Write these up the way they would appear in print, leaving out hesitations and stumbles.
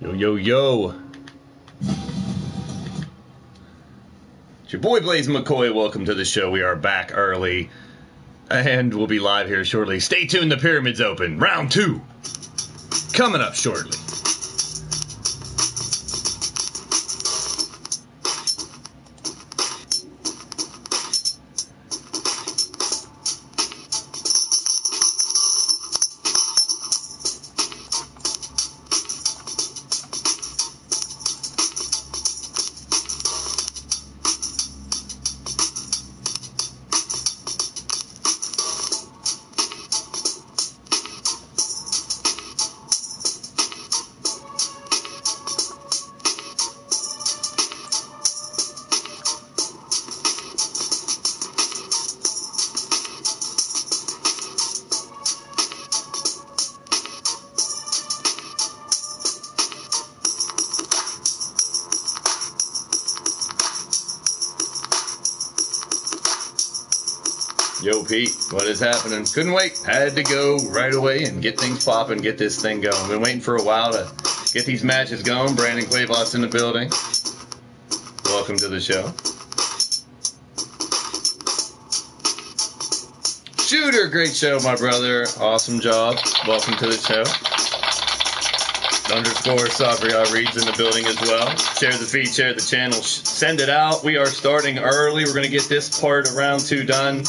Yo, yo, yo. It's your boy Blaise McCoy. Welcome to the show. We are back early, and we'll be live here shortly. Stay tuned. The Pyramid's open. Round 2 coming up shortly. Yo, Pete, what is happening? Couldn't wait. Had to go right away and get things popping, get this thing going. Been waiting for a while to get these matches going. Brandon Quavot's in the building. Welcome to the show. Shooter, great show, my brother. Awesome job. Welcome to the show. Underscore Sabria Reed's in the building as well. Share the feed, share the channel, send it out. We are starting early. We're going to get this part of round 2 done.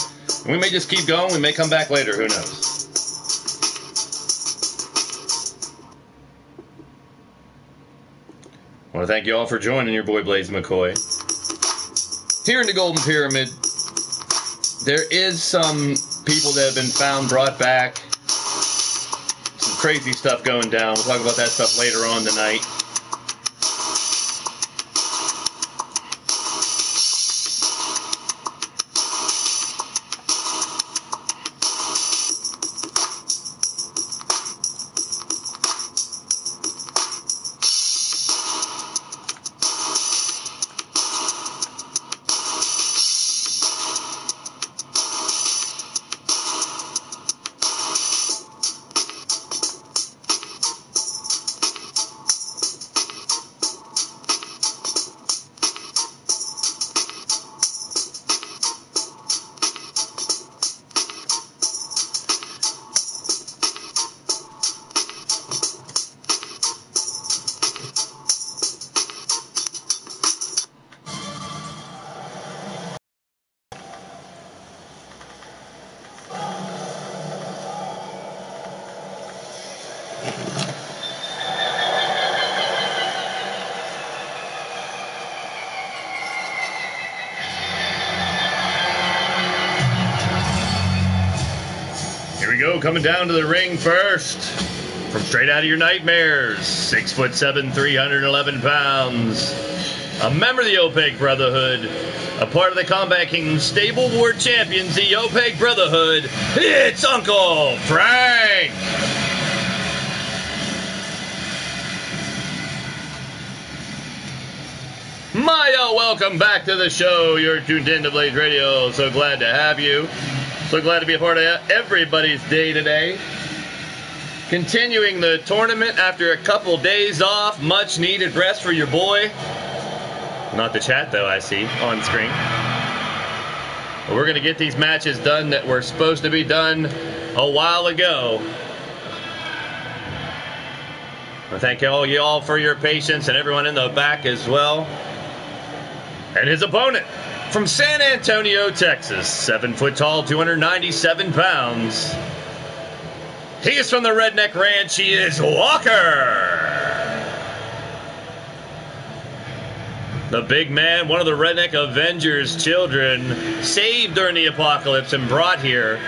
And we may just keep going. We may come back later. Who knows? I want to thank you all for joining your boy Blaise McCoy. Here in the Golden Pyramid, there is some people that have been found, brought back. Some crazy stuff going down. We'll talk about that stuff later on tonight. Coming down to the ring first, from straight out of your nightmares, 6'7", 311 pounds, a member of the OPEC Brotherhood, a part of the Combat Kingdom Stable Ward Champions, the OPEC Brotherhood, it's Uncle Frank! Maya, welcome back to the show. You're tuned in to Blaised Radio. So glad to have you. So glad to be a part of everybody's day today. Continuing the tournament after a couple days off. Much needed rest for your boy. Not the chat, though, I see on screen. But we're going to get these matches done that were supposed to be done a while ago. I thank all you all for your patience and everyone in the back as well. And his opponent, from San Antonio, Texas, 7 foot tall, 297 pounds. He is from the Redneck Ranch. He is Walker. The big man, one of the Redneck Avengers' children, saved during the apocalypse and brought here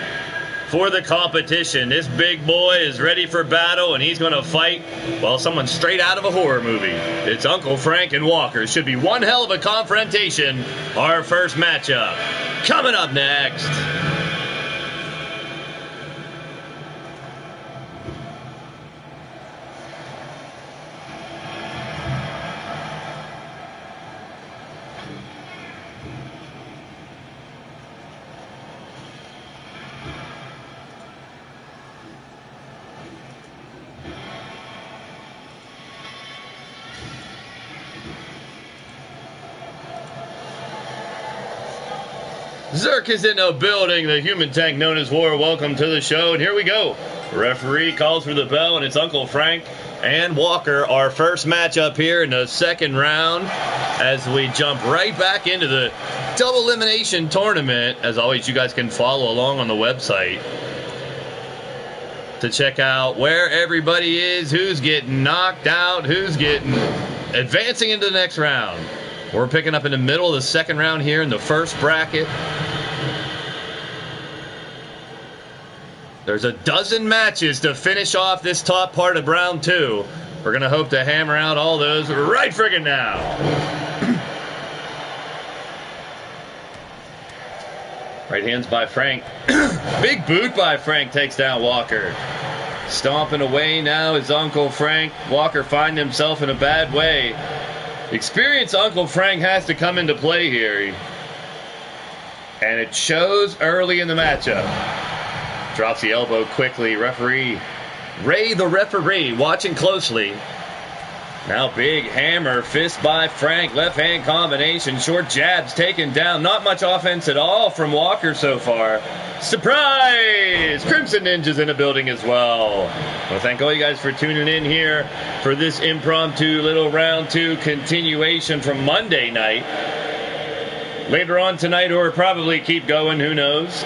for the competition. This big boy is ready for battle, and he's going to fight, well, someone straight out of a horror movie. It's Uncle Frank and Walker. Should be one hell of a confrontation. Our first matchup coming up next. Zerk is in the building, the human tank known as War. Welcome to the show, and here we go. Referee calls for the bell, and it's Uncle Frank and Walker, our first matchup here in the second round, as we jump right back into the double elimination tournament. As always, you guys can follow along on the website to check out where everybody is, who's getting knocked out, who's getting advancing into the next round. We're picking up in the middle of the second round here in the first bracket. There's a dozen matches to finish off this top part of round 2. We're going to hope to hammer out all those right friggin' now. Right hands by Frank. Big boot by Frank takes down Walker. Stomping away now is Uncle Frank. Walker finds himself in a bad way. Experienced Uncle Frank has to come into play here. And it shows early in the matchup. Drops the elbow quickly. Referee Ray the referee watching closely. Now big hammer, fist by Frank. Left hand combination. Short jabs taken down. Not much offense at all from Walker so far. Surprise! Crimson Ninja's in the building as well. Well, thank all you guys for tuning in here for this impromptu little round 2 continuation from Monday night. Later on tonight, or probably keep going, who knows.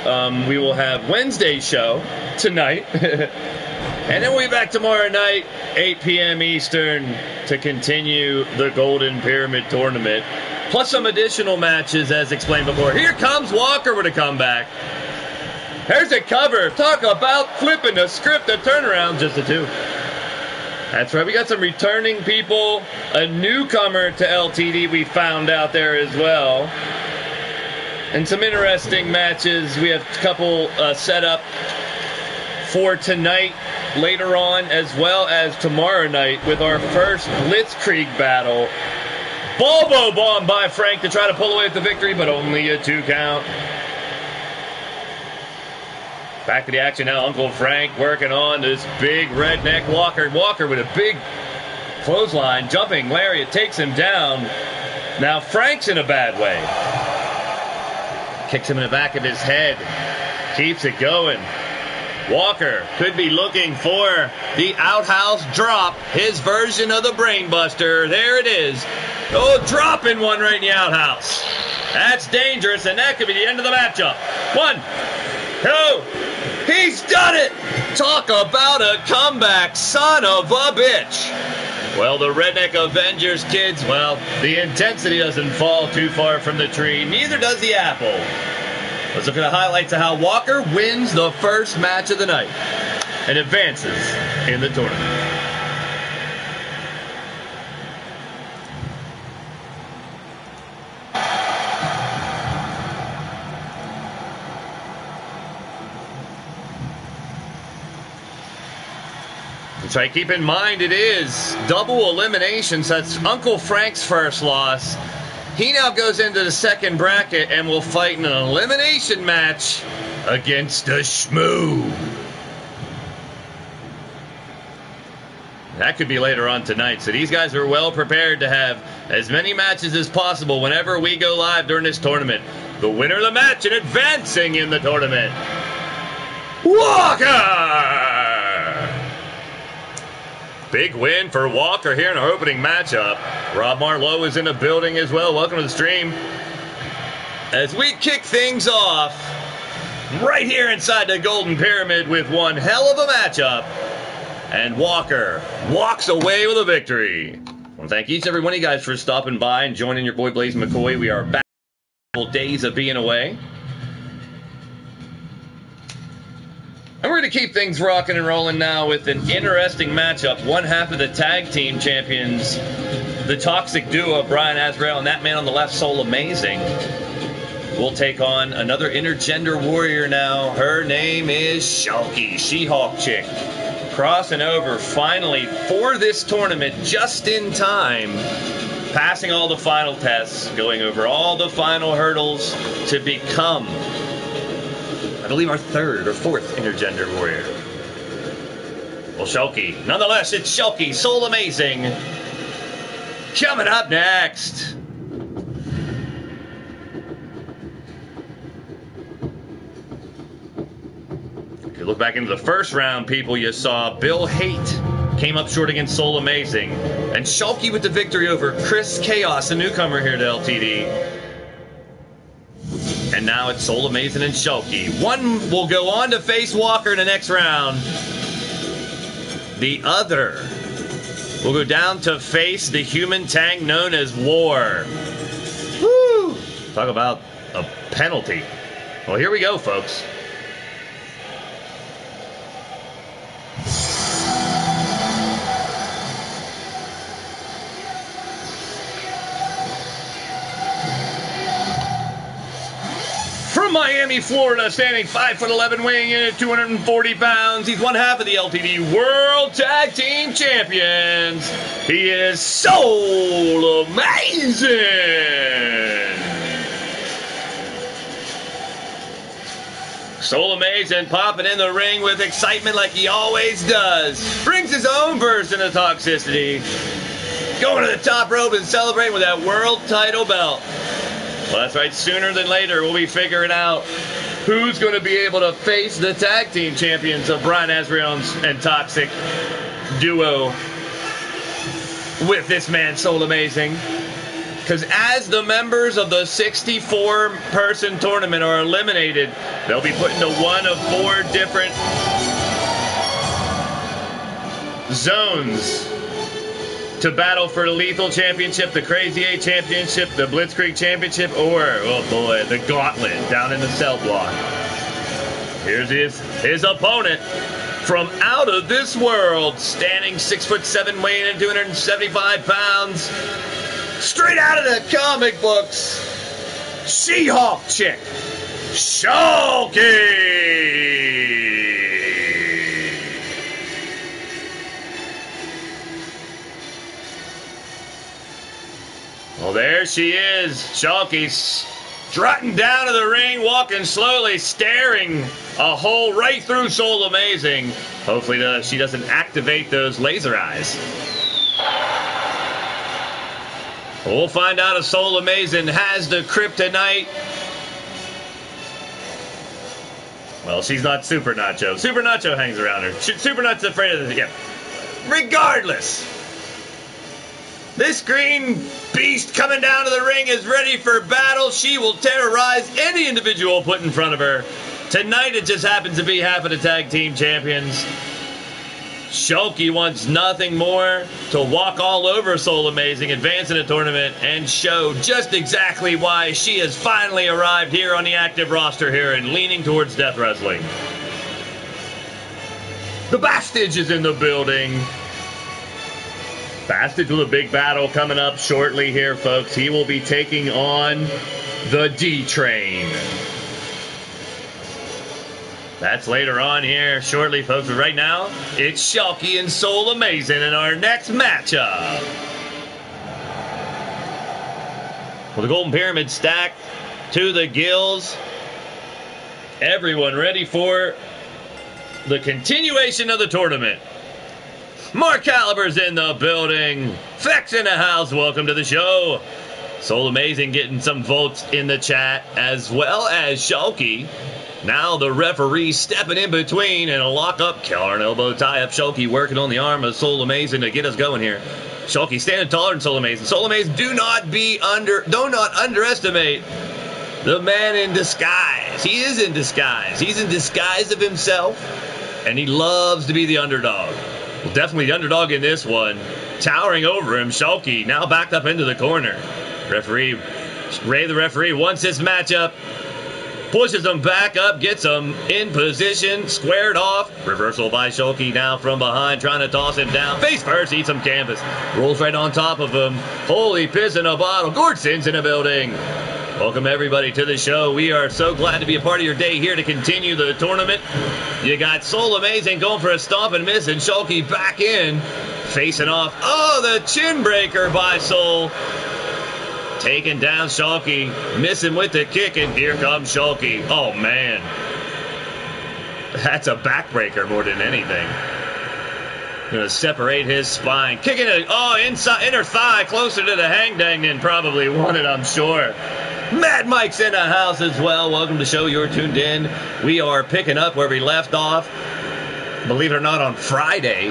We will have Wednesday's show tonight. And then we'll be back tomorrow night, 8 p.m. Eastern, to continue the Golden Pyramid Tournament. Plus some additional matches, as explained before. Here comes Walker with a comeback. There's a cover. Talk about flipping the script, a turnaround, just a 2. That's right, we got some returning people. A newcomer to LTD we found out there as well. And some interesting matches. We have a couple set up for tonight, later on, as well as tomorrow night with our first Blitzkrieg battle. Bobo bomb by Frank to try to pull away with the victory, but only a 2 count. Back to the action now. Uncle Frank working on this big redneck Walker. Walker with a big clothesline. Jumping lariat takes him down. Now Frank's in a bad way. Kicks him in the back of his head. Keeps it going. Walker could be looking for the outhouse drop. His version of the brainbuster. There it is. Oh, dropping one right in the outhouse. That's dangerous, and that could be the end of the matchup. 1, 2. He's done it! Talk about a comeback, son of a bitch! Well, the Redneck Avengers kids, well, the intensity doesn't fall too far from the tree. Neither does the apple. Let's look at the highlights of how Walker wins the first match of the night and advances in the tournament. That's right, keep in mind it is double elimination, so that's Uncle Frank's first loss. He now goes into the second bracket and will fight in an elimination match against a Shmoo. That could be later on tonight, so these guys are well prepared to have as many matches as possible whenever we go live during this tournament. The winner of the match and advancing in the tournament, Walker! Big win for Walker here in our opening matchup. Rob Marlowe is in the building as well. Welcome to the stream. As we kick things off right here inside the Golden Pyramid with one hell of a matchup. And Walker walks away with a victory. Well, thank each and every one of you guys for stopping by and joining your boy Blaise McCoy. We are back after days of being away. And we're going to keep things rocking and rolling now with an interesting matchup. One half of the tag team champions, the toxic duo, Brian Azrael and that man on the left, Soul Amazing, will take on another intergender warrior now. Her name is Shulky, She-Hulk chick. Crossing over finally for this tournament just in time. Passing all the final tests, going over all the final hurdles to become, I believe, our third or fourth intergender warrior. Well, Shulky. Nonetheless, it's Shulky, Soul Amazing. Coming up next. Look back into the first round, people. You saw Bill Haight came up short against Soul Amazing. And Shulky with the victory over Chris Chaos, a newcomer here to LTD. And now it's Soul Amazing and Shulky. One will go on to face Walker in the next round. The other will go down to face the human tank known as War. Woo! Talk about a penalty. Well, here we go, folks. From Miami, Florida, standing 5'11", weighing in at 240 pounds. He's one half of the LTD World Tag Team Champions. He is Soul Amazing. Soul Amazing popping in the ring with excitement like he always does. Brings his own version of toxicity. Going to the top rope and celebrating with that world title belt. Well, that's right. Sooner than later, we'll be figuring out who's going to be able to face the tag team champions of Brian Azrael's and Toxic duo with this man, Soul Amazing. Because as the members of the 64-person tournament are eliminated, they'll be put into one of 4 different zones to battle for the Lethal Championship, the Crazy 8 Championship, the Blitzkrieg Championship, or, oh boy, the Gauntlet down in the cell block. Here's his opponent from out of this world, standing 6'7", weighing in 275 pounds, straight out of the comic books, She-Hulk chick, Shulky! Well, there she is. Shulky strutting down to the ring, walking slowly, staring a hole right through Soul Amazing. Hopefully she doesn't activate those laser eyes. We'll find out if Soul Amazing has the kryptonite. Well, she's not Super Nacho. Super Nacho hangs around her. Super Nacho's afraid of this. Yeah. Regardless, this green beast coming down to the ring is ready for battle. She will terrorize any individual put in front of her. Tonight, it just happens to be half of the tag team champions. Shulky wants nothing more to walk all over Soul Amazing, advance in the tournament, and show just exactly why she has finally arrived here on the active roster here and leaning towards Death Wrestling. The Bastage is in the building. Bastage with a big battle coming up shortly here, folks. He will be taking on the D-Train. That's later on here shortly, folks. But right now, it's Shulky and Soul Amazing in our next matchup. Well, the Golden Pyramid stacked to the gills. Everyone ready for the continuation of the tournament. Mark Caliber's in the building. Fex in the house. Welcome to the show. Soul Amazing getting some votes in the chat, as well as Shulky. Now the referee stepping in between and a lock-up, collar and elbow tie-up. Shulky working on the arm of Soul Amazing to get us going here. Shulky standing taller than Soul Amazing. Soul Amazing, do not underestimate the man in disguise. He is in disguise. He's in disguise of himself, and he loves to be the underdog. Well, definitely the underdog in this one. Towering over him, Shulky now backed up into the corner. Ray the referee wants this matchup. Pushes him back up, gets him in position, squared off. Reversal by Shulky now from behind, trying to toss him down. Face first, eats some canvas. Rolls right on top of him. Holy piss in a bottle. Gordson's in the building. Welcome everybody to the show. We are so glad to be a part of your day here to continue the tournament. You got Soul Amazing going for a stomp and miss, and Shulky back in, facing off. Oh, the chin breaker by Soul. Taking down Shulky, missing with the kick, and here comes Shulky. Oh, man. That's a backbreaker more than anything. Going to separate his spine. Kicking it, inside, inner thigh, closer to the hang dang than probably wanted, I'm sure. Mad Mike's in the house as well. Welcome to the show. You're tuned in. We are picking up where we left off, believe it or not, on Friday.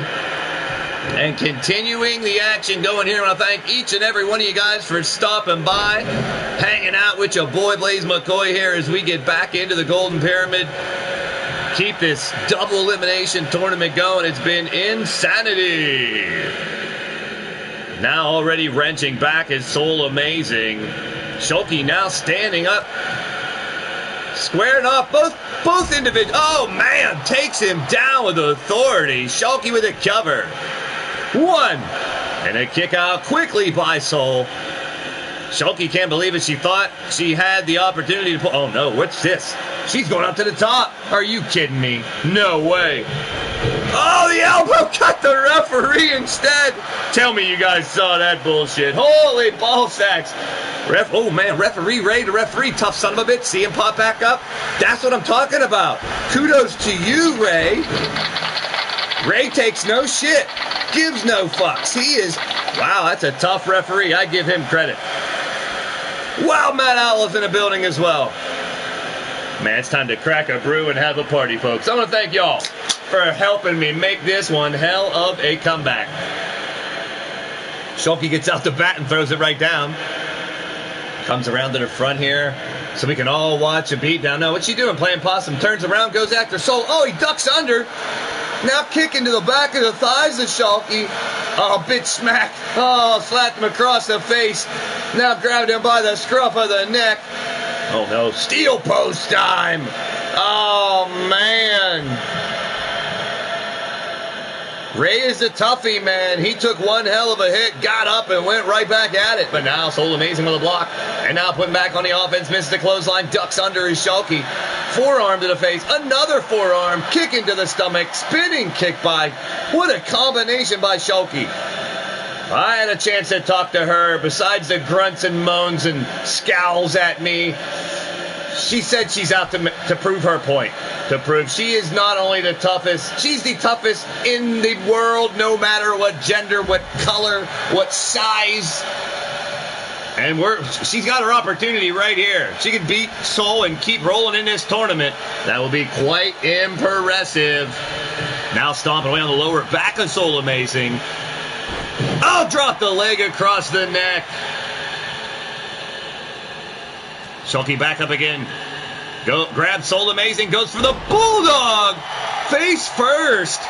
And continuing the action going here. I want to thank each and every one of you guys for stopping by, hanging out with your boy Blaise McCoy here as we get back into the Golden Pyramid. Keep this double elimination tournament going. It's been insanity. Now already wrenching back is Soul Amazing. Shulky now standing up, squaring off both individuals. Oh man, takes him down with authority. Shulky with a cover. One, and a kick out quickly by Soul. Shulky can't believe it. She thought she had the opportunity to pull. Oh no, what's this? She's going up to the top. Are you kidding me? No way. Oh, the elbow cut the referee instead. Tell me you guys saw that bullshit. Holy ball sacks. Oh man, referee Ray, the referee, tough son of a bitch. See him pop back up? That's what I'm talking about. Kudos to you, Ray. Ray takes no shit. Gives no fucks. He is, wow, that's a tough referee. I give him credit. Wow, Matt Owl's in the building as well. Man, it's time to crack a brew and have a party, folks. I want to thank y'all for helping me make this one hell of a comeback. Shulky gets out the bat and throws it right down. Comes around to the front here so we can all watch a beatdown. Now, what's she doing? Playing possum. Turns around, goes after Soul. Oh, he ducks under. Now kicking to the back of the thighs of Shulky. Oh, bitch smack. Oh, slapped him across the face. Now grabbed him by the scruff of the neck. Oh, no. Steel post time. Oh, man. Ray is a toughie, man. He took one hell of a hit, got up, and went right back at it. But now Soul Amazing with a block. And now putting back on the offense, misses the clothesline, ducks under his Shulky. Forearm to the face, another forearm, kick into the stomach, spinning kick by. What a combination by Shulky. I had a chance to talk to her. Besides the grunts and moans and scowls at me, she said she's out to prove her point. To prove she is not only the toughest, she's the toughest in the world, no matter what gender, what color, what size. And she's got her opportunity right here. She can beat Soul and keep rolling in this tournament. That will be quite impressive. Now stomping away on the lower back of Soul Amazing. Oh, drop the leg across the neck. Shulky back up again. Grabs Soul Amazing, goes for the Bulldog! Face first!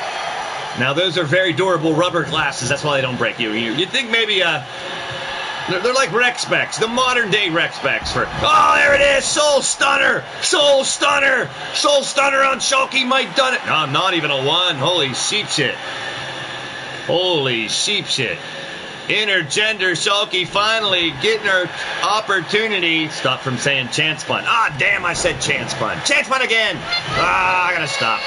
Now, those are very durable rubber glasses. That's why they don't break you. You'd think maybe, they're like Rex Specs, the modern-day Rex Specs. Oh, there it is! Soul Stunner! Soul Stunner! Soul Stunner on Shulky, might done it. No, not even a one. Holy sheep shit. Holy sheep shit. Intergender Shulky finally getting her opportunity. Stop from saying chance punt. Ah, damn, I said chance punt. Chance punt again. Ah, I gotta stop.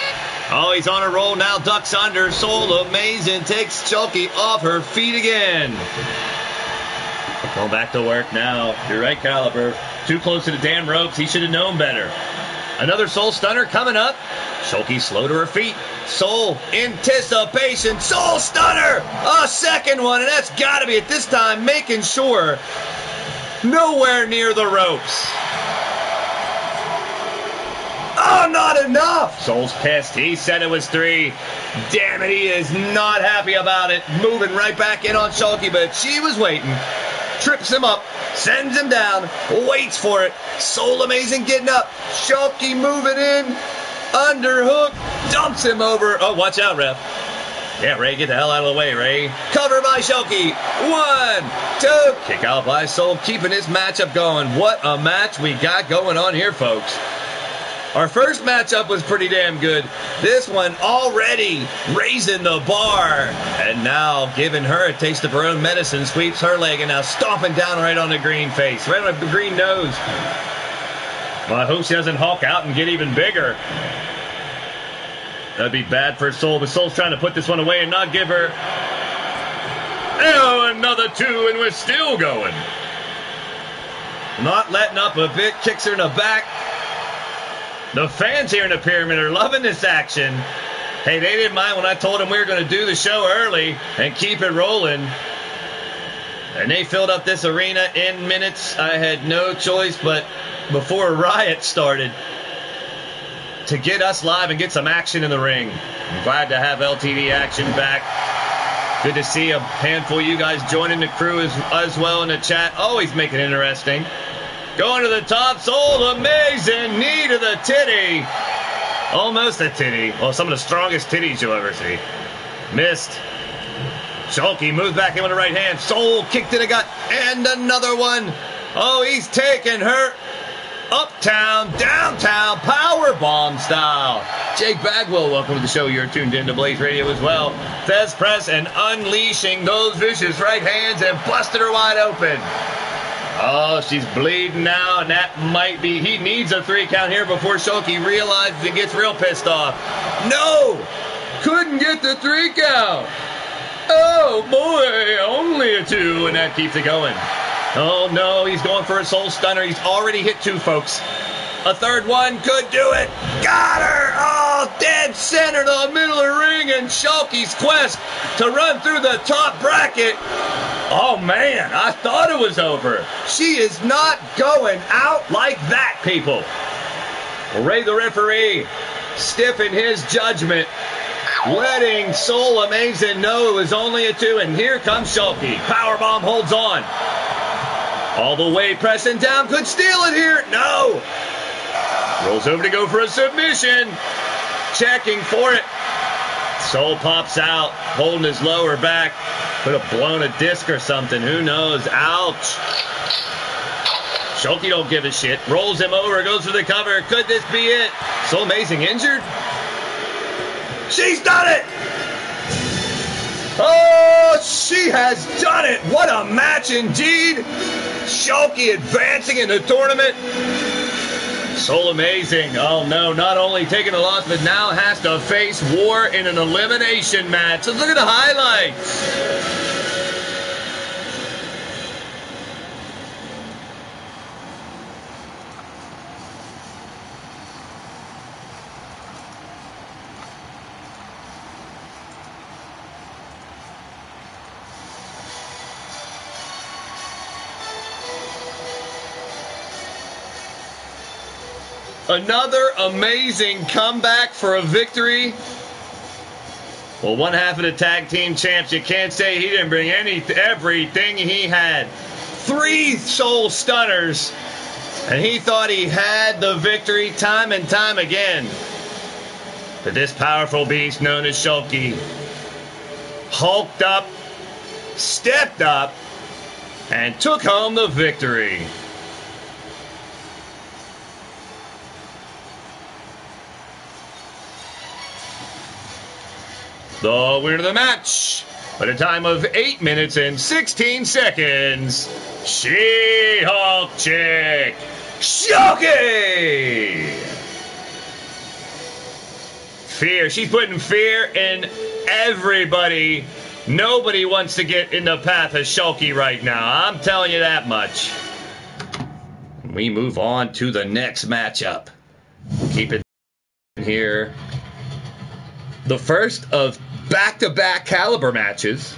Oh, he's on a roll now. Ducks under. Soul Amazing takes Shulky off her feet again. Going back to work now. You're right, Caliber. Too close to the damn ropes. He should have known better. Another Soul Stunner coming up. Shulky slow to her feet. Soul anticipation. Soul Stunner. A second one, and that's got to be at this time making sure nowhere near the ropes. Oh, not enough. Soul's pissed. He said it was 3. Damn it, he is not happy about it. Moving right back in on Shulky, but she was waiting. Trips him up, sends him down, waits for it. Soul Amazing getting up. Shulky moving in. Underhook, dumps him over. Oh, watch out, ref. Yeah, Ray, get the hell out of the way, Ray. Cover by Shulky. 1, 2. Kick out by Soul, keeping his matchup going. What a match we got going on here, folks. Our first matchup was pretty damn good. This one already raising the bar. And now giving her a taste of her own medicine. Sweeps her leg and now stomping down right on the green face. Right on the green nose. Well, I hope she doesn't hulk out and get even bigger. That'd be bad for Soul. But Soul's trying to put this one away and not give her... Oh, another 2, and we're still going. Not letting up a bit. Kicks her in the back. The fans here in the Pyramid are loving this action. Hey, they didn't mind when I told them we were going to do the show early and keep it rolling. And they filled up this arena in minutes. I had no choice but, before Riot started, to get us live and get some action in the ring. I'm glad to have LTD action back. Good to see a handful of you guys joining the crew as well in the chat. Always making it interesting. Going to the top, Soul Amazing, knee to the titty. Almost a titty. Well, some of the strongest titties you'll ever see. Missed. Shulky moves back in with the right hand. Soul kick to the gut. And another one. Oh, he's taking her uptown, downtown, powerbomb style. Jake Bagwell, welcome to the show. You're tuned in to Blaised Radio as well. Fez press and unleashing those vicious right hands and busted her wide open. Oh, she's bleeding now, and that might be... He needs a 3 count here before Shulky realizes and gets real pissed off. No! Couldn't get the 3 count. Oh, boy, only a 2, and that keeps it going. Oh, no, he's going for a soul stunner. He's already hit 2, folks. A third one could do it. Got her! Oh, dead center to the middle of the ring, and Shulky's quest to run through the top bracket. Oh, man, I thought it was over. She is not going out like that, people. Ray, the referee, stiff in his judgment, letting Soul Amazing know it was only a 2, and here comes Shulky. Powerbomb holds on. All the way pressing down, could steal it here. No. Rolls over to go for a submission. Checking for it. Soul pops out, holding his lower back. Could have blown a disc or something. Who knows? Ouch. Shulky don't give a shit. Rolls him over, goes for the cover. Could this be it? Soul Amazing injured? She's done it! Oh, she has done it! What a match indeed! Shulky advancing in the tournament. Soul Amazing, oh no, not only taking a loss, but now has to face War in an elimination match. Let's look at the highlights. Another amazing comeback for a victory. Well, one half of the tag team champs, you can't say he didn't bring everything he had. 3 soul stunners, and he thought he had the victory time and time again. But this powerful beast known as Shulky hulked up, stepped up, and took home the victory. The winner of the match, at a time of 8 minutes and 16 seconds, She-Hulk Chick, Shulky! Fear. She's putting fear in everybody. Nobody wants to get in the path of Shulky right now. I'm telling you that much. We move on to the next matchup. Keep it here. The first of back-to-back caliber matches,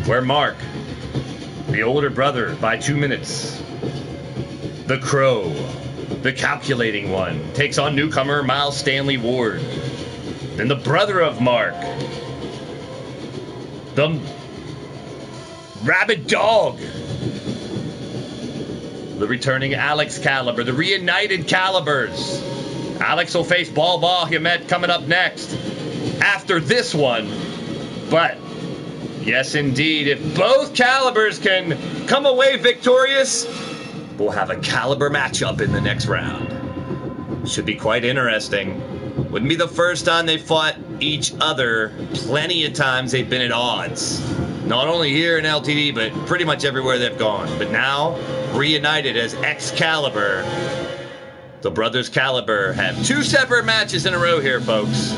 where Mark, the older brother by 2 minutes, the Crow, the calculating one, takes on newcomer Miles Stanley Ward. Then the brother of Mark, the Rabid Dog, the returning Alex Caliber, the reunited Calibers. Alex will face Bal Bahamut coming up next after this one. But, yes indeed, if both Calibers can come away victorious, we'll have a Caliber matchup in the next round. Should be quite interesting. Wouldn't be the first time they fought each other. Plenty of times they've been at odds. Not only here in LTD, but pretty much everywhere they've gone. But now, reunited as Excalibur. The Brothers Caliber have 2 separate matches in a row here, folks.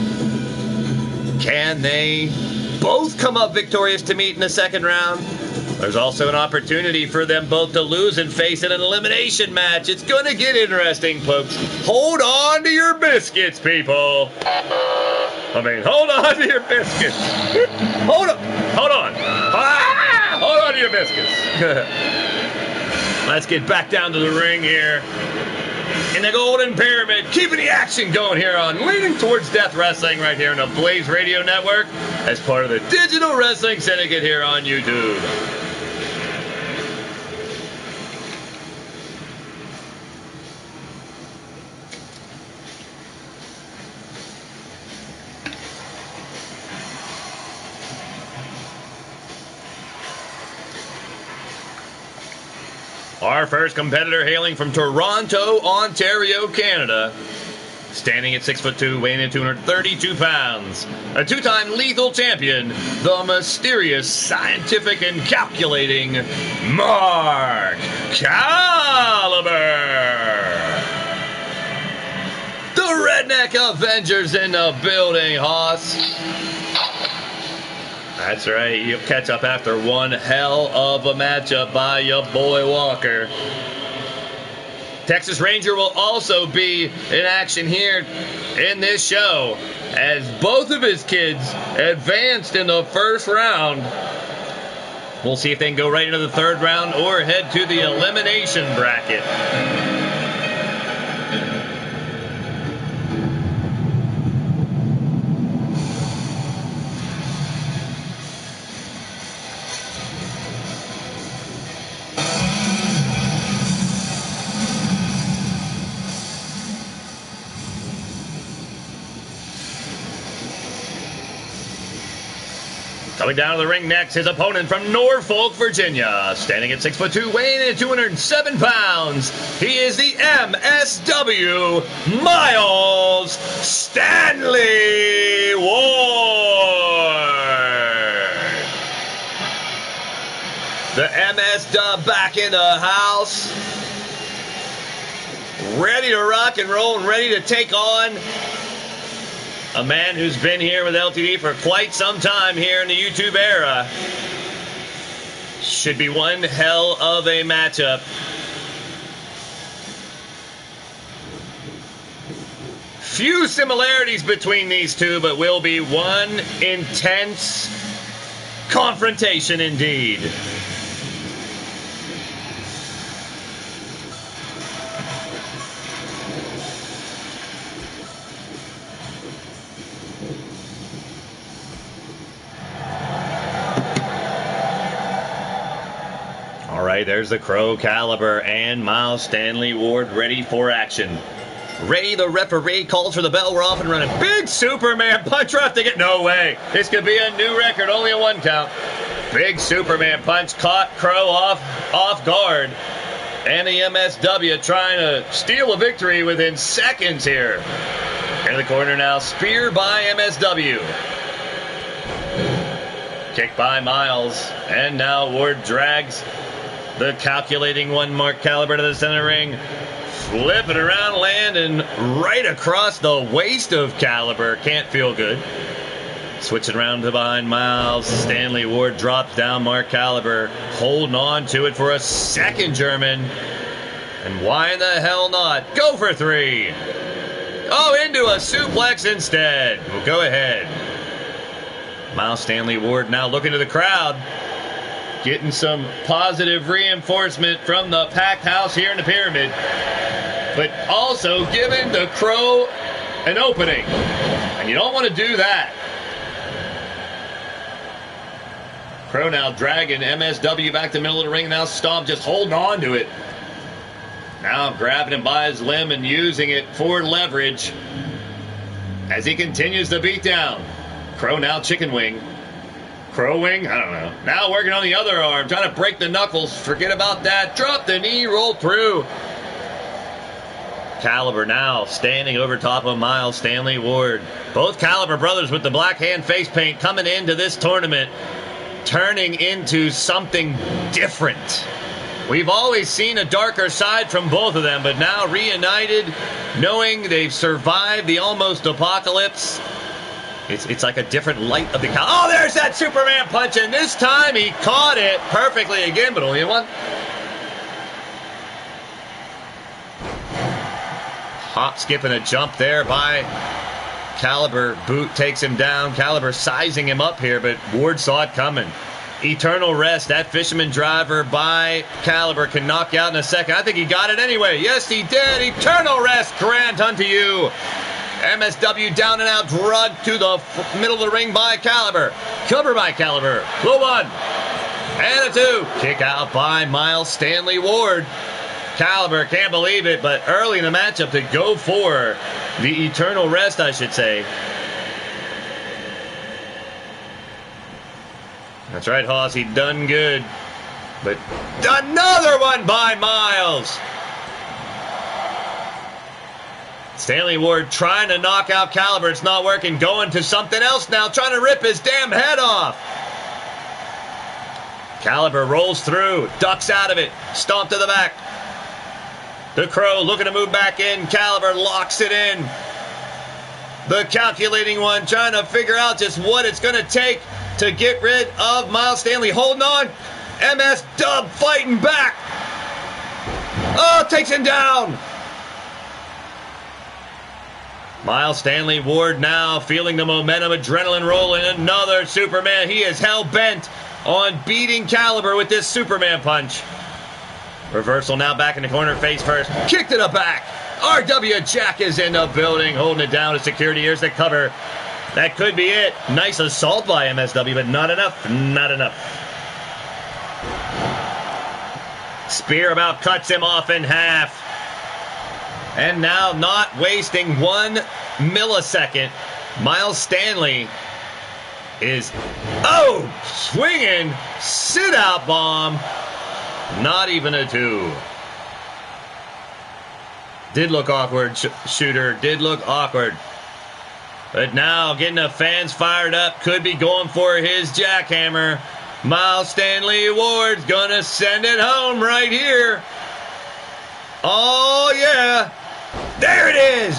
Can they both come up victorious to meet in the second round? There's also an opportunity for them both to lose and face in an elimination match. It's going to get interesting, folks. Hold on to your biscuits, people. I mean, hold on to your biscuits. Hold on. Hold on. Hold on to your biscuits. Let's get back down to the ring here. In the Golden Pyramid, keeping the action going here on Leaning Towards Death Wrestling right here on the Blaised Radio Network as part of the Digital Wrestling Syndicate here on YouTube. Our first competitor hailing from Toronto, Ontario, Canada. Standing at 6'2", weighing in 232 pounds. A two-time lethal champion, the mysterious, scientific, and calculating Mark Caliber. The Redneck Avengers in the building, Hoss. That's right, you'll catch up after one hell of a matchup by your boy Walker. Texas Ranger will also be in action here in this show as both of his kids advanced in the first round. We'll see if they can go right into the third round or head to the elimination bracket. Coming down to the ring next, his opponent from Norfolk, Virginia. Standing at 6'2", weighing in at 207 pounds. He is the MSW Miles Stanley Ward. The MSW back in the house. Ready to rock and roll and ready to take on a man who's been here with LTD for quite some time here in the YouTube era. Should be one hell of a matchup. Few similarities between these two, but will be one intense confrontation indeed. There's the Crow Caliber and Miles Stanley Ward ready for action. Ray, the referee, calls for the bell. We're off and running. Big Superman punch right to get. No way. This could be a new record. Only a one count. Big Superman punch caught Crow off guard. And the MSW trying to steal a victory within seconds here. In the corner now. Spear by MSW. Kick by Miles. And now Ward drags the calculating one, Mark Caliber, to the center ring. Flipping around, landing right across the waist of Caliber. Can't feel good. Switching around to behind Miles. Stanley Ward drops down Mark Caliber. Holding on to it for a second German. And why in the hell not? Go for three. Oh, into a suplex instead. Well, go ahead. Miles Stanley Ward now looking to the crowd. Getting some positive reinforcement from the packed house here in the Pyramid. But also giving the Crow an opening. And you don't want to do that. Crow now dragging MSW back to the middle of the ring. Now Stomp just holding on to it. Now grabbing him by his limb and using it for leverage. As he continues the beat down. Crow now chicken wing. Crow wing? I don't know. Now working on the other arm. Trying to break the knuckles. Forget about that. Drop the knee. Roll through. Caliber now standing over top of Miles Stanley Ward. Both Caliber brothers with the black hand face paint coming into this tournament. Turning into something different. We've always seen a darker side from both of them. But now reunited. Knowing they've survived the almost apocalypse. It's like a different light of the... Oh, there's that Superman punch, and this time he caught it perfectly again, but only one. Hop, skip, and a jump there by Caliber boot takes him down. Caliber sizing him up here, but Ward saw it coming. Eternal rest. That fisherman driver by Caliber can knock you out in a second. I think he got it anyway. Yes, he did. Eternal rest. Grant unto you. MSW down and out, drugged to the middle of the ring by Caliber. Cover by Caliber. The 1 and a 2. Kick out by Miles Stanley Ward. Caliber can't believe it, but early in the matchup to go for the eternal rest, I should say. That's right, Hoss. He done good. But another one by Miles. Stanley Ward trying to knock out Caliber. It's not working. Going to something else now. Trying to rip his damn head off. Caliber rolls through. Ducks out of it. Stomp to the back. The Crow looking to move back in. Caliber locks it in. The calculating one trying to figure out just what it's going to take to get rid of Miles Stanley. Holding on. MS Dub fighting back. Oh, takes him down. Miles Stanley Ward now feeling the momentum, adrenaline rolling. Another Superman. He is hell-bent on beating Caliber with this Superman punch. Reversal now back in the corner, face first. Kick to the back. RW Jack is in the building, holding it down to security. Here's the cover. That could be it. Nice assault by MSW, but not enough. Not enough. Spear about cuts him off in half. And now, not wasting 1 millisecond, Miles Stanley is, swinging, sit-out bomb. Not even a 2. Did look awkward, Shooter. Did look awkward. But now, getting the fans fired up, could be going for his jackhammer. Miles Stanley Ward's gonna send it home right here. Oh, yeah. There it is.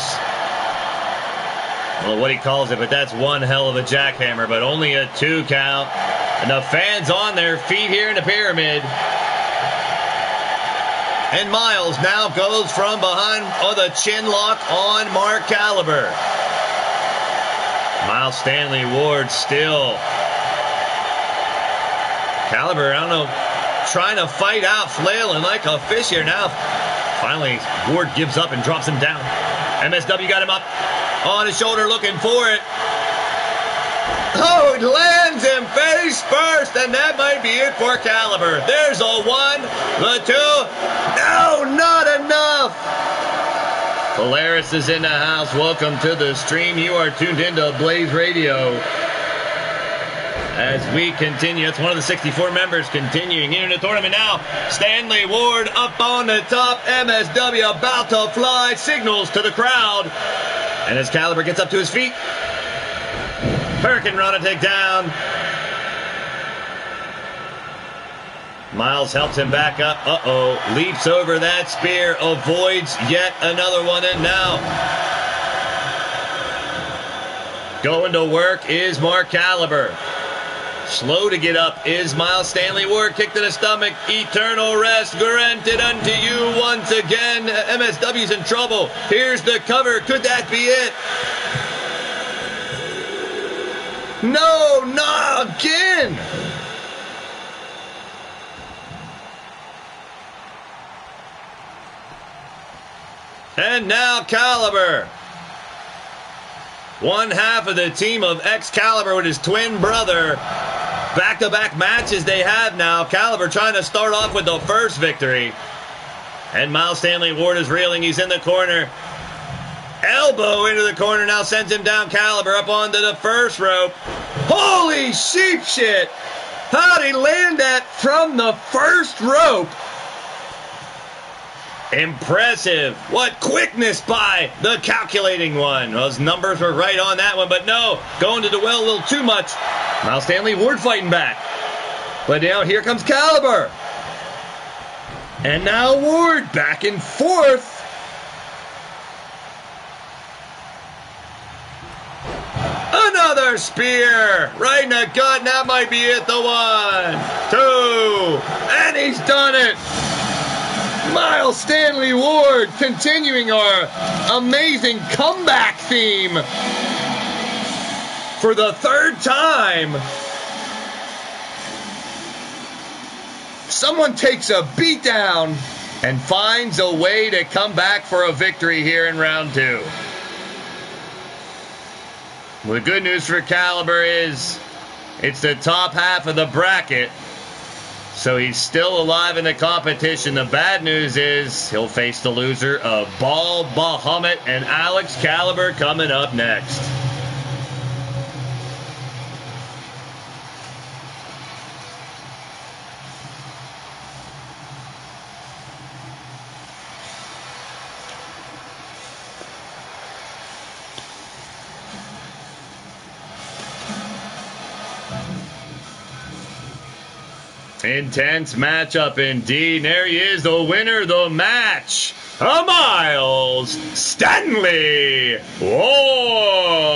Well, what he calls it, but that's one hell of a jackhammer, but only a 2 count. And the fans on their feet here in the pyramid. And Miles now goes from behind the chin lock on Mark Caliber. Miles Stanley Ward still. Caliber, I don't know, trying to fight out, flailing like a fish here now. Finally, Ward gives up and drops him down. MSW got him up on his shoulder looking for it. Oh, it lands him face first, and that might be it for Caliber. There's a 1, the 2. No, not enough. Polaris is in the house. Welcome to the stream. You are tuned into Blaised Radio. As we continue, it's one of the 64 members continuing here in the tournament now. Stanley Ward up on the top. MSW about to fly. Signals to the crowd. And as Caliber gets up to his feet, Hurricane Rana take down. Miles helps him back up. Leaps over that spear. Avoids yet another one. And now going to work is Mark Caliber. Slow to get up is Miles Stanley Ward. Kick to the stomach. Eternal rest granted unto you once again. MSW's in trouble. Here's the cover. Could that be it? No, not again. And now Caliber. One half of the team of Excalibur with his twin brother. Back-to-back matches they have now. Caliber trying to start off with the first victory. And Miles Stanley Ward is reeling. He's in the corner. Elbow into the corner. Now sends him down. Caliber up onto the first rope. Holy sheep shit. How'd he land that from the first rope? Impressive. What quickness by the calculating one. Those numbers were right on that one, but no. Going to the well a little too much. Miles Stanley Ward fighting back. But now here comes Caliber. And now Ward back and forth. Another spear. Right in the gut. And that might be it. The 1, 2. And he's done it. Miles Stanley Ward continuing our amazing comeback theme. for the third time. Someone takes a beatdown and finds a way to come back for a victory here in round 2. Well, the good news for Caliber is it's the top half of the bracket, so he's still alive in the competition. The bad news is he'll face the loser of Bal Bahamut and Alex Caliber coming up next. Intense matchup indeed. And there he is, the winner of the match, Miles Stanley Ward.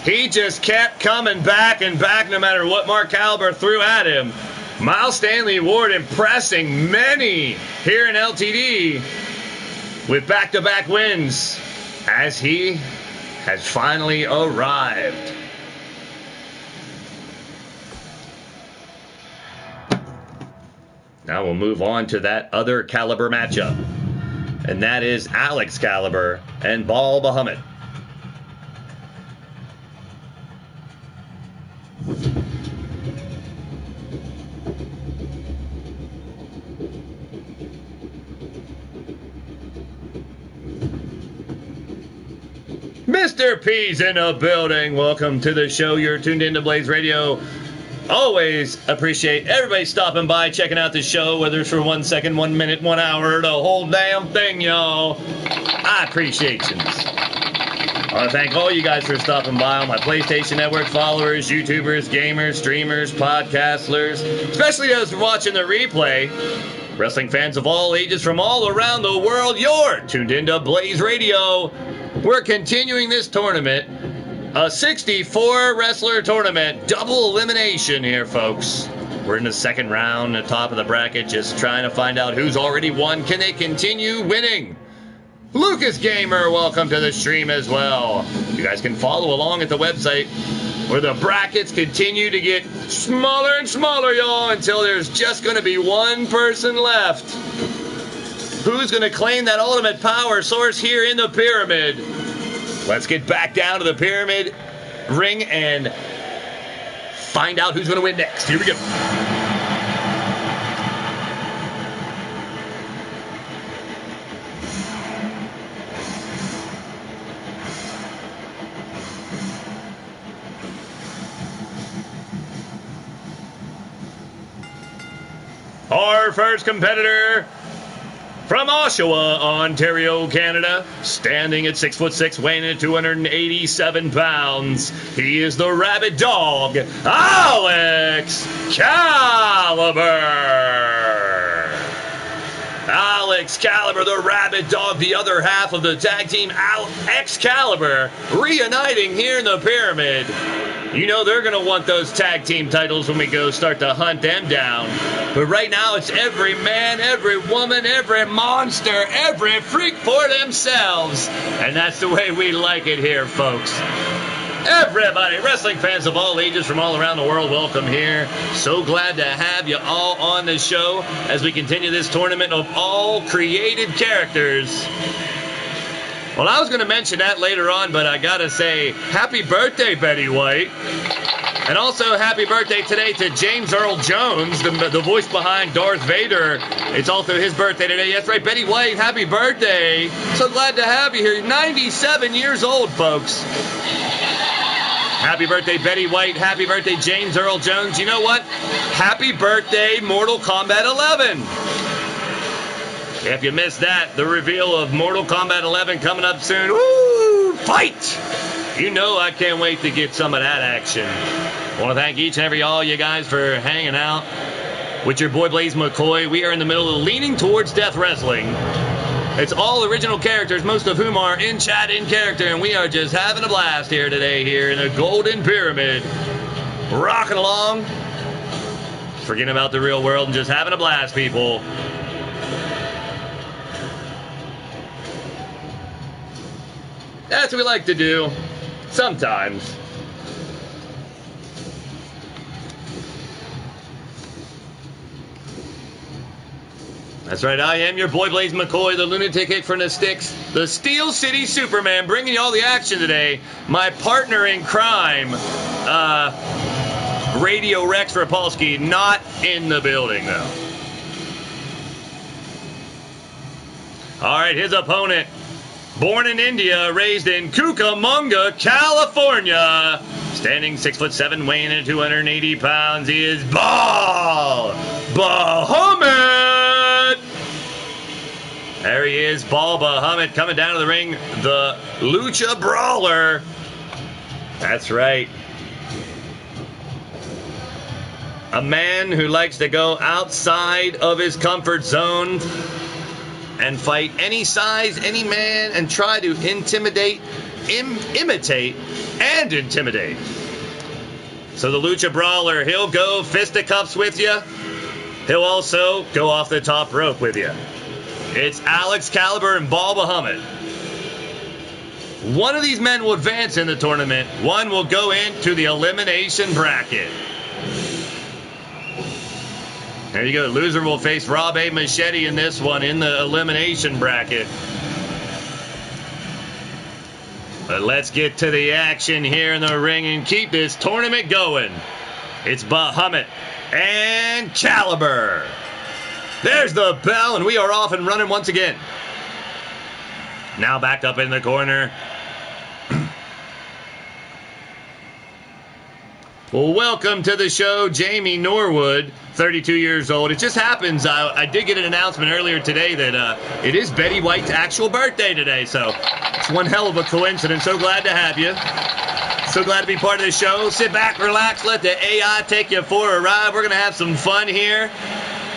He just kept coming back and back no matter what Mark Caliber threw at him. Miles Stanley Ward impressing many here in LTD with back-to-back wins as he has finally arrived. Now we'll move on to that other Caliber matchup, and that is Alex Caliber and Bal Bahamut. Mr. P's in the building. Welcome to the show. You're tuned into Blaised Radio. Always appreciate everybody stopping by, checking out the show, whether it's for 1 second, 1 minute, 1 hour, the whole damn thing, y'all. I appreciate you. I want to thank all you guys for stopping by, all my PlayStation Network followers, YouTubers, gamers, streamers, podcasters, especially those who are watching the replay. Wrestling fans of all ages from all around the world, you're tuned into Blaised Radio. We're continuing this tournament. A 64 wrestler tournament, double elimination here, folks. We're in the second round, the top of the bracket, just trying to find out who's already won. Can they continue winning? Lucas Gamer, welcome to the stream as well. You guys can follow along at the website where the brackets continue to get smaller and smaller, y'all, until there's just going to be one person left. Who's going to claim that ultimate power source here in the pyramid? Let's get back down to the pyramid ring and find out who's going to win next. Here we go. Our first competitor from Oshawa, Ontario, Canada, standing at 6'6", weighing in at 287 pounds. He is the rabid dog, Alex Caliber. Alex Caliber, the rabid dog, the other half of the tag team, Excalibur, reuniting here in the pyramid. You know they're going to want those tag team titles when we go start to hunt them down. But right now it's every man, every woman, every monster, every freak for themselves. And that's the way we like it here, folks. Everybody, wrestling fans of all ages from all around the world, welcome here. So glad to have you all on the show as we continue this tournament of all created characters. Well, I was going to mention that later on, but I got to say, happy birthday, Betty White. And also, happy birthday today to James Earl Jones, the voice behind Darth Vader. It's also his birthday today. That's right, Betty White, happy birthday. So glad to have you here. 97 years old, folks. Happy birthday, Betty White. Happy birthday, James Earl Jones. You know what? Happy birthday, Mortal Kombat 11. If you missed that, the reveal of Mortal Kombat 11 coming up soon. Woo! Fight! You know I can't wait to get some of that action. I want to thank each and every all you guys for hanging out with your boy Blaise McCoy. We are in the middle of Leaning Towards Death Wrestling. It's all original characters, most of whom are in chat in character, and we are just having a blast here today here in the Golden Pyramid. Rocking along. Forgetting about the real world and just having a blast, people. That's what we like to do. Sometimes. That's right, I am your boy Blaise McCoy, the lunatic hick from the sticks, the Steel City Superman, bringing you all the action today. My partner in crime, Radio Rex Repulsky, not in the building, though. All right, his opponent, born in India, raised in Cucamonga, California, standing 6'7", weighing in 280 pounds, he is Bahamut. There he is, Bahamut, coming down to the ring, the Lucha Brawler. That's right. A man who likes to go outside of his comfort zone and fight any size, any man, and try to imitate, and intimidate. So the Lucha Brawler, he'll go fisticuffs with you. He'll also go off the top rope with you. It's Alex Caliber and Bahamut. One of these men will advance in the tournament. One will go into the elimination bracket. There you go. Loser will face Rob A. Machete in this one in the elimination bracket. But let's get to the action here in the ring and keep this tournament going. It's Bahamut and Caliber. There's the bell, and we are off and running once again. Now back up in the corner. Well, welcome to the show, Jamie Norwood, 32 years old. It just happens, I did get an announcement earlier today that it is Betty White's actual birthday today, so it's one hell of a coincidence. So glad to have you. So glad to be part of the show. Sit back, relax, let the AI take you for a ride. We're going to have some fun here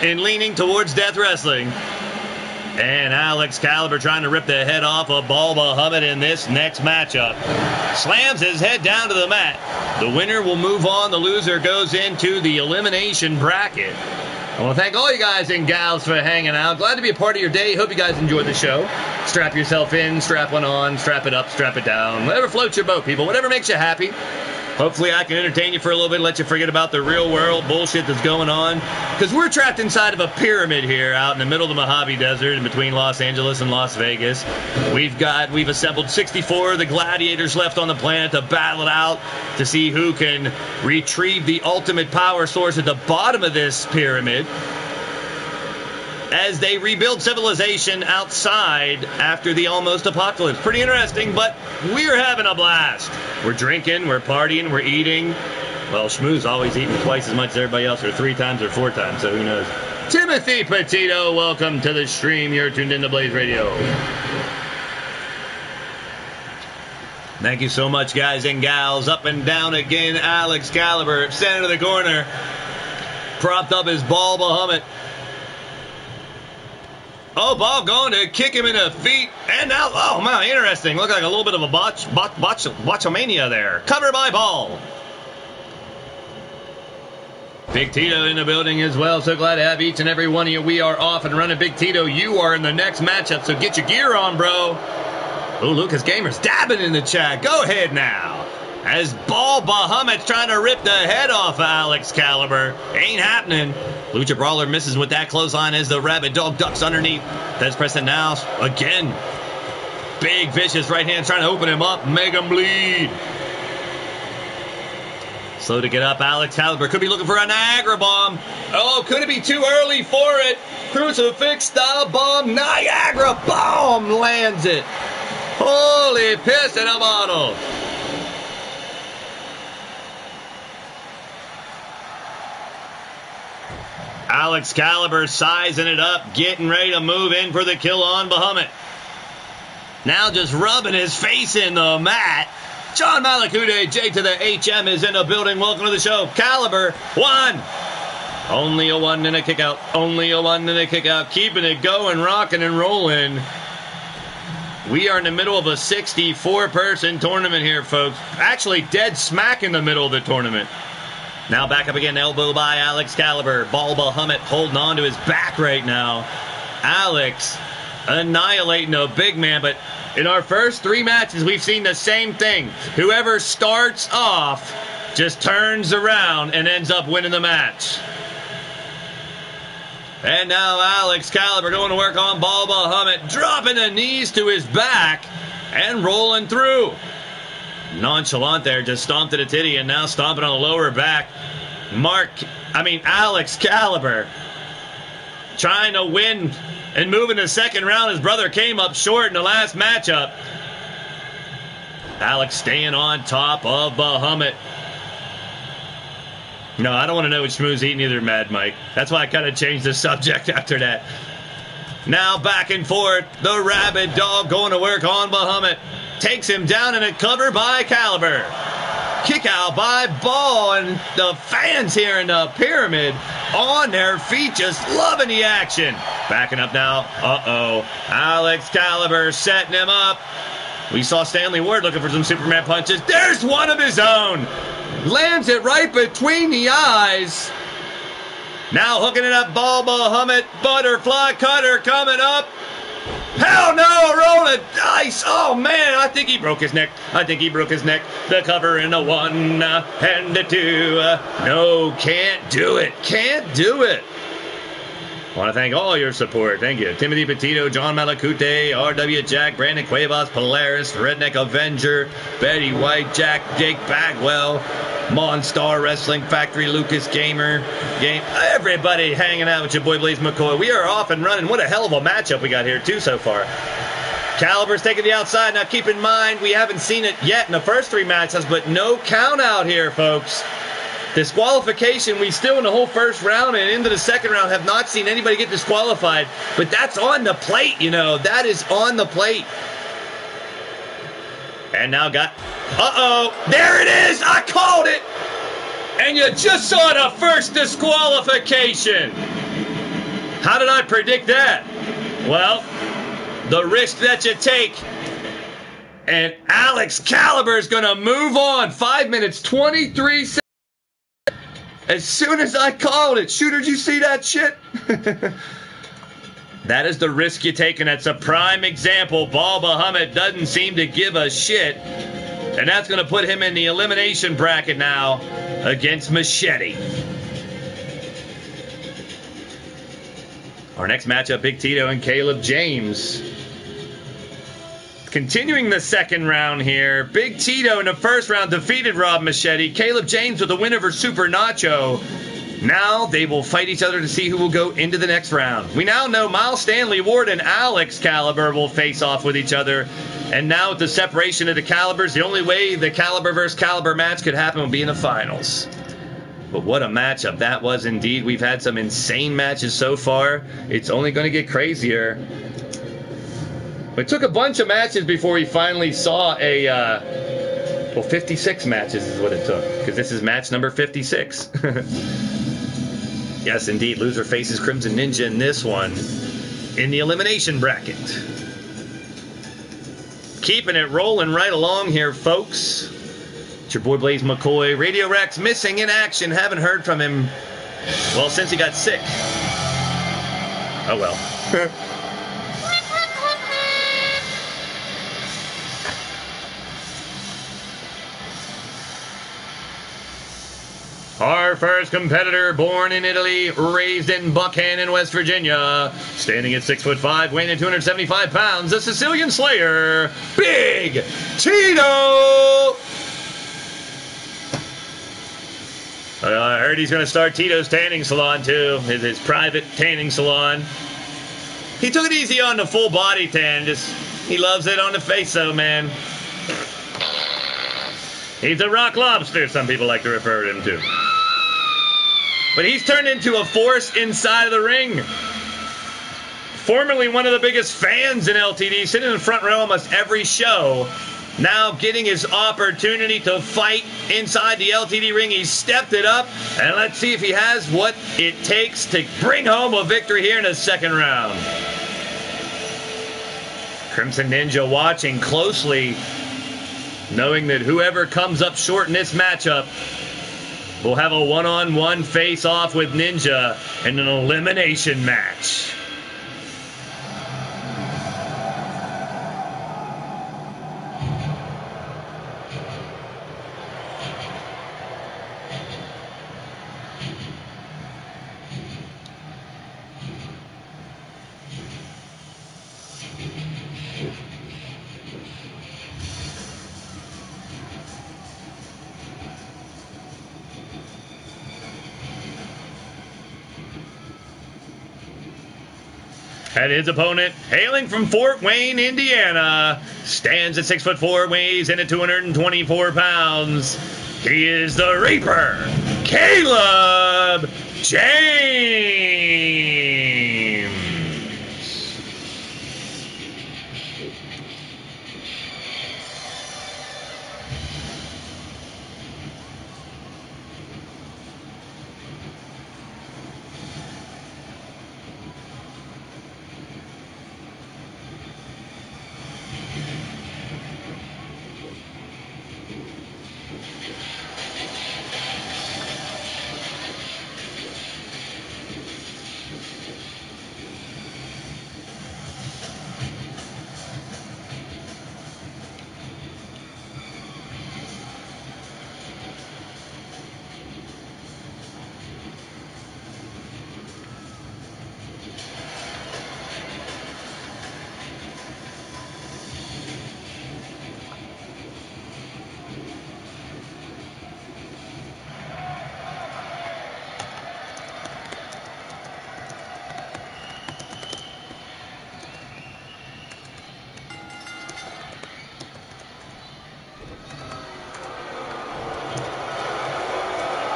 in leaning towards death wrestling. And Alex Caliber trying to rip the head off of Bahamut in this next matchup. Slams his head down to the mat. The winner will move on. The loser goes into the elimination bracket. I want to thank all you guys and gals for hanging out. Glad to be a part of your day. Hope you guys enjoyed the show. Strap yourself in, strap one on, strap it up, strap it down. Whatever floats your boat, people. Whatever makes you happy. Hopefully I can entertain you for a little bit, let you forget about the real world bullshit that's going on. Because we're trapped inside of a pyramid here out in the middle of the Mojave Desert in between Los Angeles and Las Vegas. We've assembled 64 of the gladiators left on the planet to battle it out to see who can retrieve the ultimate power source at the bottom of this pyramid as they rebuild civilization outside after the almost apocalypse. Pretty interesting, but we're having a blast. We're drinking, we're partying, we're eating. Well, Schmoo's always eating twice as much as everybody else, or 3 times or 4 times, so who knows. Timothy Petito, welcome to the stream. You're tuned into Blaised Radio. Thank you so much, guys and gals. Up and down again, Alex Caliber, center of the corner. Propped up his Bahamut. Oh, ball going to kick him in the feet. And now, oh, man, interesting. Looked like a little bit of a botchamania there. Cover by Ball. Big Tito in the building as well. So glad to have each and every one of you. We are off and running. Big Tito, you are in the next matchup, so get your gear on, bro. Oh, Lucas Gamer's dabbing in the chat. Go ahead now. As Bahamut's trying to rip the head off of Alex Caliber. Ain't happening. Lucha Brawler misses with that clothesline as the Rabbit Dog ducks underneath. That's Preston now. Again. Big vicious right hand trying to open him up. Make him bleed. Slow to get up. Alex Caliber could be looking for a Niagara bomb. Oh, could it be too early for it? Crucifix style bomb. Niagara bomb lands it. Holy piss in a bottle. Alex Caliber sizing it up, getting ready to move in for the kill on Bahamut. Now just rubbing his face in the mat. John Malakude, J to the HM is in the building. Welcome to the show. Caliber, 1. Only a 1 and a kick out. Only a 1 and a kick out. Keeping it going, rocking and rolling. We are in the middle of a 64-person tournament here, folks. Actually, dead smack in the middle of the tournament. Now back up again, elbow by Alex Caliber. Bahamut holding on to his back right now. Alex annihilating a big man, but In our first 3 matches, we've seen the same thing. Whoever starts off just turns around and ends up winning the match. And now Alex Caliber going to work on Bal Bahamut, dropping the knees to his back and rolling through. Nonchalant there, just stomped at a titty and now stomping on the lower back. Alex Caliber trying to win and move in the second round. His brother came up short in the last matchup. Alex staying on top of Bahamut. No, I don't want to know which move's eating either, Mad Mike. That's why I kind of changed the subject after that. Now back and forth. The Rabid Dog going to work on Bahamut. Takes him down in a cover by Caliber. Kick out by Ball, and the fans here in the pyramid on their feet just loving the action. Backing up now. Alex Caliber setting him up. We saw Stanley Ward looking for some Superman punches. There's one of his own. Lands it right between the eyes. Now hooking it up, Bal Bahamut. Butterfly cutter coming up. Hell no, roll the dice. Oh, man, I think he broke his neck. The cover in a 1 and a 2. No, can't do it. I want to thank all your support. Thank you. Timothy Petito, John Malacute, R.W. Jack, Brandon Cuevas, Polaris, Redneck Avenger, Betty White, Jack, Jake Bagwell, Monstar Wrestling Factory, Lucas Gamer, everybody hanging out with your boy Blaise McCoy. We are off and running. What a hell of a matchup we got here, too, so far. Caliber's taking the outside. Now, keep in mind, we haven't seen it yet in the first 3 matches, but no count out here, folks. Disqualification, we still in the whole first round and into the second round have not seen anybody get disqualified, but that's on the plate, that is on the plate. And now there it is, I called it, and you just saw the first disqualification. How did I predict that? Well, the risk that you take, and Alex Caliber is going to move on. 5 minutes, 23 seconds. As soon as I called it, Shooter, did you see that shit? That is the risk you take, and that's a prime example. Bal Bahamut doesn't seem to give a shit, and that's going to put him in the elimination bracket now against Machete. Our next matchup, Big Tito and Caleb James. Continuing the second round here, Big Tito in the first round defeated Rob Machete. Caleb James with the win over Super Nacho. Now they will fight each other to see who will go into the next round. We now know Miles Stanley Ward and Alex Caliber will face off with each other. And now with the separation of the Calibers, the only way the Caliber versus Caliber match could happen would be in the finals. But what a matchup that was indeed. We've had some insane matches so far. It's only going to get crazier. It took a bunch of matches before we finally saw 56 matches is what it took, because this is match number 56. Yes, indeed, loser faces Crimson Ninja in this one in the elimination bracket. Keeping it rolling right along here, folks. It's your boy Blaise McCoy. Radio Rex missing in action. Haven't heard from him, well, since he got sick. Oh, well. Our first competitor, born in Italy, raised in Buckhannon, West Virginia, standing at 6'5", weighing in 275 pounds, the Sicilian Slayer, Big Tito! I heard he's going to start Tito's tanning salon, too, his private tanning salon. He took it easy on the full body tan, he loves it on the face, though, man. He's a rock lobster, some people like to refer to him to. But he's turned into a force inside of the ring. Formerly one of the biggest fans in LTD, sitting in the front row almost every show. Now getting his opportunity to fight inside the LTD ring. He's stepped it up, and let's see if he has what it takes to bring home a victory here in the second round. Crimson Ninja watching closely, knowing that whoever comes up short in this matchup will have a one-on-one face-off with Ninja in an elimination match. And his opponent, hailing from Fort Wayne, Indiana, stands at 6'4", weighs in at 224 pounds. He is the Reaper, Caleb James.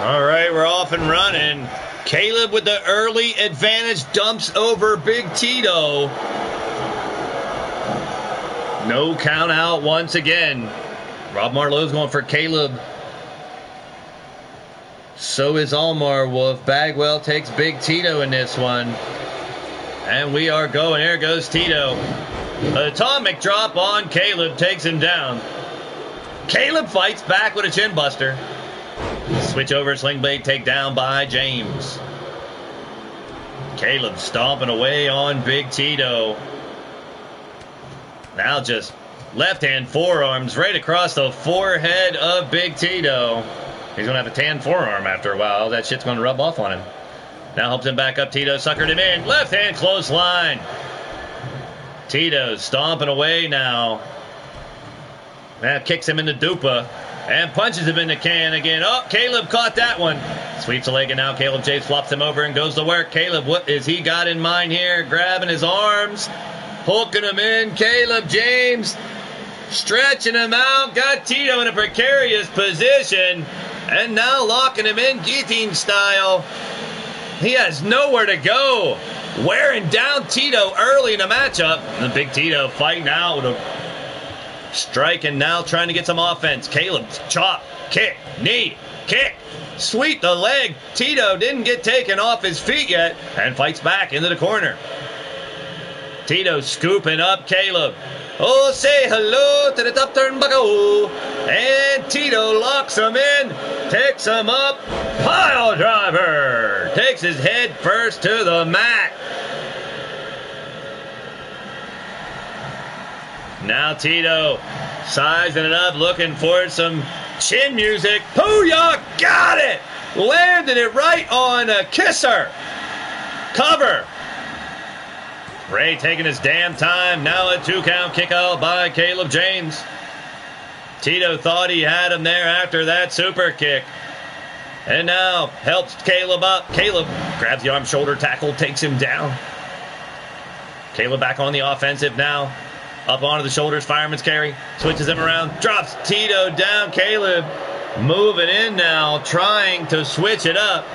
All right, we're off and running. Caleb with the early advantage dumps over Big Tito. No count out once again. Rob Marlowe's going for Caleb. So is Almar Wolf. Bagwell takes Big Tito in this one. And we are going. There goes Tito. Atomic drop on Caleb. Takes him down. Caleb fights back with a chin buster. Switch over, sling blade takedown by James. Caleb stomping away on Big Tito. Now just left hand forearms right across the forehead of Big Tito. He's going to have a tan forearm after a while. That shit's going to rub off on him. Now helps him back up. Tito suckered him in. Left hand clothesline. Tito stomping away now. Now kicks him in the dupa. And punches him in the can again. Oh, Caleb caught that one. Sweeps a leg, and now Caleb James flops him over and goes to work. Caleb, what is he got in mind here? Grabbing his arms, hooking him in. Caleb James stretching him out. Got Tito in a precarious position. And now locking him in guillotine style. He has nowhere to go. Wearing down Tito early in the matchup. The Big Tito fighting out with a striking now, trying to get some offense. Caleb, chop, kick, knee, kick, sweep the leg. Tito didn't get taken off his feet yet and fights back into the corner. Tito scooping up Caleb. Oh, say hello to the top turnbuckle. And Tito locks him in, takes him up. Pile driver. Takes his head first to the mat. Now Tito sizing it up, looking for some chin music. Booyah! Got it! Landed it right on a kisser. Cover. Ray taking his damn time. Now a 2-count kick out by Caleb James. Tito thought he had him there after that super kick. And now helps Caleb up. Caleb grabs the arm shoulder tackle, takes him down. Caleb back on the offensive now. Up onto the shoulders, fireman's carry. Switches him around, drops Tito down. Caleb moving in now, trying to switch it up.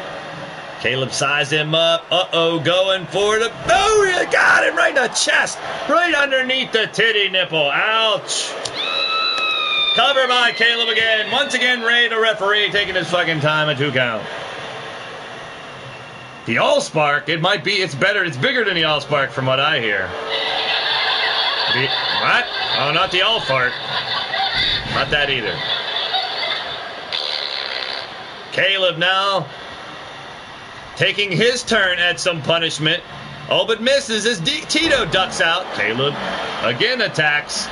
Caleb sized him up. Uh-oh, going for the... Oh, you got him right in the chest. Right underneath the titty nipple. Ouch. Cover by Caleb again. Once again, Ray, the referee, taking his fucking time, a 2-count. The Allspark, it might be, it's better, it's bigger than the Allspark from what I hear. What? Oh, not the all fart. Not that either. Caleb now taking his turn at some punishment. Oh, but misses as Tito ducks out. Caleb again attacks.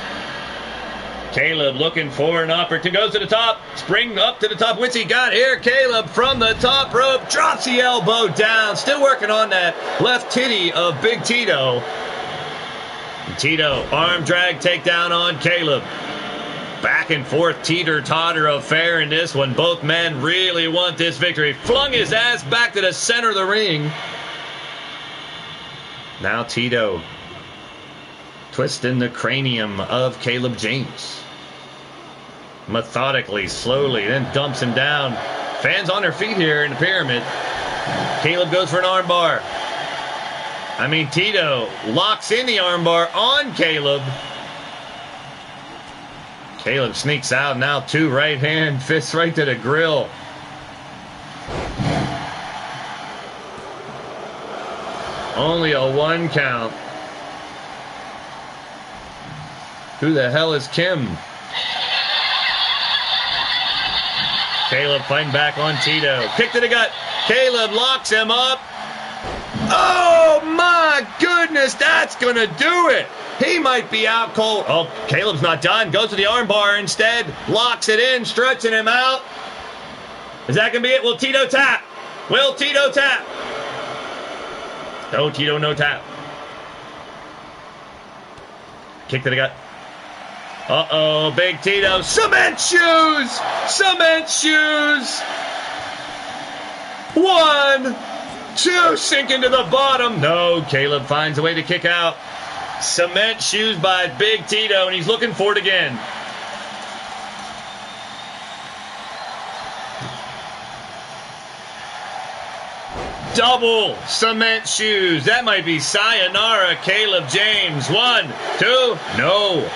Caleb looking for an opportunity. Goes to the top. Spring up to the top. What's he got here? Caleb from the top rope. Drops the elbow down. Still working on that left titty of Big Tito. Tito, arm drag takedown on Caleb. Back and forth teeter-totter affair in this one. Both men really want this victory. Flung his ass back to the center of the ring. Now Tito twisting the cranium of Caleb James. Methodically, slowly, then dumps him down. Fans on their feet here in the pyramid. Caleb goes for an armbar. Tito locks in the armbar on Caleb. Caleb sneaks out. Now 2 right hand fists right to the grill. Only a 1 count. Who the hell is Kim? Caleb fighting back on Tito. Kick to the gut. Caleb locks him up. Oh my goodness, that's going to do it. He might be out cold. Oh, Caleb's not done. Goes to the armbar instead. Locks it in, stretching him out. Is that going to be it? Will Tito tap? Will Tito tap? No, Tito, no tap. Kick to the gut. Uh-oh, big Tito. Cement shoes! Cement shoes! 1, 2, sink into the bottom. No, Caleb finds a way to kick out. Cement shoes by big Tito, and he's looking for it again. Double cement shoes. That might be sayonara, Caleb James. 1, 2, no.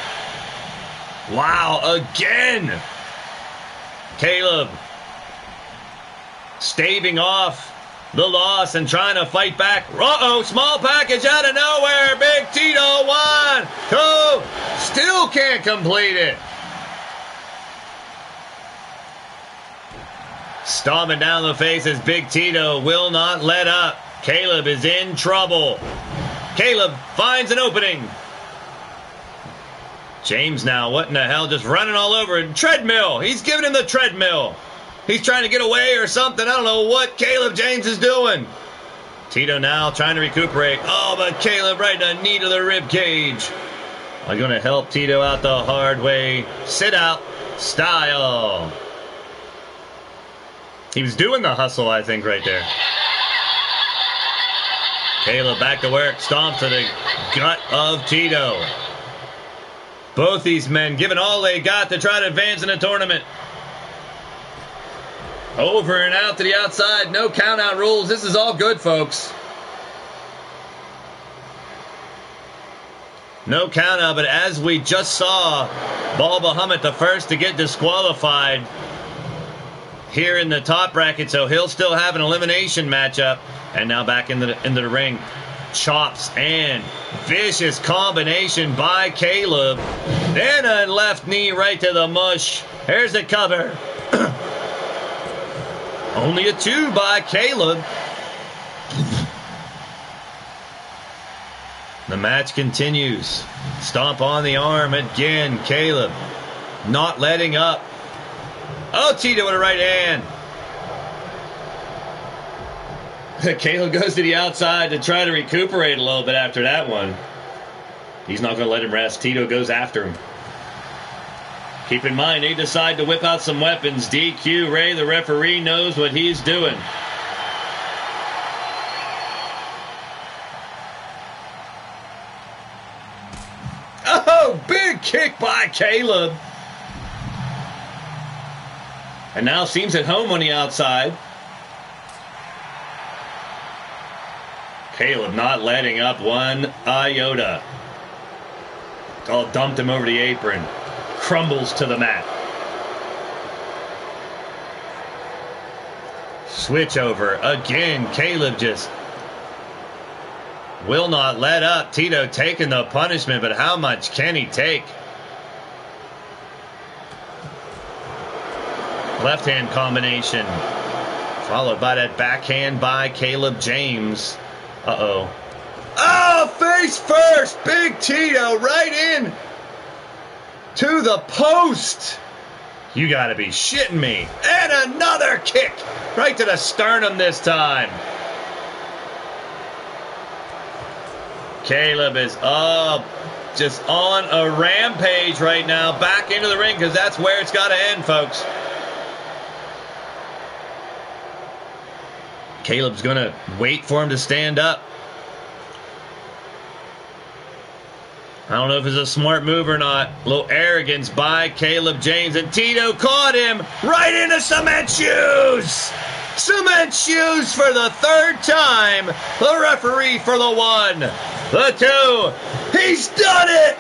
Wow, again. Caleb staving off the loss and trying to fight back. Uh-oh, small package out of nowhere. Big Tito, 1, 2. Still can't complete it. Stomping down the face as Big Tito will not let up. Caleb is in trouble. Caleb finds an opening. James now, what in the hell, just running all over it. Treadmill. He's giving him the treadmill. He's trying to get away or something. I don't know what Caleb James is doing. Tito now trying to recuperate. Oh, but Caleb right in the knee to the rib cage. I'm going to help Tito out the hard way. Sit out style. He was doing the hustle, I think, right there. Caleb back to work. Stomp to the gut of Tito. Both these men giving all they got to try to advance in the tournament. Over and out to the outside. No count-out rules. This is all good, folks. No count-out, but as we just saw, Bal Bahamut the first to get disqualified here in the top bracket, so he'll still have an elimination matchup. And now back into the ring. Chops and vicious combination by Caleb. Then a left knee right to the mush. Here's the cover. Only a 2 by Caleb. The match continues. Stomp on the arm again. Caleb not letting up. Oh, Tito with a right hand. Caleb goes to the outside to try to recuperate a little bit after that one. He's not going to let him rest. Tito goes after him. Keep in mind, they decide to whip out some weapons. DQ, Ray, the referee, knows what he's doing. Oh, big kick by Caleb. And now seems at home on the outside. Caleb not letting up one iota. All dumped him over the apron. Crumbles to the mat. Switch over again. Caleb just will not let up. Tito taking the punishment, but how much can he take? Left hand combination. Followed by that backhand by Caleb James. Uh-oh. Oh, face first. Big Tito right in to the post. You got to be shitting me. And another kick right to the sternum this time. Caleb is up, just on a rampage right now. Back into the ring because that's where it's got to end, folks. Caleb's going to wait for him to stand up. I don't know if it's a smart move or not. A little arrogance by Caleb James, and Tito caught him right into cement shoes. Cement shoes for the third time. The referee for the 1, the 2. He's done it.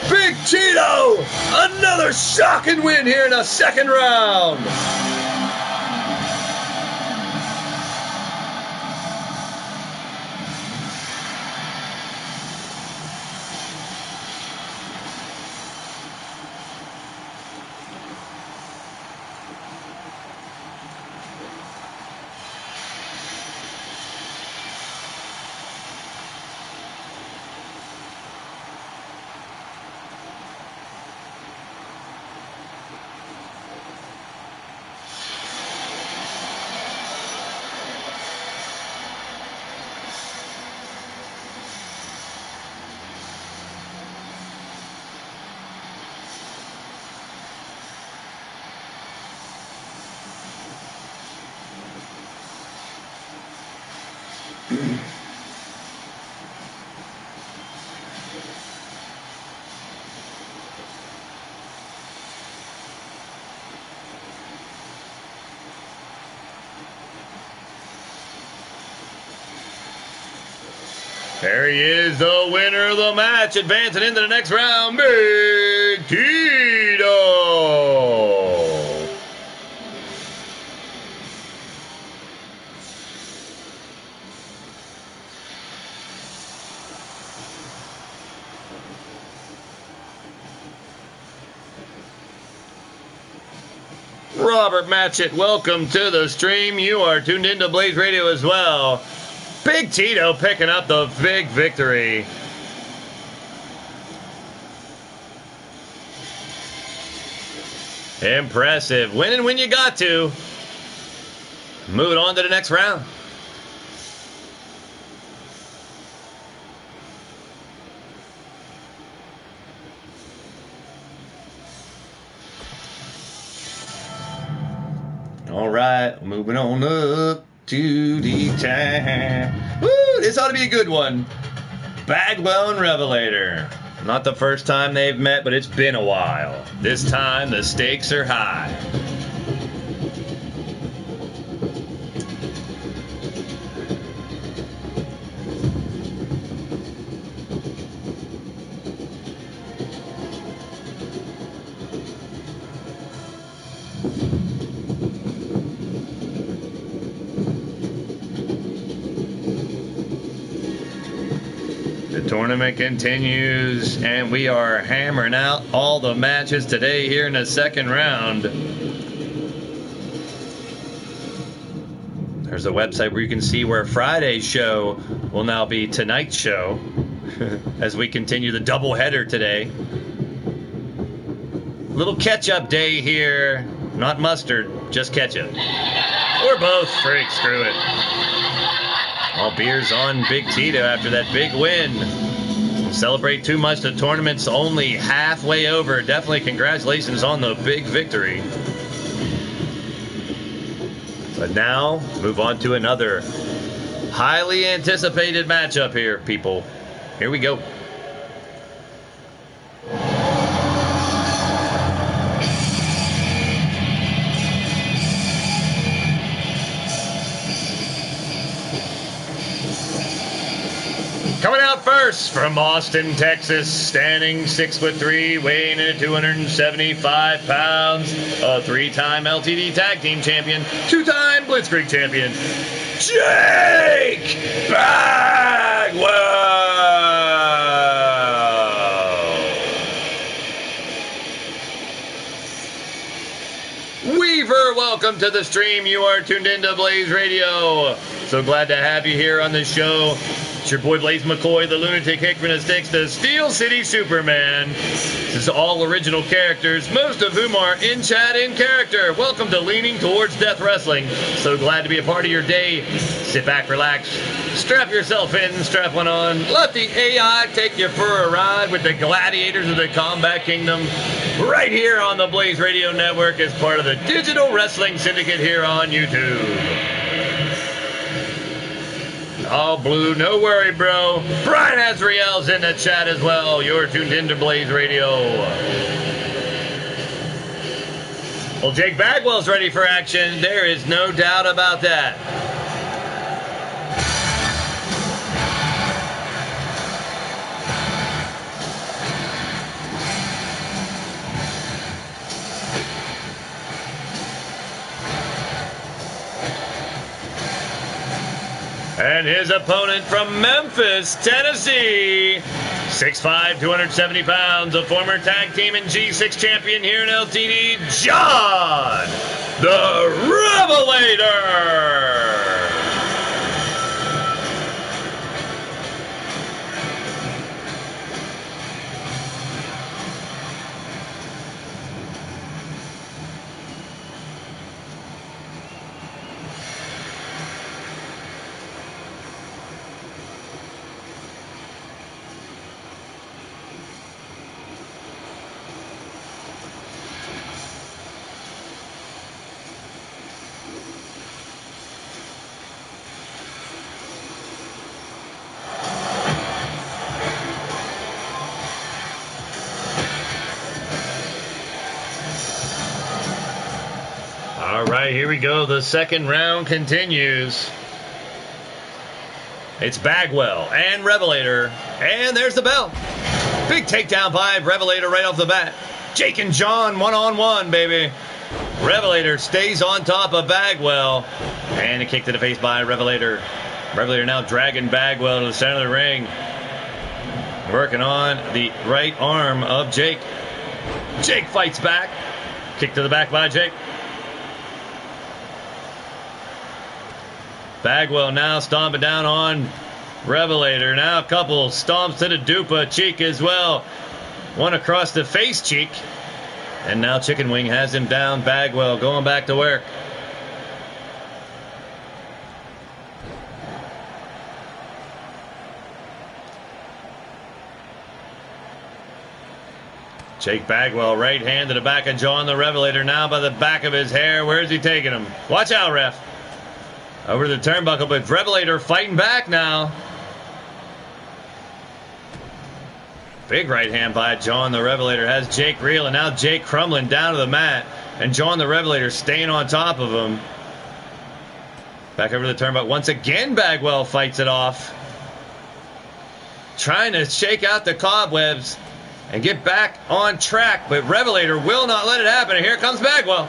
Big Tito, another shocking win here in the second round. There he is, the winner of the match, advancing into the next round, Big Tito. Robert Matchett, welcome to the stream. You are tuned into Blaised Radio as well. Big Tito picking up the big victory. Impressive. Winning when you got to. Moving on to the next round. All right, moving on up to the time. Woo, this ought to be a good one. Bagwell and Revelator. Not the first time they've met, but it's been a while. This time the stakes are high. Tournament continues, and we are hammering out all the matches today here in the second round. There's a website where you can see where Friday's show will now be tonight's show as we continue the doubleheader today. Little catch-up day here. Not mustard, just ketchup. Or both. Freak, screw it. All beers on Big Tito after that big win. Don't celebrate too much. The tournament's only halfway over. Definitely congratulations on the big victory. But now, move on to another highly anticipated matchup here, people. Here we go. Coming out first from Austin, Texas, standing 6'3", weighing in at 275 pounds, a 3-time LTD Tag Team Champion, 2-time Blitzkrieg Champion, Jake Bagwell! Weaver, welcome to the stream. You are tuned into Blaised Radio. So glad to have you here on the show. It's your boy Blaise McCoy, the lunatic Hickman of Sticks, the Steel City Superman. This is all original characters, most of whom are in chat in character. Welcome to Leaning Towards Death Wrestling. So glad to be a part of your day. Sit back, relax, strap yourself in, strap one on. Let the AI take you for a ride with the gladiators of the Combat Kingdom right here on the Blaised Radio Network as part of the Digital Wrestling Syndicate here on YouTube. all blue. No worry, bro. Brian Azriel's in the chat as well. You're tuned into Blaised Radio. Well, Jake Bagwell's ready for action. There is no doubt about that. And his opponent from Memphis, Tennessee, 6'5", 270 pounds, a former tag team and G6 champion here in LTD, John the Revelator. All right, here we go. The second round continues. It's Bagwell and Revelator. And there's the bell. Big takedown by Revelator right off the bat. Jake and John one-on-one, baby. Revelator stays on top of Bagwell. And a kick to the face by Revelator. Revelator now dragging Bagwell to the center of the ring. Working on the right arm of Jake. Jake fights back. Kick to the back by Jake. Bagwell now stomping down on Revelator. Now a couple stomps to the Dupa cheek as well. One across the face cheek. And now Chicken Wing has him down. Bagwell going back to work. Jake Bagwell, right hand to the back of John the Revelator. Now by the back of his hair. Where's he taking him? Watch out, ref. Over to the turnbuckle, but Revelator fighting back now. Big right hand by John the Revelator has Jake reeling. Now Jake crumbling down to the mat. And John the Revelator staying on top of him. Back over to the turnbuckle. Once again, Bagwell fights it off. Trying to shake out the cobwebs and get back on track. But Revelator will not let it happen. And here comes Bagwell.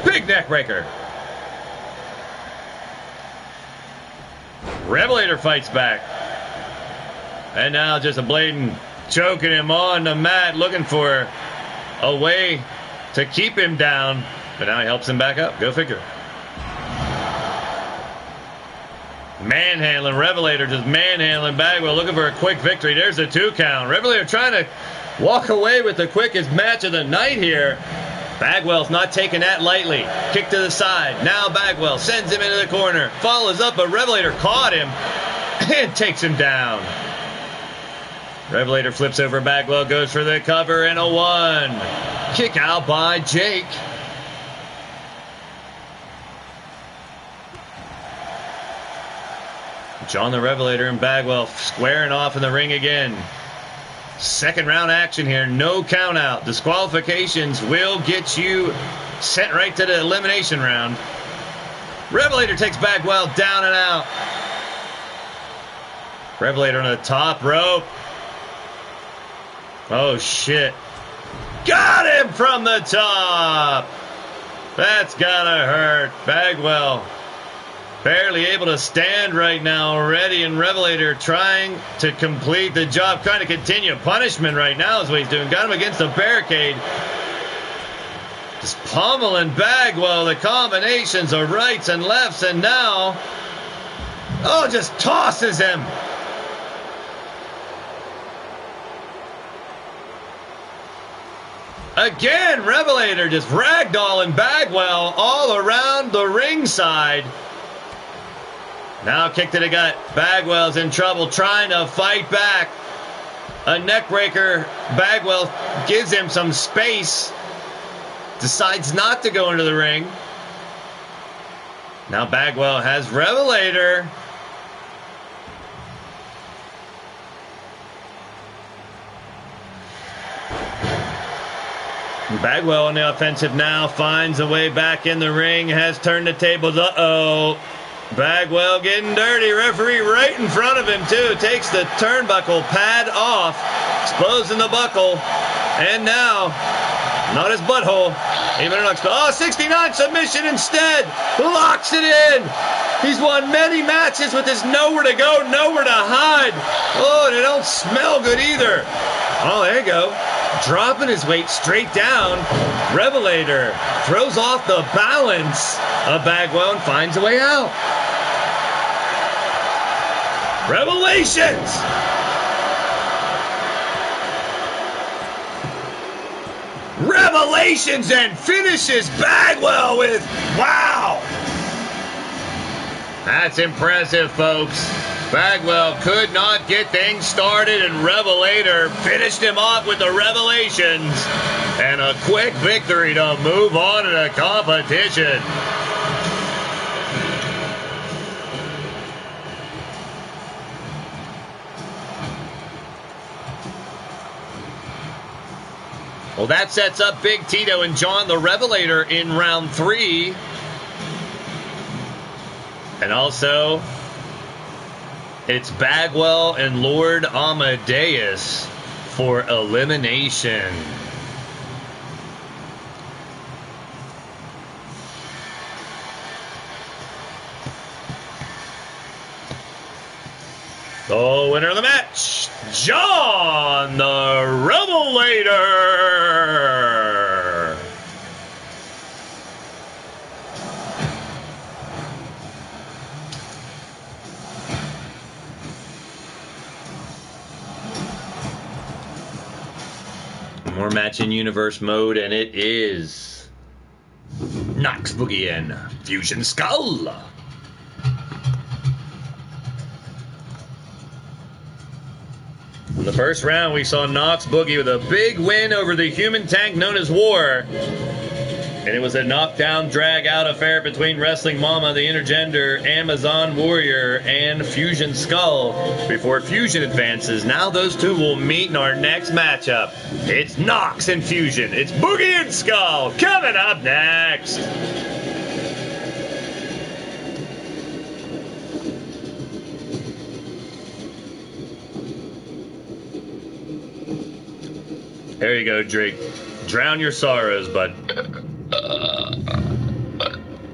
Big neck breaker. Revelator fights back. And now just a blatant choking him on the mat, looking for a way to keep him down. But now he helps him back up. Go figure. Manhandling. Revelator just manhandling Bagwell, looking for a quick victory. There's a 2 count. Revelator trying to walk away with the quickest match of the night here. Bagwell's not taking that lightly. Kick to the side. Now Bagwell sends him into the corner. Follows up, but Revelator caught him and takes him down. Revelator flips over Bagwell, goes for the cover, and a 1. Kick out by Jake. John the Revelator and Bagwell squaring off in the ring again. Second round action here. No count out. Disqualifications will get you sent right to the elimination round. Revelator takes Bagwell down and out. Revelator on the top rope. Oh, shit. Got him from the top. That's gotta hurt. Bagwell barely able to stand right now already, and Revelator trying to complete the job, trying to continue punishment right now is what he's doing. Got him against the barricade. Just pummeling Bagwell, the combinations of rights and lefts, and now, oh, just tosses him. Again, Revelator just ragdolling Bagwell all around the ringside. Now kick to the gut. Bagwell's in trouble, trying to fight back. A neck breaker. Bagwell gives him some space. Decides not to go into the ring. Now Bagwell has Revelator. Bagwell on the offensive now, finds a way back in the ring, has turned the tables. Uh-oh. Bagwell getting dirty. Referee right in front of him, too. Takes the turnbuckle pad off, exposing the buckle. And now, not his butthole. Even an 69 submission instead. Locks it in. He's won many matches with his nowhere to go, nowhere to hide. Oh, and it don't smell good either. Oh, there you go. Dropping his weight straight down. Revelator throws off the balance of Bagwell and finds a way out. Revelations! Revelations and finishes Bagwell with, wow! That's impressive, folks. Bagwell could not get things started, and Revelator finished him off with the Revelations. And a quick victory to move on in the competition. Well, that sets up Big Tito and John the Revelator in round 3. And also, it's Bagwell and Lord Amadeus for elimination. The winner of the match, John the Revelator. More match in universe mode, and it is Knox Boogie and Fusion Skull. In the first round, we saw Knox Boogie with a big win over the human tank known as War. And it was a knockdown, drag-out affair between Wrestling Mama, the intergender Amazon Warrior, and Fusion Skull. Before Fusion advances, now those two will meet in our next matchup. It's Knox and Fusion. It's Boogie and Skull coming up next. There you go, Drake. Drown your sorrows, bud.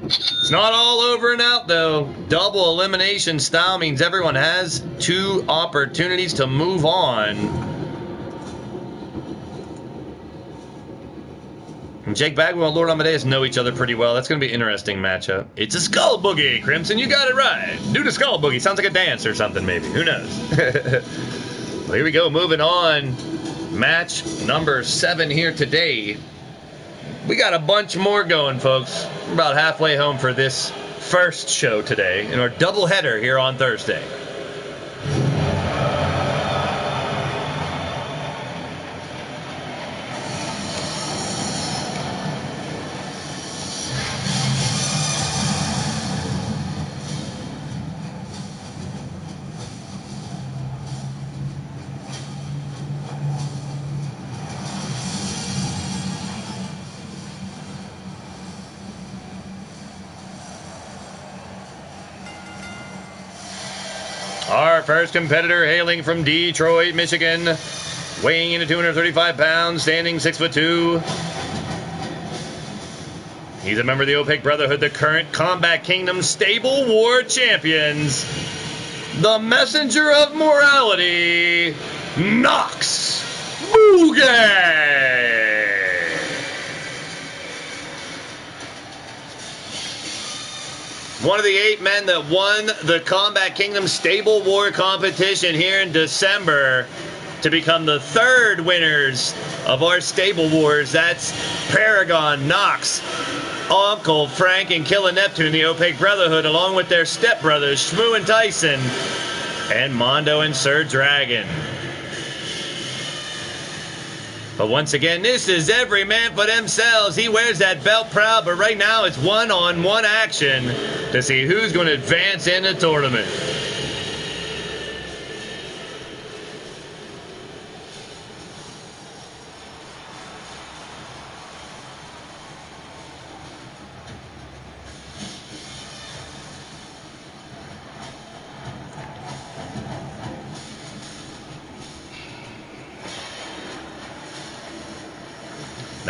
It's not all over and out, though. Double elimination style means everyone has 2 opportunities to move on. And Jake Bagwell and Lord Amadeus know each other pretty well. That's going to be an interesting matchup. It's a Skull Boogie, Crimson. You got it right. Do the Skull Boogie. Sounds like a dance or something, maybe. Who knows? Well, here we go. Moving on. Match number 7 here today. We got a bunch more going, folks. We're about halfway home for this first show today in our doubleheader here on Thursday. Our first competitor, hailing from Detroit, Michigan, weighing in at 235 pounds, standing 6'2". He's a member of the OPEC Brotherhood, the current Combat Kingdom Stable War Champions, the messenger of morality, Knox Boogie. One of the 8 men that won the Combat Kingdom Stable War competition here in December to become the 3rd winners of our Stable Wars. That's Paragon, Knox, Uncle Frank, and Killer Neptune, the OPEC Brotherhood, along with their stepbrothers, Shmoo and Tyson, and Mondo and Sir Dragon. But once again, this is every man for themselves. He wears that belt proud, but right now it's one-on-one action to see who's going to advance in the tournament.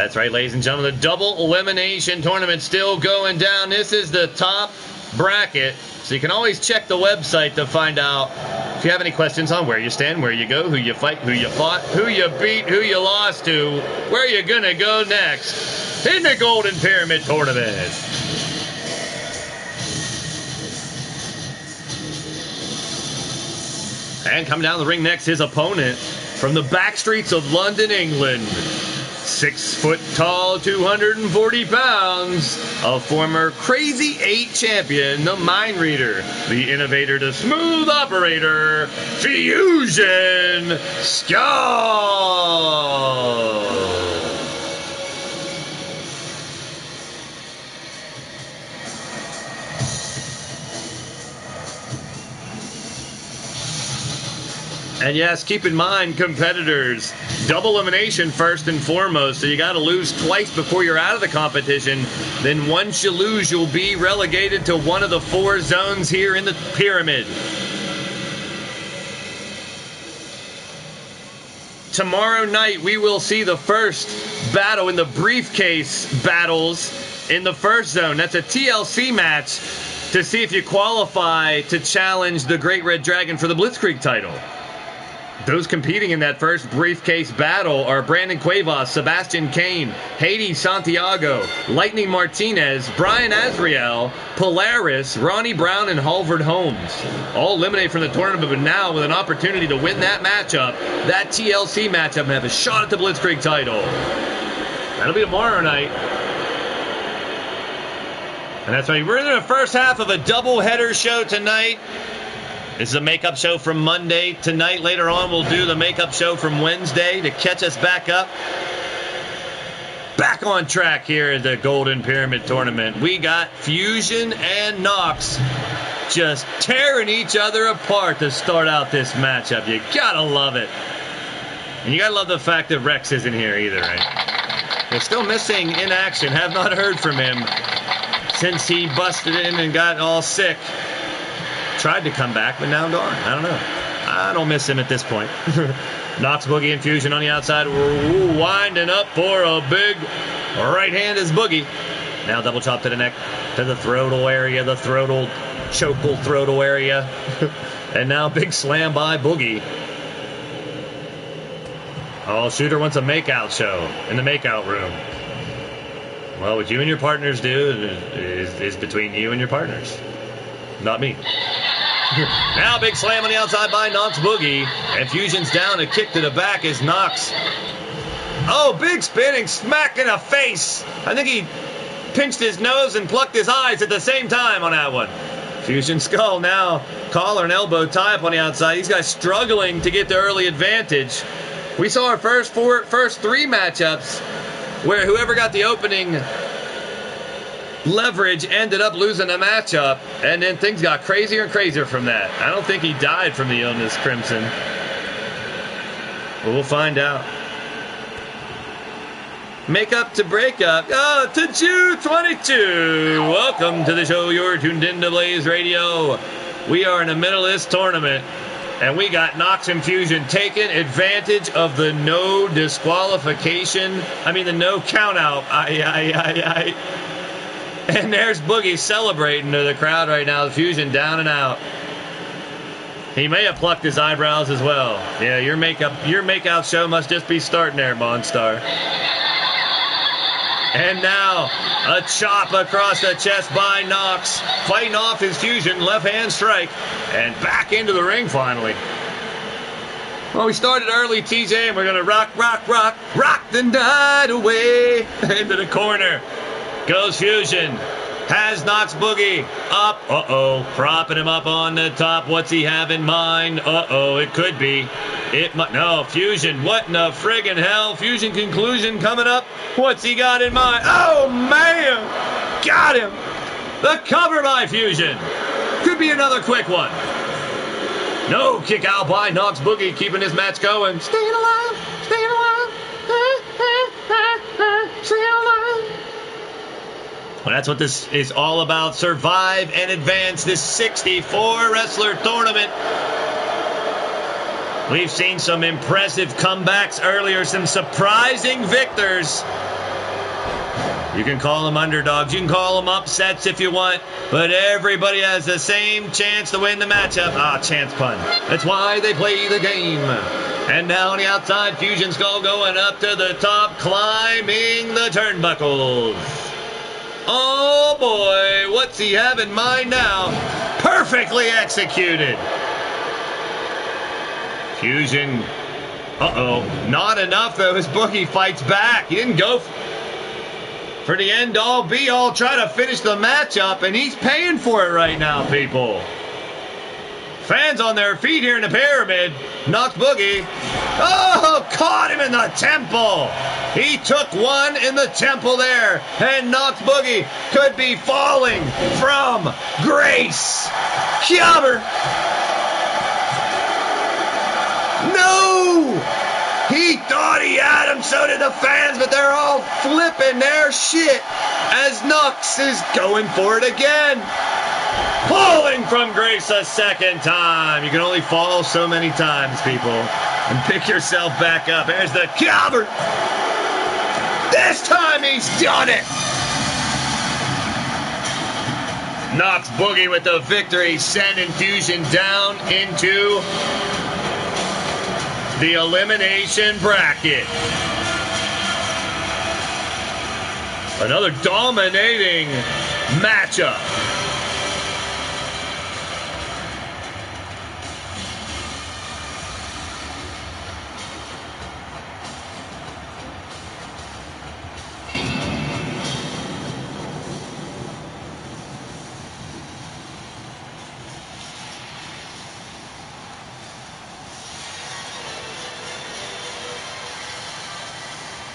That's right, ladies and gentlemen. The double elimination tournament still going down. This is the top bracket. So you can always check the website to find out if you have any questions on where you stand, where you go, who you fight, who you fought, who you beat, who you lost to, where you're going to go next in the Golden Pyramid Tournament. And coming down the ring next, his opponent from the back streets of London, England. 6 foot tall, 240 pounds, a former Crazy 8 champion, the mind reader, the innovator, the smooth operator, Fusion Skull. And yes, keep in mind, competitors, double elimination first and foremost, so you got to lose twice before you're out of the competition. Then once you lose, you'll be relegated to one of the 4 zones here in the pyramid. Tomorrow night, we will see the first battle in the briefcase battles in the first zone. That's a TLC match to see if you qualify to challenge the Great Red Dragon for the Blitzkrieg title. Those competing in that first briefcase battle are Brandon Cuevas, Sebastian Kane, Hades Santiago, Lightning Martinez, Brian Azriel, Polaris, Ronnie Brown, and Halvard Holmes. All eliminated from the tournament, but now with an opportunity to win that matchup, that TLC matchup, and have a shot at the Blitzkrieg title. That'll be tomorrow night. And that's right, we're in the first half of a doubleheader show tonight. This is a makeup show from Monday. Tonight, later on, we'll do the makeup show from Wednesday to catch us back up. Back on track here at the Golden Pyramid Tournament. We got Fusion and Nox just tearing each other apart to start out this matchup. You gotta love it. And you gotta love the fact that Rex isn't here either, right? They're still missing in action. Have not heard from him since he busted in and got all sick. Tried to come back, but now gone. I don't know. I don't miss him at this point. Nox, Boogie, and Fusion on the outside. We're winding up for a big right hand is Boogie. Now double chop to the neck, to the throatal area, the throatal, chokeable throatal area. And now big slam by Boogie. Oh, Shooter wants a makeout show in the makeout room. Well, what you and your partners do is between you and your partners. Not me. Now big slam on the outside by Nox Boogie. And Fusion's down. A kick to the back is Nox. Oh, big spinning smack in the face. I think he pinched his nose and plucked his eyes at the same time on that one. Fusion Skull now. Collar and elbow tie up on the outside. These guys struggling to get the early advantage. We saw our first 3 matchups where whoever got the opening leverage ended up losing the matchup, and then things got crazier and crazier from that. I don't think he died from the illness, Crimson. But we'll find out. Makeup to breakup. Oh, to Jew 22. Welcome to the show. You're tuned in to Blaised Radio. We are in the middle of this tournament, and we got Nox and Fusion taking advantage of the no disqualification. I mean, the no count out. And there's Boogie celebrating to the crowd right now. The Fusion down and out. He may have plucked his eyebrows as well. Yeah, your makeout show must just be starting there, Monstar. And now a chop across the chest by Nox, fighting off his Fusion left hand strike, and back into the ring finally. Well, we started early, TJ, and we're gonna rock the night away. Into the corner goes Fusion. Has Nox Boogie up. Propping him up on the top. What's he have in mind? It could be. No, Fusion. What in the friggin' hell? Fusion conclusion coming up. What's he got in mind? Oh, man. Got him. The cover by Fusion. Could be another quick one. No, kick out by Nox Boogie, keeping his match going. Staying alive. Staying alive. Staying alive. Well, that's what this is all about. Survive and advance this 64 wrestler tournament. We've seen some impressive comebacks earlier, some surprising victors. You can call them underdogs. You can call them upsets if you want. But everybody has the same chance to win the matchup. Chance pun. That's why they play the game. And now on the outside, Fusion Skull going up to the top, climbing the turnbuckles. Oh boy, what's he have in mind now? Perfectly executed. Fusion. Not enough though. His Boogie fights back. He didn't go for the end-all, be-all, try to finish the matchup, and he's paying for it right now, people. Fans on their feet here in the pyramid. Knocks Boogie. Caught him in the temple. He took one in the temple there, and Knocks Boogie could be falling from grace. Jobber. No! He thought he had him, so did the fans, but they're all flipping their shit as Knox is going for it again. Falling from grace a second time. You can only fall so many times, people. And pick yourself back up. There's the cover. This time he's done it. Knox Boogie with the victory, sending Fusion down into the elimination bracket. Another dominating matchup.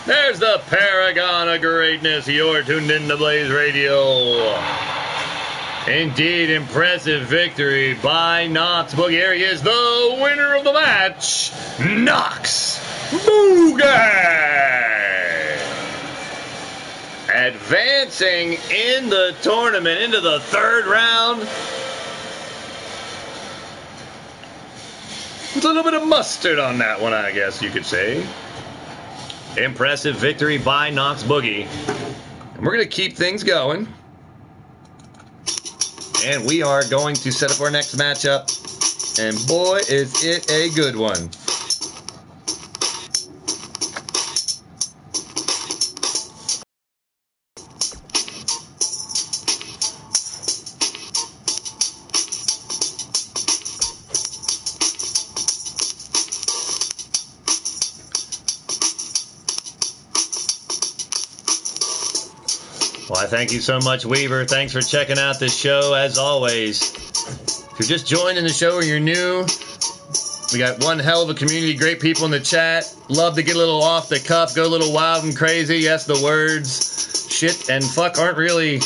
There's the paragon of greatness. You're tuned into Blaised Radio. Indeed, impressive victory by Knox Boogie. Here he is, the winner of the match, Knox Boogie. Advancing in the tournament into the third round. With a little bit of mustard on that one, I guess you could say. Impressive victory by Knox Boogie. And we're going to keep things going. And we are going to set up our next matchup. And boy, is it a good one. Well, thank you so much, Weaver. Thanks for checking out this show, as always. If you're just joining the show or you're new, we got one hell of a community, great people in the chat. Love to get a little off the cuff, go a little wild and crazy. Yes, the words shit and fuck aren't really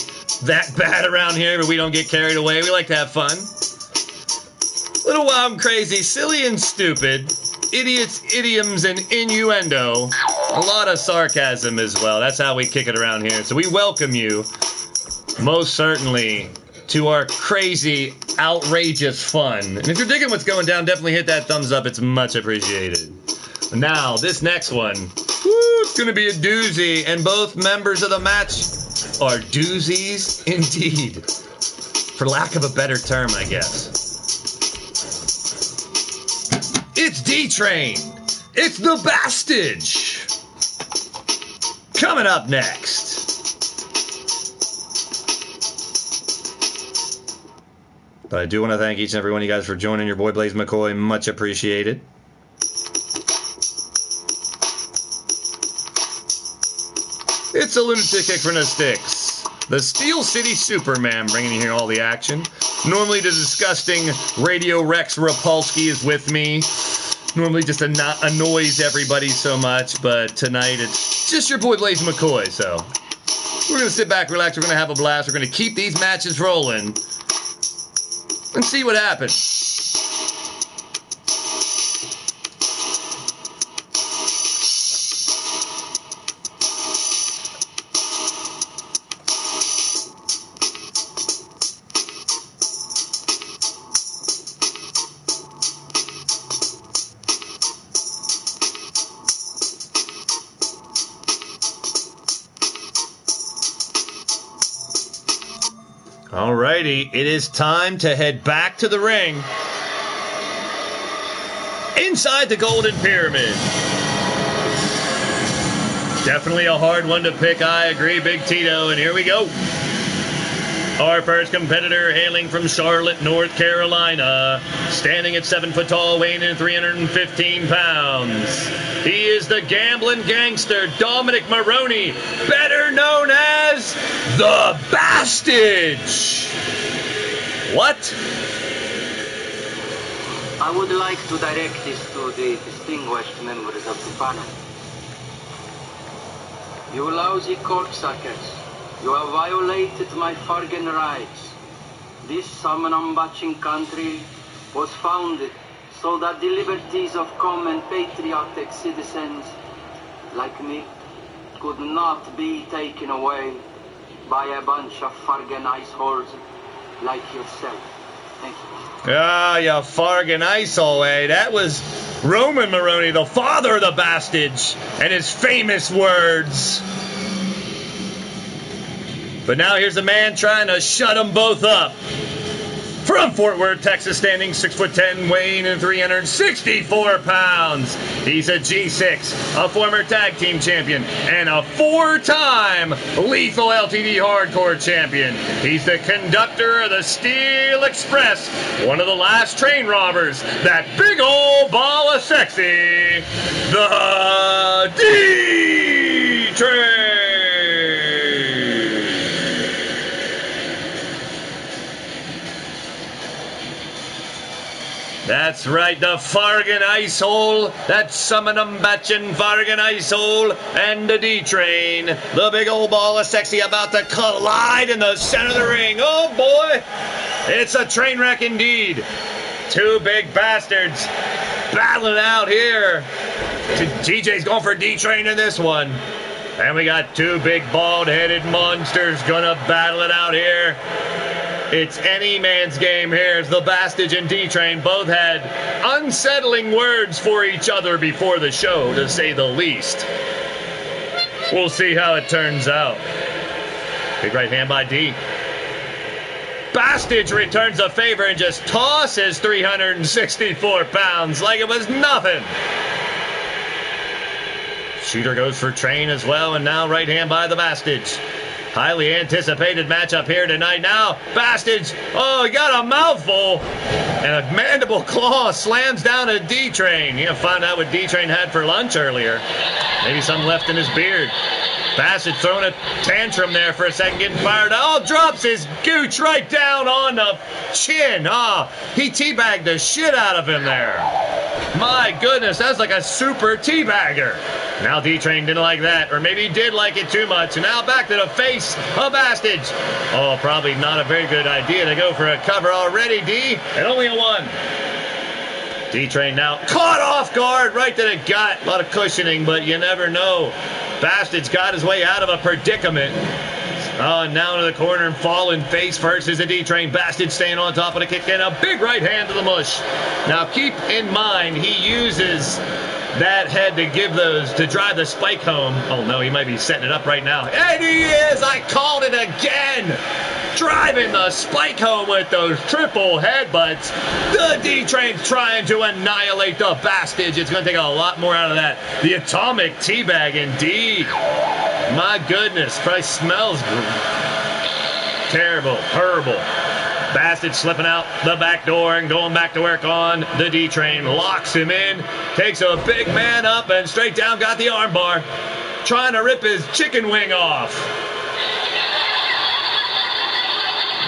that bad around here, but we don't get carried away. We like to have fun. A little wild and crazy, silly and stupid. Idiots, idioms, and innuendo. A lot of sarcasm as well. That's how we kick it around here. So we welcome you, most certainly, to our crazy, outrageous fun. And if you're digging what's going down, definitely hit that thumbs up. It's much appreciated. Now, this next one, it's going to be a doozy. And both members of the match are doozies indeed. For lack of a better term, I guess. It's D-Train. It's the Bastage. Coming up next. But I do want to thank each and every one of you guys for joining your boy Blaise McCoy. Much appreciated. It's a lunatic kick for no sticks. The Steel City Superman bringing you here all the action. Normally the disgusting Radio Rex Repulsky is with me. Normally just annoys everybody so much, but tonight it's just your boy Blaise McCoy, so we're going to sit back, relax, we're going to have a blast, we're going to keep these matches rolling and see what happens. righty, it is time to head back to the ring. Inside the Golden Pyramid. Definitely a hard one to pick, I agree, Big Tito, and here we go. Our first competitor, hailing from Charlotte, North Carolina, standing at 7 foot tall, weighing in 315 pounds. He is the gambling gangster, Dominic Maroney, better known as the Bastage. What? I would like to direct this to the distinguished members of the panel. You lousy cocksuckers. You have violated my fucking rights. This salmon-batching country was founded so that the liberties of common patriotic citizens like me could not be taken away by a bunch of fucking iceholes like yourself. Thank you. Ah, you fargan isol, eh? That was Roman Maroney, the father of the Bastage, and his famous words. But now here's a man trying to shut them both up. From Fort Worth, Texas, standing 6'10", weighing in 364 pounds. He's a G6, a former tag team champion, and a 4-time Lethal LTD Hardcore champion. He's the conductor of the Steel Express, one of the last train robbers, that big old ball of sexy, the D-Train. That's right, the Fargan Icehole, that summon-em-batchin' Fargan Icehole, and the D-Train, the big old ball of sexy about to collide in the center of the ring. Oh boy, it's a train wreck indeed. Two big bastards battling out here. TJ's going for D-Train in this one. And we got two big bald-headed monsters gonna battle it out here. It's any man's game here as the Bastage and D-Train both had unsettling words for each other before the show, to say the least. We'll see how it turns out. Big right hand by D. Bastage returns the favor and just tosses 364 pounds like it was nothing. Shooter goes for Train as well, and now right hand by the Bastage. Highly anticipated matchup here tonight. Now, Bastage, oh, he got a mouthful. And a mandible claw slams down a D-Train. You gotta find out what D-Train had for lunch earlier. Maybe something left in his beard. Bastage throwing a tantrum there for a second, getting fired. Oh, drops his gooch right down on the chin. Oh, he teabagged the shit out of him there. My goodness, that's like a super teabagger. Now D-Train didn't like that, or maybe he did like it too much. And now back to the face of Bastage. Oh, probably not a very good idea to go for a cover already, D, and only a 1. D-Train now caught off guard right to the gut. A lot of cushioning, but you never know. Bastage got his way out of a predicament. Oh, and now into the corner and falling face first is the D-Train. Bastage staying on top of the kick and a big right hand to the mush. Now keep in mind, he uses that head to give those, to drive the spike home. Oh no, he might be setting it up right now. And he is! I called it again! Driving the spike home with those triple headbutts. The D-Train's trying to annihilate the Bastage. It's going to take a lot more out of that. The atomic teabag, indeed. My goodness, probably smells terrible, horrible. Bastage slipping out the back door and going back to work on the D-Train. Locks him in, takes a big man up and straight down, got the armbar. Trying to rip his chicken wing off.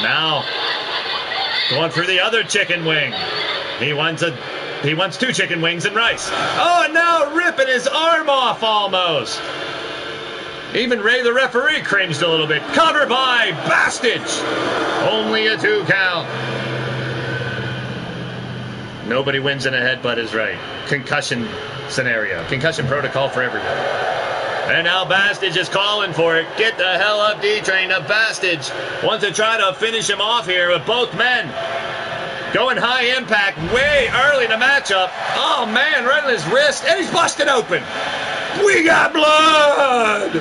Now, going for the other chicken wing. He wants 2 chicken wings and rice. Oh, and now ripping his arm off almost. Even Ray the referee cringed a little bit. Cover by Bastage. Only a 2 count. Nobody wins in a headbutt is right. Concussion scenario. Concussion protocol for everyone. And now Bastage is calling for it. Get the hell up, D-Train. Now Bastage wants to try to finish him off here with both men. Going high impact way early in the matchup. Oh, man, right on his wrist. And he's busted open. We got blood.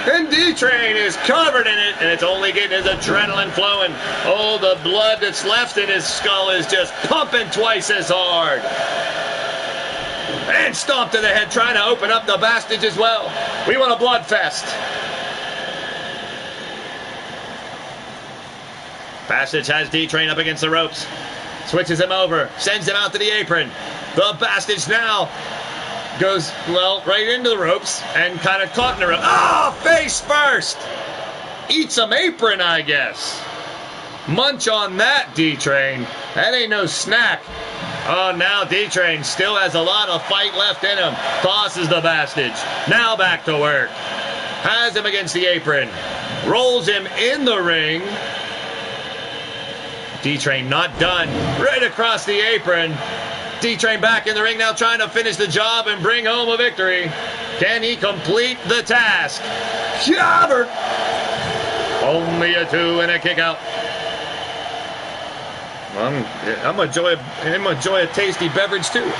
And D-Train is covered in it, and it's only getting his adrenaline flowing. Oh, the blood that's left in his skull is just pumping twice as hard. And stomp to the head, trying to open up the Bastard as well. We want a bloodfest. Bastard has D-Train up against the ropes. Switches him over, sends him out to the apron. The Bastard now goes, well, right into the ropes and kind of caught in the rope. Oh, face first. Eat some apron, I guess. Munch on that, D-Train. That ain't no snack. Oh, now D-Train still has a lot of fight left in him. Tosses the Bastard. Now back to work. Has him against the apron. Rolls him in the ring. D-Train not done. Right across the apron. D-Train back in the ring now, trying to finish the job and bring home a victory. Can he complete the task? Jobber! Only a 2 and a kick out. I'm gonna enjoy a tasty beverage too.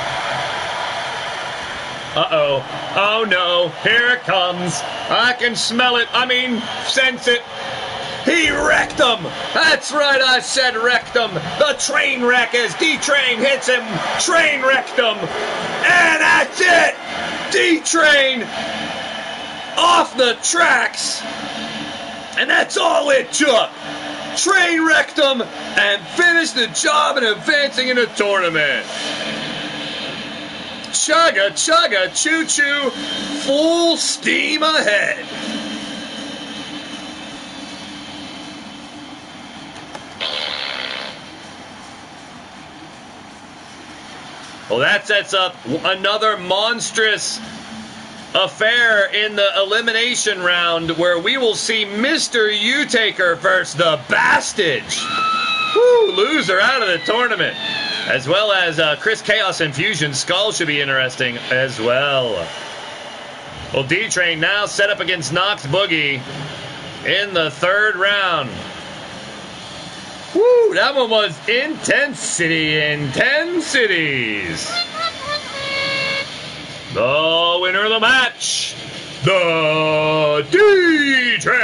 Uh-oh. Oh no. Here it comes. I can smell it. Sense it. He wrecked him! That's right, I said wrecked him! The train wreck as D-Train hits him! Train wrecked him! And that's it! D-Train off the tracks! And that's all it took! Train wrecked him and finished the job and advancing in the tournament! Chugga, chugga, choo-choo, full steam ahead! Well, that sets up another monstrous affair in the elimination round where we will see Mr. U-Taker versus the Bastard. Woo, loser out of the tournament. As well as Chris Chaos Infusion Skull should be interesting as well. Well, D-Train now set up against Knox Boogie in the 3rd round. Woo, that one was intensity in 10 cities. The winner of the match, the D-Train.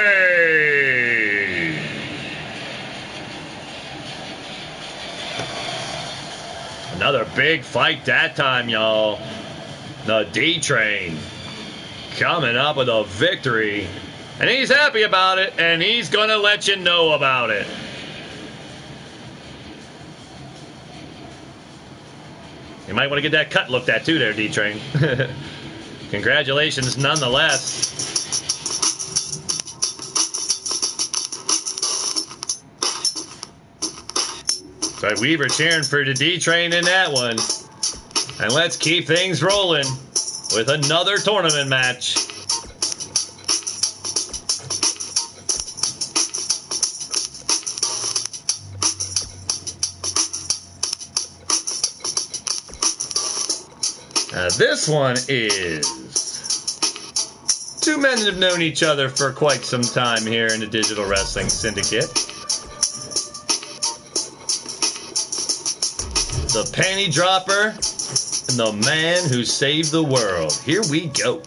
Another big fight that time, y'all. The D-Train coming up with a victory. And he's happy about it, and he's going to let you know about it. You might want to get that cut looked at too there, D-Train. Congratulations nonetheless. So Weaver cheering for the D-Train in that one. And let's keep things rolling with another tournament match. Now this one is 2 men that have known each other for quite some time here in the Digital Wrestling Syndicate. The panty dropper and the man who saved the world. Here we go.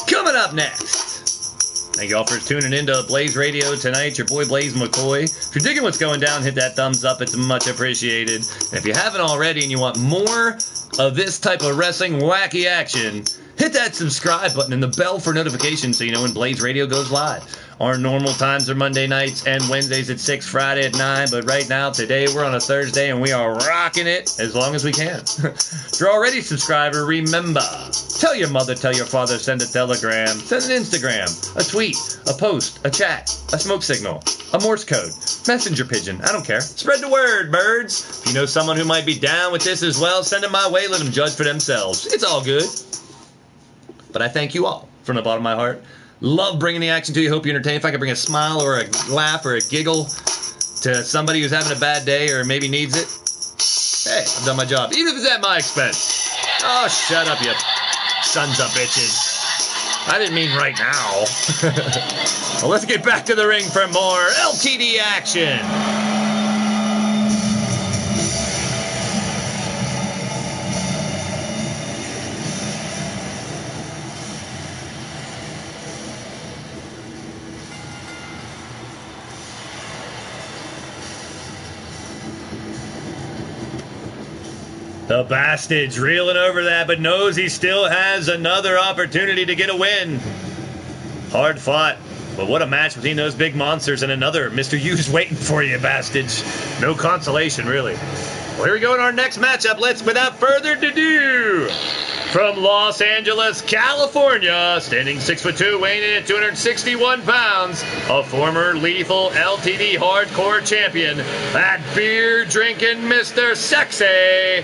Coming up next. Thank you all for tuning into Blaised Radio tonight. Your boy Blaise McCoy. If you're digging what's going down, hit that thumbs up. It's much appreciated. And if you haven't already and you want more of this type of wrestling wacky action, hit that subscribe button and the bell for notifications so you know when Blaised Radio goes live. Our normal times are Monday nights and Wednesdays at 6, Friday at 9. But right now, today, we're on a Thursday and we are rocking it as long as we can. If you're already a subscriber, remember, tell your mother, tell your father, send a telegram, send an Instagram, a tweet, a post, a chat, a smoke signal, a Morse code, messenger pigeon. I don't care. Spread the word, birds. If you know someone who might be down with this as well, send them my way. Let them judge for themselves. It's all good. But I thank you all from the bottom of my heart. Love bringing the action to you. Hope you entertain. If I could bring a smile or a laugh or a giggle to somebody who's having a bad day or maybe needs it, hey, I've done my job. Even if it's at my expense. Oh, shut up, you sons of bitches. I didn't mean right now. Well, let's get back to the ring for more LTD action. The Bastage reeling over that, but knows he still has another opportunity to get a win. Hard fought. But what a match between those big monsters, and another Mr. U's waiting for you, Bastage. No consolation, really. Well, here we go in our next matchup. Let's, without further ado, from Los Angeles, California, standing 6'2", weighing in at 261 pounds, a former Lethal LTD hardcore champion, that beer-drinking Mr. Sexy,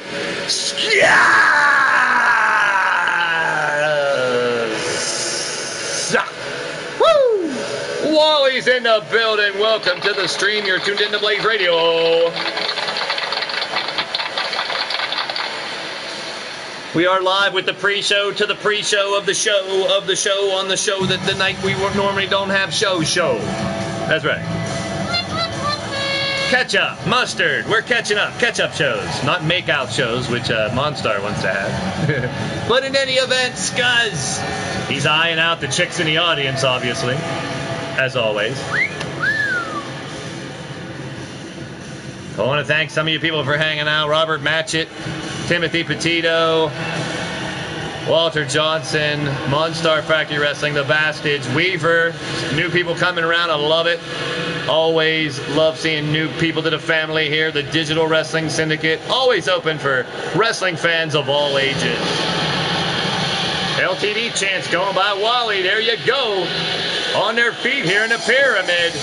Woo! Wally's in the building. Welcome to the stream. You're tuned into Blaised Radio. We are live with the pre-show to the pre-show of the show of the show on the show that the night we normally don't have show. That's right. Ketchup, mustard, we're catching up. Ketchup shows, not make-out shows, which Monstar wants to have. But in any event, Scuzz, he's eyeing out the chicks in the audience, obviously, as always. I want to thank some of you people for hanging out. Robert Matchett, Timothy Petito, Walter Johnson, Monstar Factory Wrestling, The Bastage, Weaver. New people coming around. I love it. Always love seeing new people to the family here. The Digital Wrestling Syndicate. Always open for wrestling fans of all ages. LTD chants going by Wally. There you go. On their feet here in the pyramid.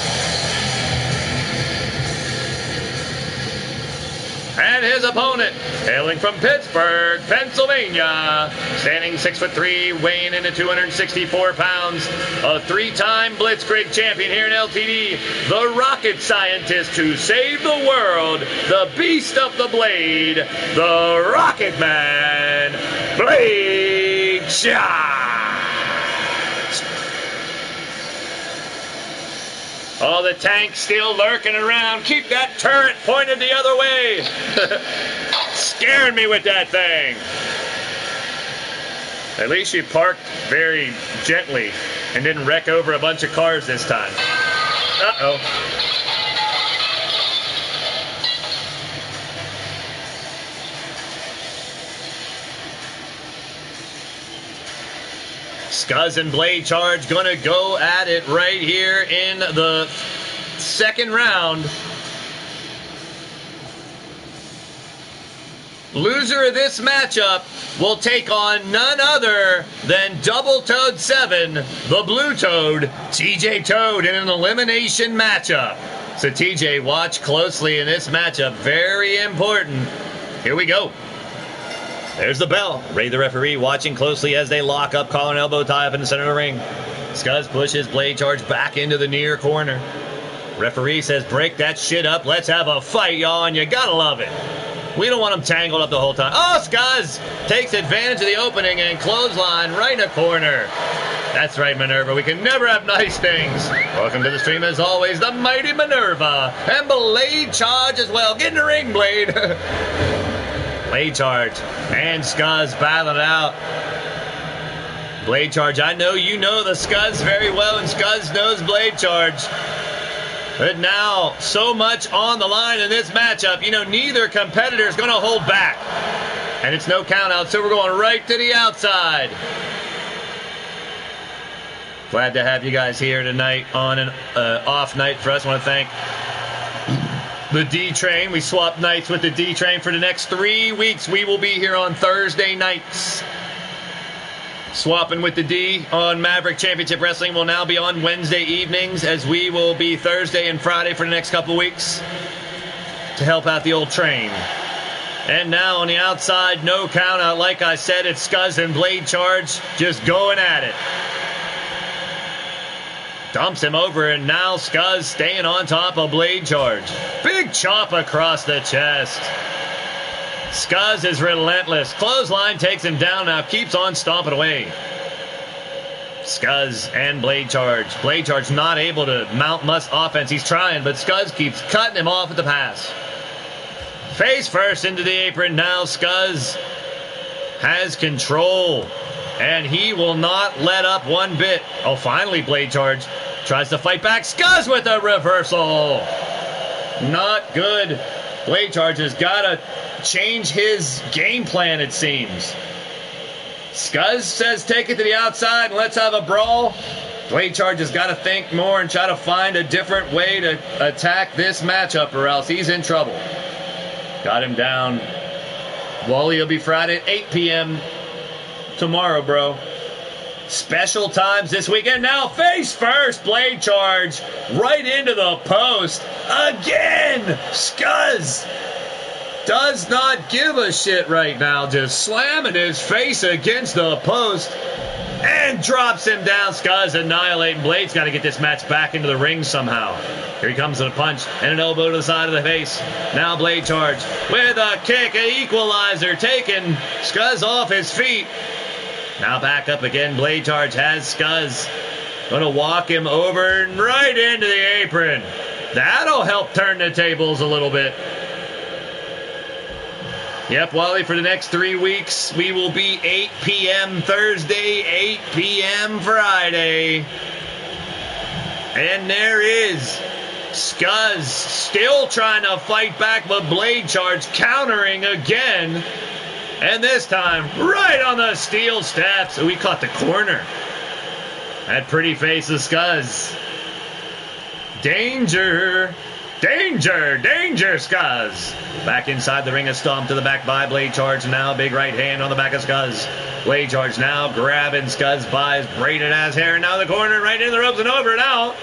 And his opponent, hailing from Pittsburgh, Pennsylvania, standing 6'3", weighing in at 264 pounds, a three-time Blitzkrieg champion here in LTD, the rocket scientist who saved the world, the beast of the blade, the Rocket Man, Blade Shot! Oh, the tank's still lurking around. Keep that turret pointed the other way. Scaring me with that thing. At least she parked very gently and didn't wreck over a bunch of cars this time. Uh-oh. Scuzz and Blade Charge gonna go at it right here in the second round. Loser of this matchup will take on none other than Double Toad 7, the Blue Toad, TJ Toad, in an elimination matchup. So TJ, watch closely in this matchup. Very important. Here we go. There's the bell. Ray the referee watching closely as they lock up, collar and elbow tie up in the center of the ring. Scuzz pushes Blade Charge back into the near corner. Referee says, break that shit up. Let's have a fight, y'all, and you gotta love it. We don't want them tangled up the whole time. Oh, Scuzz takes advantage of the opening and clothesline right in the corner. That's right, Minerva. We can never have nice things. Welcome to the stream, as always, the mighty Minerva. And Blade Charge as well. Get in the ring, Blade. Blade Charge and Scuzz battling it out. Blade Charge, I know you know the Scuzz very well, and Scuzz knows Blade Charge. But now, so much on the line in this matchup, you know, neither competitor is going to hold back. And it's no count out, so we're going right to the outside. Glad to have you guys here tonight on an off night for us. I want to thank the D-Train. We swapped nights with the D-Train for the next 3 weeks. We will be here on Thursday nights. Swapping with the D on Maverick Championship Wrestling will now be on Wednesday evenings, as we will be Thursday and Friday for the next couple weeks to help out the old train. And now on the outside, no count out. Like I said, it's Scuzz and Blade Charge just going at it. Dumps him over, and now Scuzz staying on top of Blade Charge. Big chop across the chest. Scuzz is relentless. Clothesline takes him down now. Keeps on stomping away. Scuzz and Blade Charge. Blade Charge not able to mount much offense. He's trying, but Scuzz keeps cutting him off at the pass. Face first into the apron. Now Scuzz has control, and he will not let up one bit. Oh, finally Blade Charge tries to fight back. Scuzz with a reversal. Not good. Blade Charge has got to change his game plan, it seems. Scuzz says take it to the outside and let's have a brawl. Blade Charge has got to think more and try to find a different way to attack this matchup or else he's in trouble. Got him down. Wally will be Friday at 8 p.m. tomorrow, bro. Special times this weekend. Now face first, Blade Charge right into the post. Again, Scuzz does not give a shit right now. Just slamming his face against the post and drops him down. Scuzz annihilating. Blade's got to get this match back into the ring somehow. Here he comes with a punch and an elbow to the side of the face. Now Blade Charge with a kick, an equalizer, taking Scuzz off his feet. Now back up again. Blade Charge has Scuzz. Going to walk him over and right into the apron. That'll help turn the tables a little bit. Yep, Wally, for the next 3 weeks, we will be 8 p.m. Thursday, 8 p.m. Friday. And there is Scuzz still trying to fight back, but Blade Charge countering again. And this time, right on the steel steps. We caught the corner. That pretty face of Scuzz. Danger. Danger, danger, Scuzz. Back inside the ring, a stomp to the back by Blade Charge. Now big right hand on the back of Scuzz. Blade Charge now grabbing Scuzz by his braided ass hair. And now the corner, right into the ropes and over now.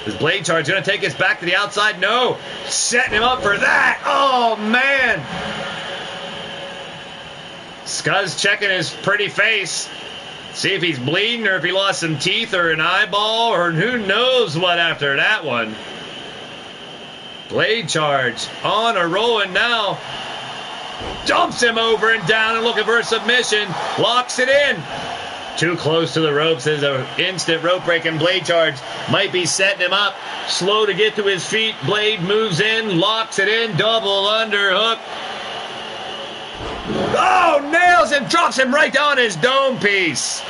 Is Blade Charge going to take us back to the outside? No. Setting him up for that. Oh, man. Scuzz checking his pretty face. See if he's bleeding or if he lost some teeth or an eyeball or who knows what after that one. Blade Charge on a roll and now dumps him over and down and looking for a submission. Locks it in. Too close to the ropes. There's an instant rope break and Blade Charge might be setting him up. Slow to get to his feet. Blade moves in, locks it in, double underhook. Oh, nails him, drops him right down his dome piece.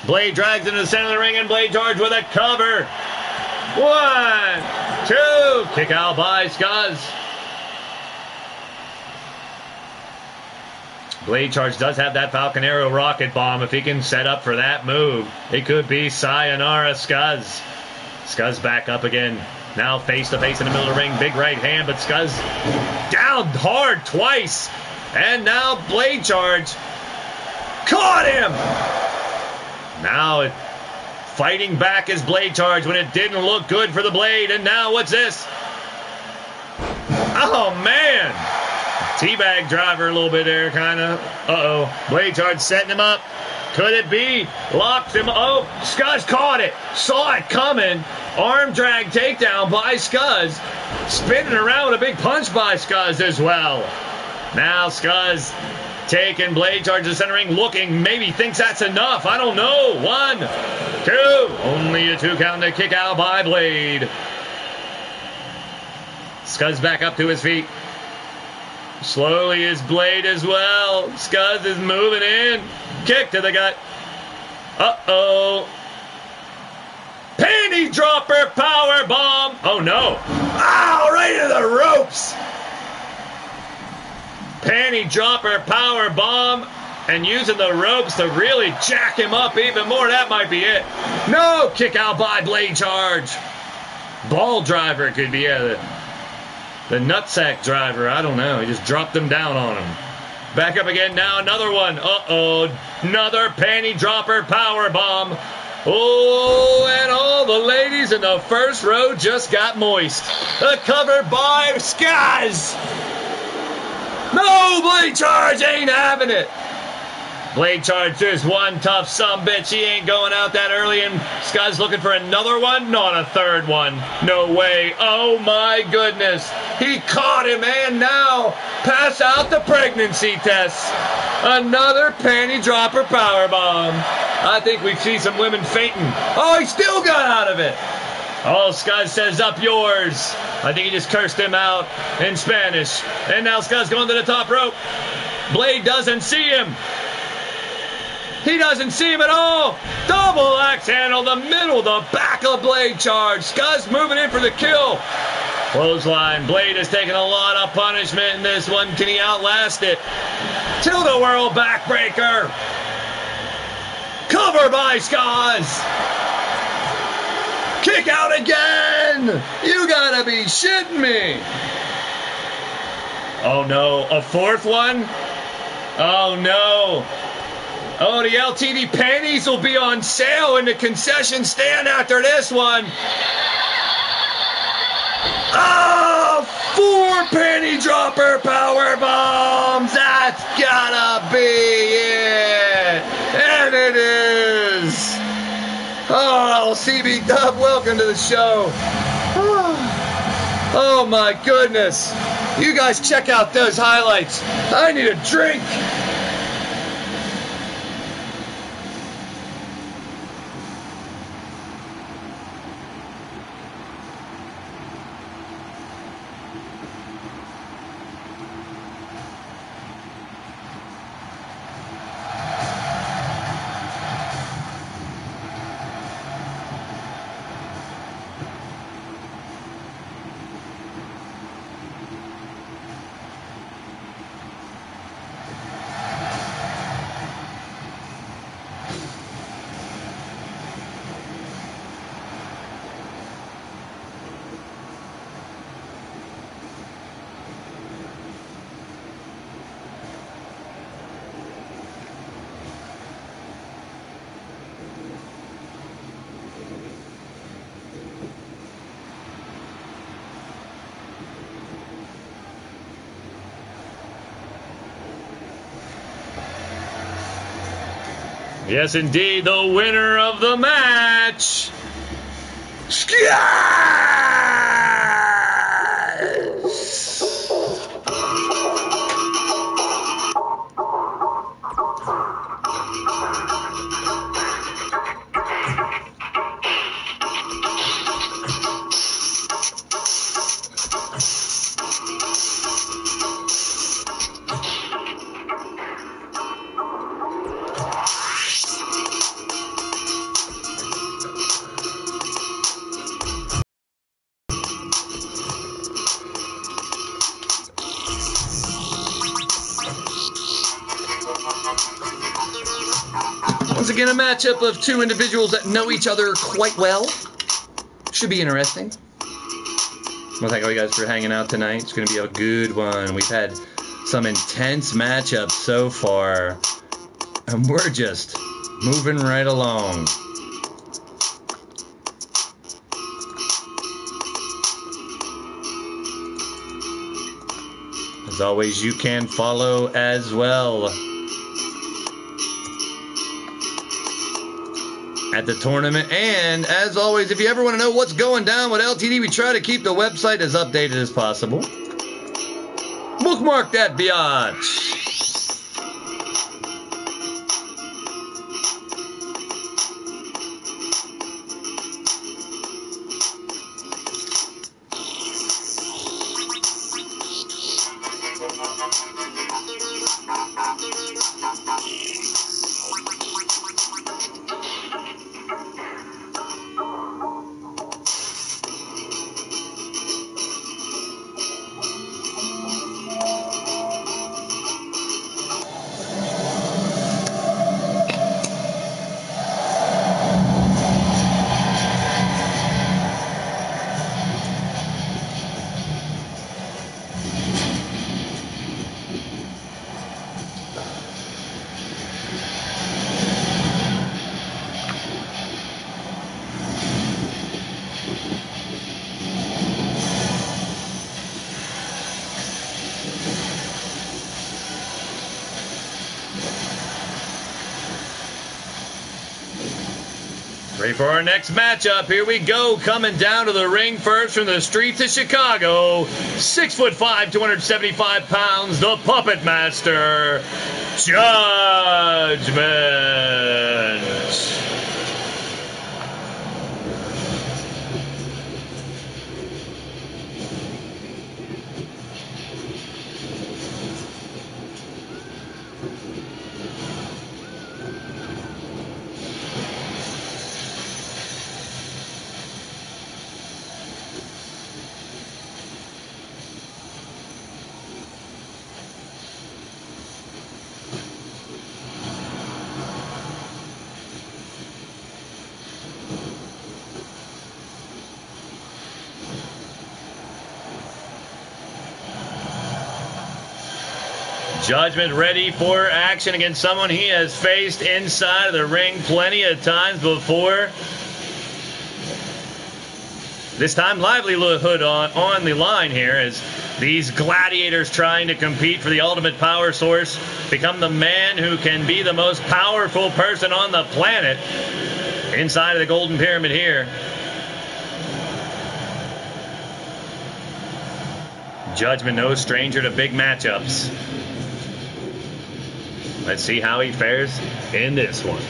Blade drags into the center of the ring and Blade Charge with a cover. 1, 2, kick out by Scuzz. Blade Charge does have that Falcon Arrow rocket bomb. If he can set up for that move, it could be sayonara Scuzz. Scuzz back up again. Now face to face in the middle of the ring. Big right hand, but Scuzz down hard twice. And now Blade Charge caught him. Now fighting back is Blade Charge when it didn't look good for the Blade. And now what's this? Oh, man. Teabag driver a little bit there, kind of. Uh-oh. Blade Charge setting him up. Could it be? Locked him. Oh, Scuzz caught it. Saw it coming. Arm drag takedown by Scuzz. Spinning around with a big punch by Scuzz as well. Now Scuzz taking Blade Charge to the center ring. Looking. Maybe thinks that's enough. I don't know. 1, 2. Only a 2 count to kick out by Blade. Scuzz back up to his feet. Slowly is Blade as well. Scuzz is moving in. Kick to the gut. Uh-oh. Panty dropper power bomb. Oh, no. Ow, right into the ropes. Panty dropper power bomb. And using the ropes to really jack him up even more. That might be it. No, kick out by Blade Charge. Ball driver could be the nutsack driver. I don't know. He just dropped him down on him. Back up again now. Another one. Uh-oh. Another panty dropper power bomb. Oh, and all the ladies in the first row just got moist. A cover by Scuzz. No, Blade Charge ain't having it. Blade Charge, there's one tough sumbitch. He ain't going out that early, and Scuzz looking for another one? Not a third one. No way. Oh, my goodness. He caught him, and now pass out the pregnancy test. Another panty dropper powerbomb. I think we see some women fainting. Oh, he still got out of it. Oh, Scuzz says, up yours. I think he just cursed him out in Spanish. And now Scuzz going to the top rope. Blade doesn't see him. He doesn't see him at all. Double axe handle, the middle, the back of Blade Charge. Scuzz moving in for the kill. Clothesline. Blade has taken a lot of punishment in this one. Can he outlast it? Tilt-a-whirl backbreaker. Cover by Scars. Kick out again. You gotta be shitting me. Oh no, a fourth one? Oh no. Oh, the LTD panties will be on sale in the concession stand after this one. Oh, 4 panty dropper power bombs. That's gotta be it. And it is. Oh, CB Dub, welcome to the show. Oh my goodness. You guys check out those highlights. I need a drink. Yes, indeed, the winner of the match. Once again, a matchup of 2 individuals that know each other quite well. Should be interesting. Well, thank all you guys for hanging out tonight. It's going to be a good one. We've had some intense matchups so far, and we're just moving right along. As always, you can follow as well at the tournament. And as always, if you ever want to know what's going down with LTD, we try to keep the website as updated as possible. Bookmark that biatch. Ready for our next matchup. Here we go. Coming down to the ring first from the streets of Chicago. 6'5", 275 pounds, the Puppet Master, Judgment. Judgment ready for action against someone he has faced inside of the ring plenty of times before. This time, livelihood on the line here as these gladiators trying to compete for the ultimate power source become the man who can be the most powerful person on the planet inside of the Golden Pyramid here. Judgment, no stranger to big matchups. Let's see how he fares in this one.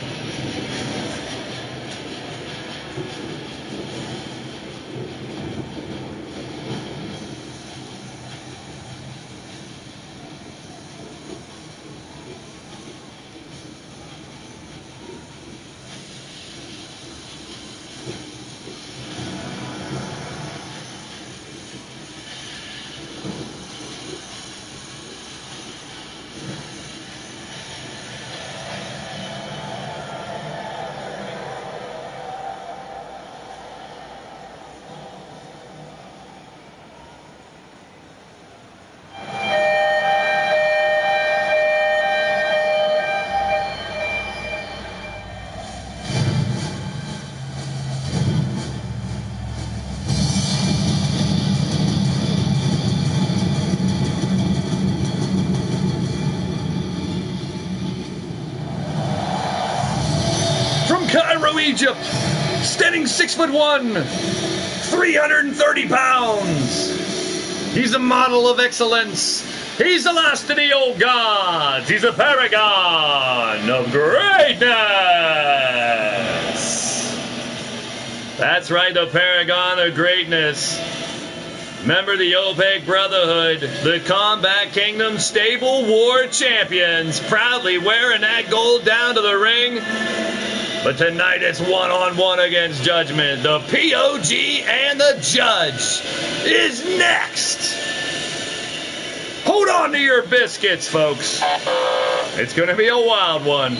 Egypt, standing 6'1", 330 pounds. He's a model of excellence. He's the last of the old gods. He's a paragon of greatness. That's right, the paragon of greatness. Member the OPEC Brotherhood, the Combat Kingdom Stable War Champions, proudly wearing that gold down to the ring. But tonight it's one-on-one against Judgment. The POG and the Judge is next. Hold on to your biscuits, folks. It's going to be a wild one.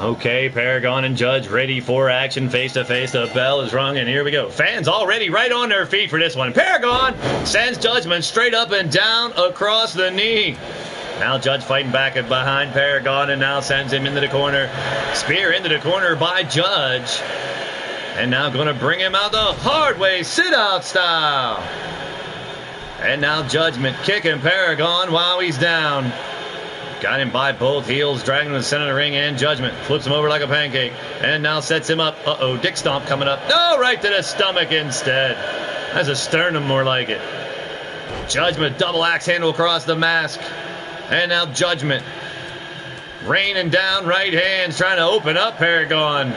Okay, Paragon and Judge ready for action face-to-face. The bell is rung, and here we go. Fans already right on their feet for this one. Paragon sends Judgment straight up and down across the knee. Now Judge fighting back behind Paragon and now sends him into the corner. Spear into the corner by Judge. And now going to bring him out the hard way, sit-out style. And now Judgment kicking Paragon while he's down. Got him by both heels, dragging him to the center of the ring, and Judgment flips him over like a pancake. And now sets him up. Uh-oh, dick stomp coming up. No, right to the stomach instead. That's a sternum, more like it. Judgment, double axe handle across the mask. And now Judgment raining down right hands, trying to open up Paragon.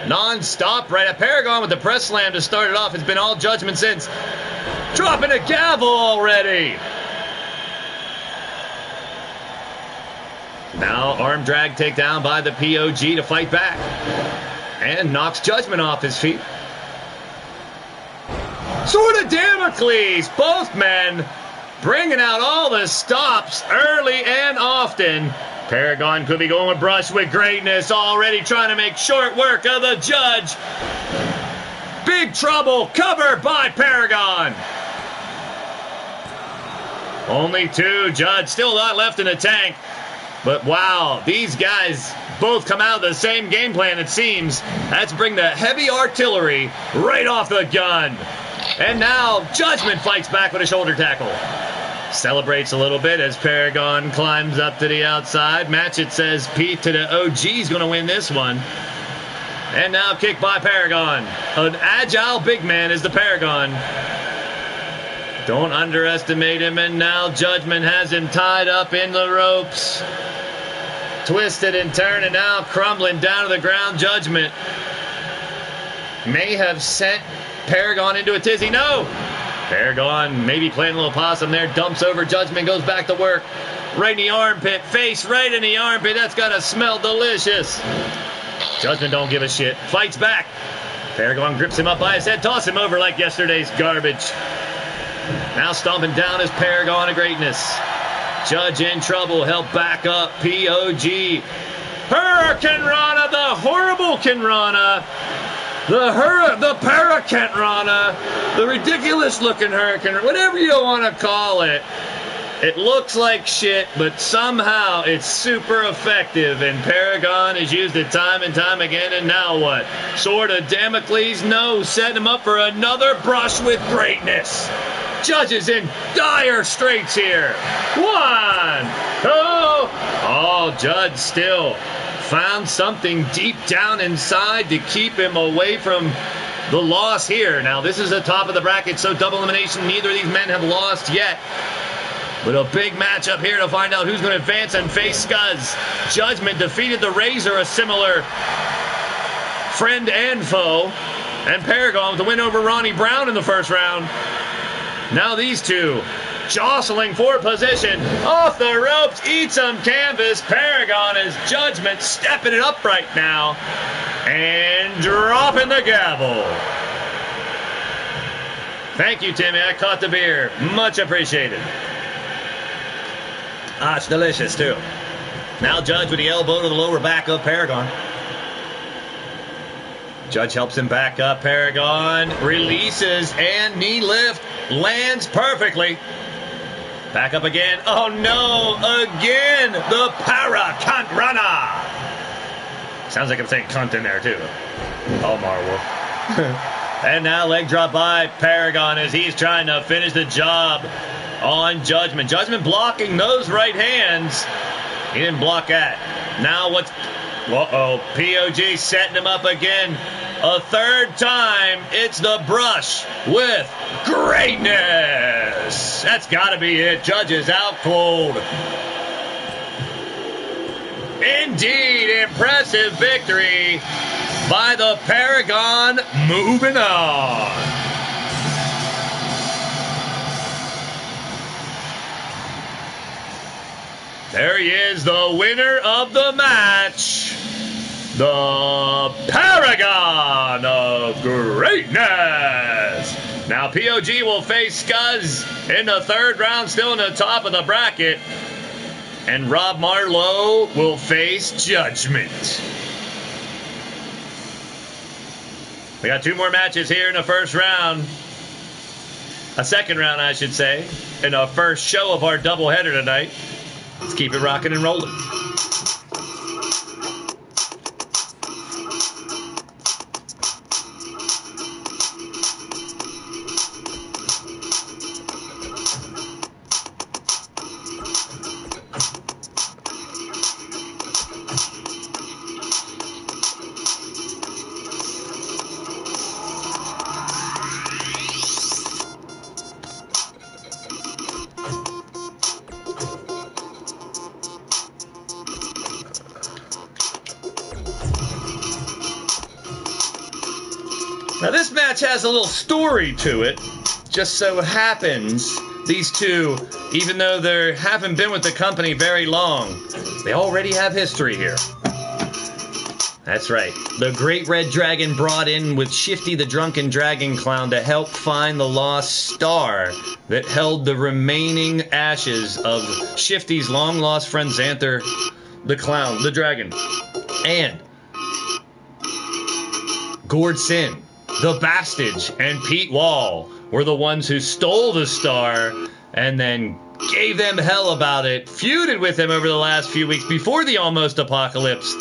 Non-stop right at Paragon with the press slam to start it off. It's been all Judgment since. Dropping a gavel already. Now arm drag takedown by the POG to fight back. And knocks Judgment off his feet. Sword of Damocles, both men bringing out all the stops early and often. Paragon could be going brush with greatness, already trying to make short work of the Judge. Big trouble, cover by Paragon. Only two, Judge still a lot left in the tank. But wow, these guys both come out of the same game plan, it seems. Let's bring the heavy artillery right off the gun. And now Judgment fights back with a shoulder tackle. Celebrates a little bit as Paragon climbs up to the outside. Match it says Pete to the OG's going to win this one. And now kick by Paragon. An agile big man is the Paragon. Don't underestimate him. And now Judgment has him tied up in the ropes. Twisted and turned and now crumbling down to the ground. Judgment may have sent Paragon into a tizzy. No! Paragon maybe playing a little possum there. Dumps over Judgment, goes back to work. Right in the armpit. Face right in the armpit. That's got to smell delicious. Judgment don't give a shit. Fights back. Paragon grips him up by his head. Toss him over like yesterday's garbage. Now stomping down is Paragon of Greatness. Judge in trouble. Help back up. POG. Hurricane Rana. The horrible Kenrana. The Paraken Rana. The ridiculous looking Hurricane. Whatever you want to call it. It looks like shit, but somehow it's super effective, and Paragon has used it time and time again, and now what? Sword of Damocles? No, setting him up for another brush with greatness. Judges in dire straits here. 1, 2. Oh, Judge still found something deep down inside to keep him away from the loss here. Now, this is the top of the bracket, so double elimination. Neither of these men have lost yet. But a big matchup here to find out who's going to advance and face Scuzz. Judgment defeated the Razor, a similar friend and foe. And Paragon with the win over Ronnie Brown in the first round. Now these two jostling for position. Off the ropes, eat some canvas. Paragon is Judgment stepping it up right now. And dropping the gavel. Thank you, Timmy. I caught the beer. Much appreciated. Ah, it's delicious, too. Now Judge with the elbow to the lower back of Paragon. Judge helps him back up. Paragon releases and knee lift. Lands perfectly. Back up again. Oh, no. Again. The Parakanrana. Sounds like I'm saying cunt in there, too. Oh, Marwolf. And now leg drop by Paragon as he's trying to finish the job on Judgment. Judgment blocking those right hands. He didn't block that. Now what's... Uh-oh. POG setting him up again. A third time. It's the brush with greatness. That's got to be it. Judge is out cold. Indeed. Impressive victory by the Paragon. Moving on. There he is, the winner of the match, the Paragon of Greatness. Now POG will face Scuzz in the third round, still in the top of the bracket. And Rob Marlowe will face Judgment. We got two more matches here in the first round. A second round, I should say, in the first show of our doubleheader tonight. Let's keep it rocking and rolling. Now this match has a little story to it. Just so happens these two, even though they haven't been with the company very long, they already have history here. That's right. The Great Red Dragon brought in with Shifty the Drunken Dragon Clown to help find the lost star that held the remaining ashes of Shifty's long-lost friend Xanther the Clown, the Dragon, and Gord Sin, the Bastage, and Pete Wall were the ones who stole the star and then gave them hell about it, feuded with them over the last few weeks before the almost apocalypse.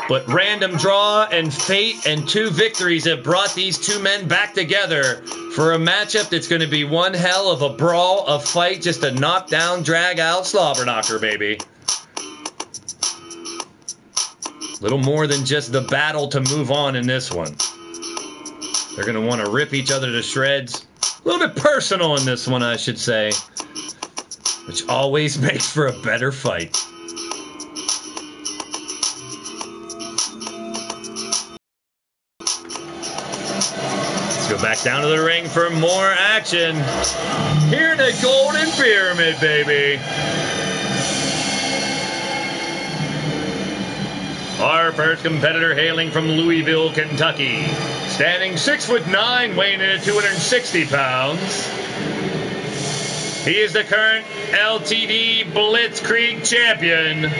But random draw and fate and two victories have brought these two men back together for a matchup that's going to be one hell of a brawl, a fight, just a knockdown, drag out, slobber knocker, baby. Little more than just the battle to move on in this one. They're going to want to rip each other to shreds. A little bit personal in this one, I should say. Which always makes for a better fight. Go back down to the ring for more action. Here in the Golden Pyramid, baby. Our first competitor hailing from Louisville, Kentucky. Standing 6'9", weighing in at 260 pounds. He is the current LTD Blitzkrieg champion.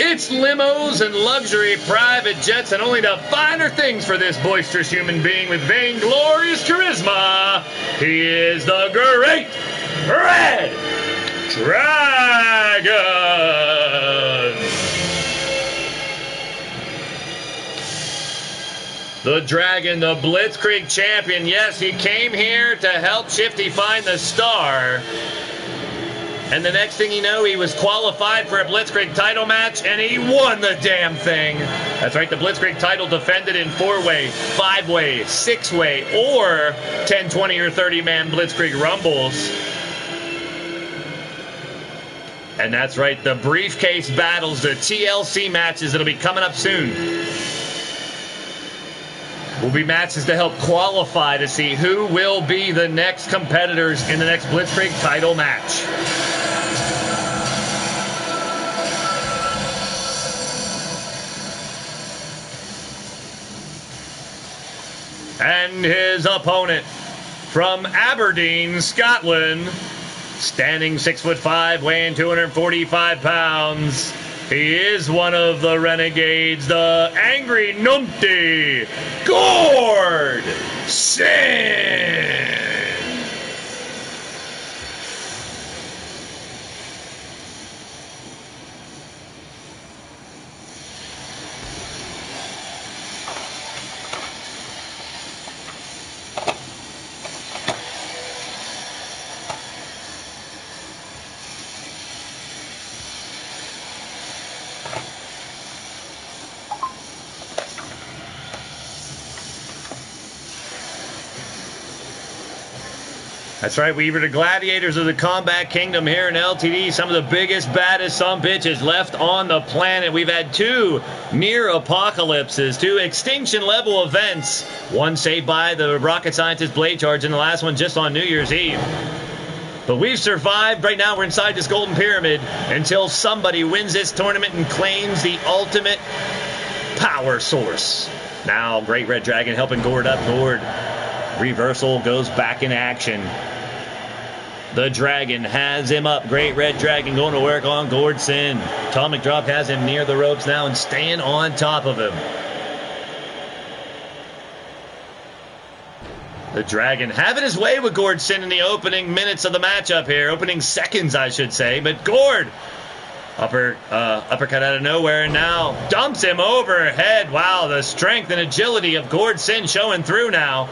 It's limos and luxury private jets and only the finer things for this boisterous human being with vainglorious charisma. He is the Great Red Dragon. The Dragon, the Blitzkrieg champion. Yes, he came here to help Shifty find the star. And the next thing you know, he was qualified for a Blitzkrieg title match, and he won the damn thing. That's right, the Blitzkrieg title defended in 4-way, 5-way, 6-way, or 10, 20, or 30-man Blitzkrieg Rumbles. And that's right, the briefcase battles, the TLC matches that'll be coming up soon, will be matches to help qualify to see who will be the next competitors in the next Blitzkrieg title match. And his opponent from Aberdeen, Scotland, standing 6'5", weighing 245 pounds. He is one of the renegades, the angry numpty, Gord Sin. That's right, we were the gladiators of the Combat Kingdom here in LTD. Some of the biggest, baddest bitches left on the planet. We've had 2 near apocalypses, 2 extinction-level events. One saved by the rocket scientist Blade Charge, and the last one just on New Year's Eve. But we've survived. Right now we're inside this Golden Pyramid until somebody wins this tournament and claims the ultimate power source. Now, Great Red Dragon helping Gord up. Gord, reversal, goes back in action. The Dragon has him up. Great Red Dragon going to work on Gord Sin. Atomic Drop has him near the ropes now and staying on top of him. The Dragon having his way with Gord Sin in the opening minutes of the matchup here. Opening seconds, I should say. But Gord, uppercut out of nowhere, and now dumps him overhead. Wow, the strength and agility of Gord Sin showing through now.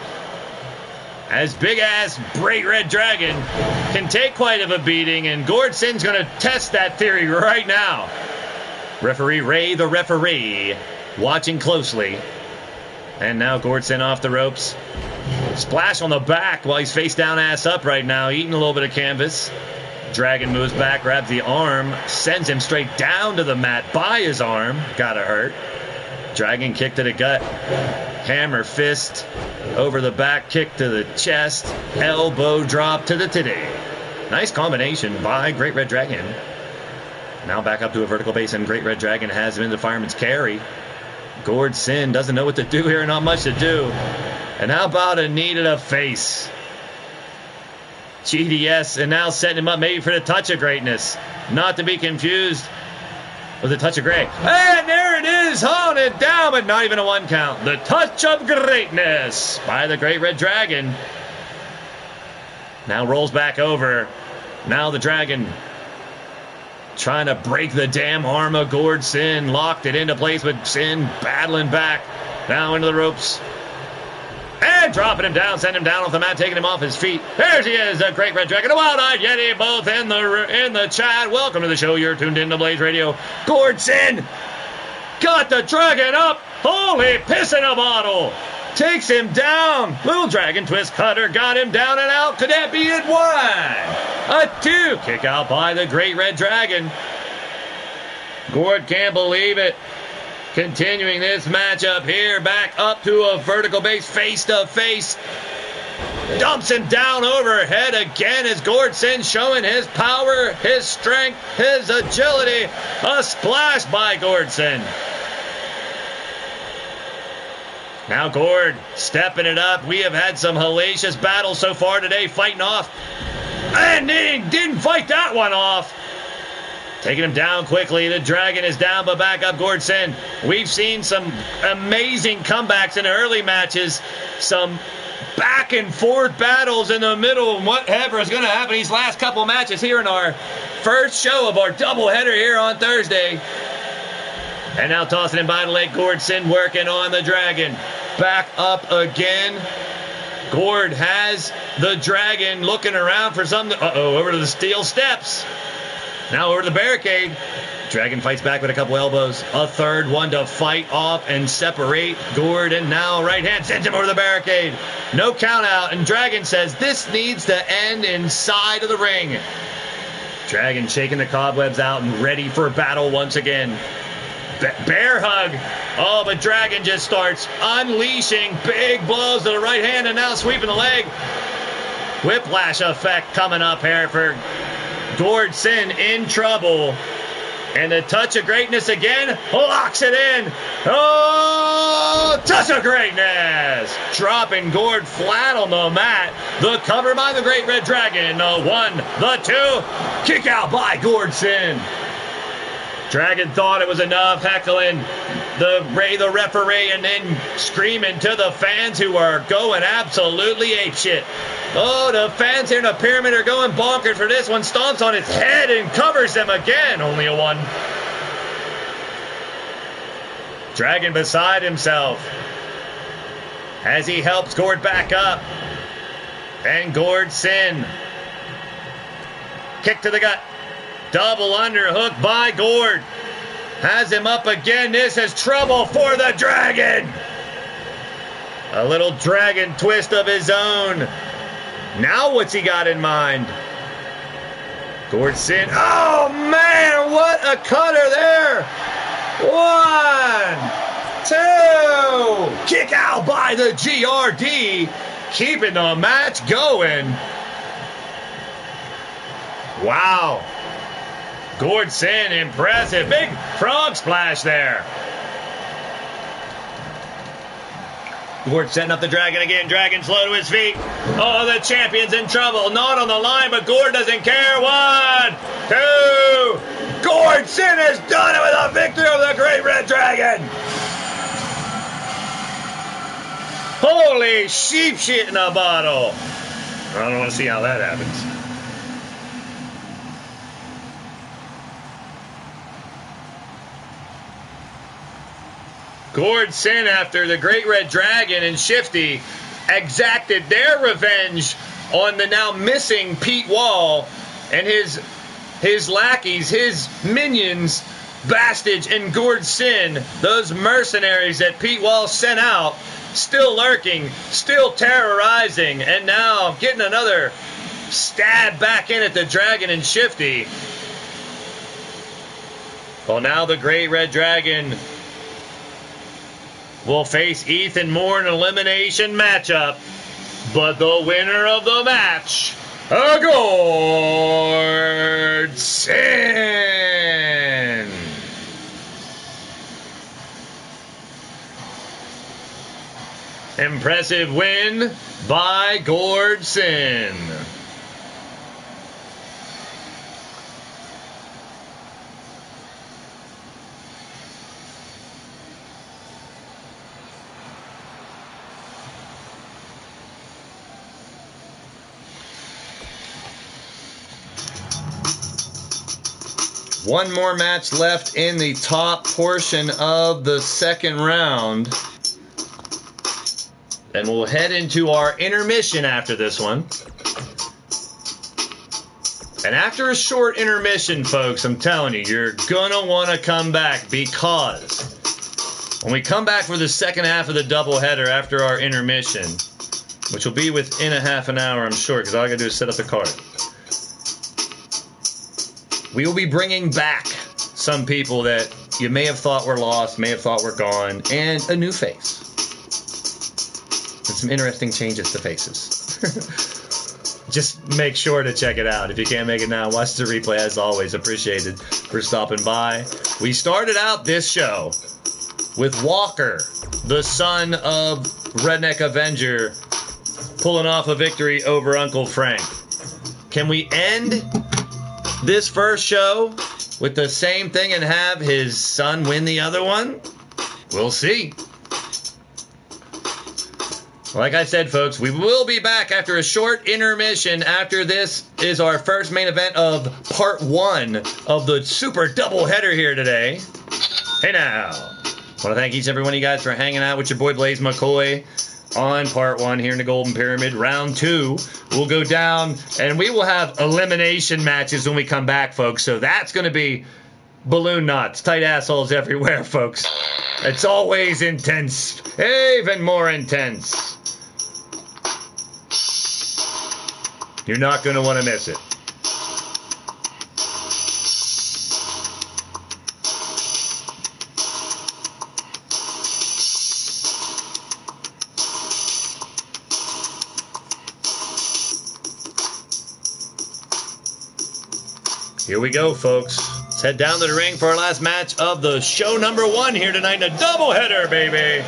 As big-ass Great Red Dragon can take quite of a beating, and Gord Sin's going to test that theory right now. Referee Ray, the referee, watching closely. And now Gord Sin off the ropes. Splash on the back while he's face down, ass up right now, eating a little bit of canvas. Dragon moves back, grabs the arm, sends him straight down to the mat by his arm. Gotta hurt. Dragon kick to the gut. Hammer fist over the back, kick to the chest, elbow drop to the titty. Nice combination by Great Red Dragon. Now back up to a vertical base, and Great Red Dragon has him in the fireman's carry. Gord Sin doesn't know what to do here, not much to do. And how about a knee to the face? GDS, and now setting him up maybe for the touch of greatness. Not to be confused with a touch of gray. And there it is, hauling it down, but not even a 1 count. The touch of greatness by the Great Red Dragon. Now rolls back over. Now the Dragon trying to break the damn arm of Gord Sin. Locked it into place, but Sin battling back. Now into the ropes. And dropping him down, sending him down off the mat, taking him off his feet. There she is, the Great Red Dragon, a Wild-Eyed Yeti, both in the chat. Welcome to the show. You're tuned in to Blaised Radio. Gord Sin got the Dragon up. Holy piss in a bottle. Takes him down. Little Dragon Twist Cutter got him down and out. Could that be it? 1, a 2. Kick out by the Great Red Dragon. Gord can't believe it. Continuing this matchup here, back up to a vertical base, face to face. Dumps him down overhead again as Gordson showing his power, his strength, his agility. A splash by Gordson. Now Gord stepping it up. We have had some hellacious battles so far today, fighting off. And he didn't fight that one off. Taking him down quickly. The Dragon is down, but back up Gordson. We've seen some amazing comebacks in the early matches. Some back and forth battles in the middle, and whatever is going to happen these last couple matches here in our first show of our doubleheader here on Thursday. And now tossing him by the leg, Gordson working on the Dragon. Back up again. Gord has the Dragon looking around for something. Over to the steel steps. Now over to the barricade. Dragon fights back with a couple elbows. A third one to fight off and separate Gord. And now right hand sends him over the barricade. No count out. And Dragon says this needs to end inside of the ring. Dragon shaking the cobwebs out and ready for battle once again. Bear hug. Oh, but Dragon just starts unleashing big blows to the right hand and now sweeping the leg. Whiplash effect coming up here for Gordson in trouble. And the touch of greatness again. Locks it in. Oh, touch of greatness. Dropping Gord flat on the mat. The cover by the Great Red Dragon. The one, the two. Kick out by Gordson. Dragon thought it was enough, heckling the referee and then screaming to the fans who are going absolutely apeshit. Oh, the fans here in the pyramid are going bonkers for this one. Stomps on his head and covers him again. Only a one. Dragon beside himself as he helps Gord back up. And Gordson. Kick to the gut. Double underhook by Gord. Has him up again. This is trouble for the Dragon. A little Dragon twist of his own. Now what's he got in mind? Gordson. Oh, man, what a cutter there. 1, 2. Kick out by the GRD. Keeping the match going. Wow. Gordson, impressive. Big frog splash there. Gord setting up the Dragon again. Dragon slow to his feet. Oh, the champion's in trouble. Not on the line, but Gord doesn't care. 1, 2. Gordson has done it with a victory over the Great Red Dragon. Holy sheep shit in a bottle. I don't want to see how that happens. Gordson, after the Great Red Dragon and Shifty exacted their revenge on the now missing Pete Wall and his lackeys, his minions, Bastage and Gordson, those mercenaries that Pete Wall sent out, still lurking, still terrorizing, and now getting another stab back in at the Dragon and Shifty. Well, now the Great Red Dragon will face Ethan Moore in an elimination matchup. But the winner of the match, Gordson. Impressive win by Gordson. One more match left in the top portion of the second round. And we'll head into our intermission after this one. And after a short intermission, folks, I'm telling you, you're going to want to come back, because when we come back for the second half of the doubleheader after our intermission, which will be within a half an hour, I'm sure, because all I got to do is set up the card. We will be bringing back some people that you may have thought were lost, may have thought were gone, and a new face. And some interesting changes to faces. Just make sure to check it out. If you can't make it now, watch the replay. As always, appreciated for stopping by. We started out this show with Walker, the son of Redneck Avenger, pulling off a victory over Uncle Frank. Can we end this first show with the same thing and have his son win the other one? We'll see. Like I said, folks, we will be back after a short intermission. After this is our first main event of part 1 of the super doubleheader here today. Hey now. I want to thank each and every one of you guys for hanging out with your boy Blaise McCoy on part 1 here in the Golden Pyramid. Round 2 will go down, and we will have elimination matches when we come back, folks. So that's going to be balloon knots, tight assholes everywhere, folks. It's always intense, even more intense. You're not going to want to miss it. Here we go, folks. Let's head down to the ring for our last match of the show number 1 here tonight in a doubleheader, baby.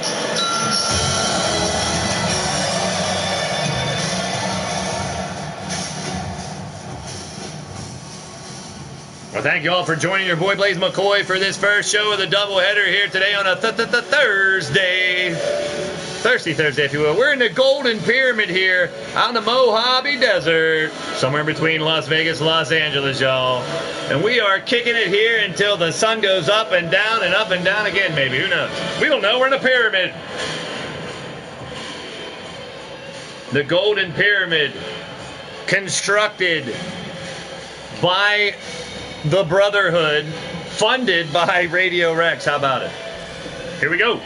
Well, thank you all for joining your boy Blaise McCoy for this first show of the doubleheader here today on a Thursday. Thirsty Thursday, if you will. We're in the Golden Pyramid here on the Mojave Desert, somewhere in between Las Vegas and Los Angeles, y'all. And we are kicking it here until the sun goes up and down again, maybe. Who knows? We don't know. We're in a pyramid. The Golden Pyramid, constructed by the Brotherhood, funded by Radio Rex. How about it? Here we go.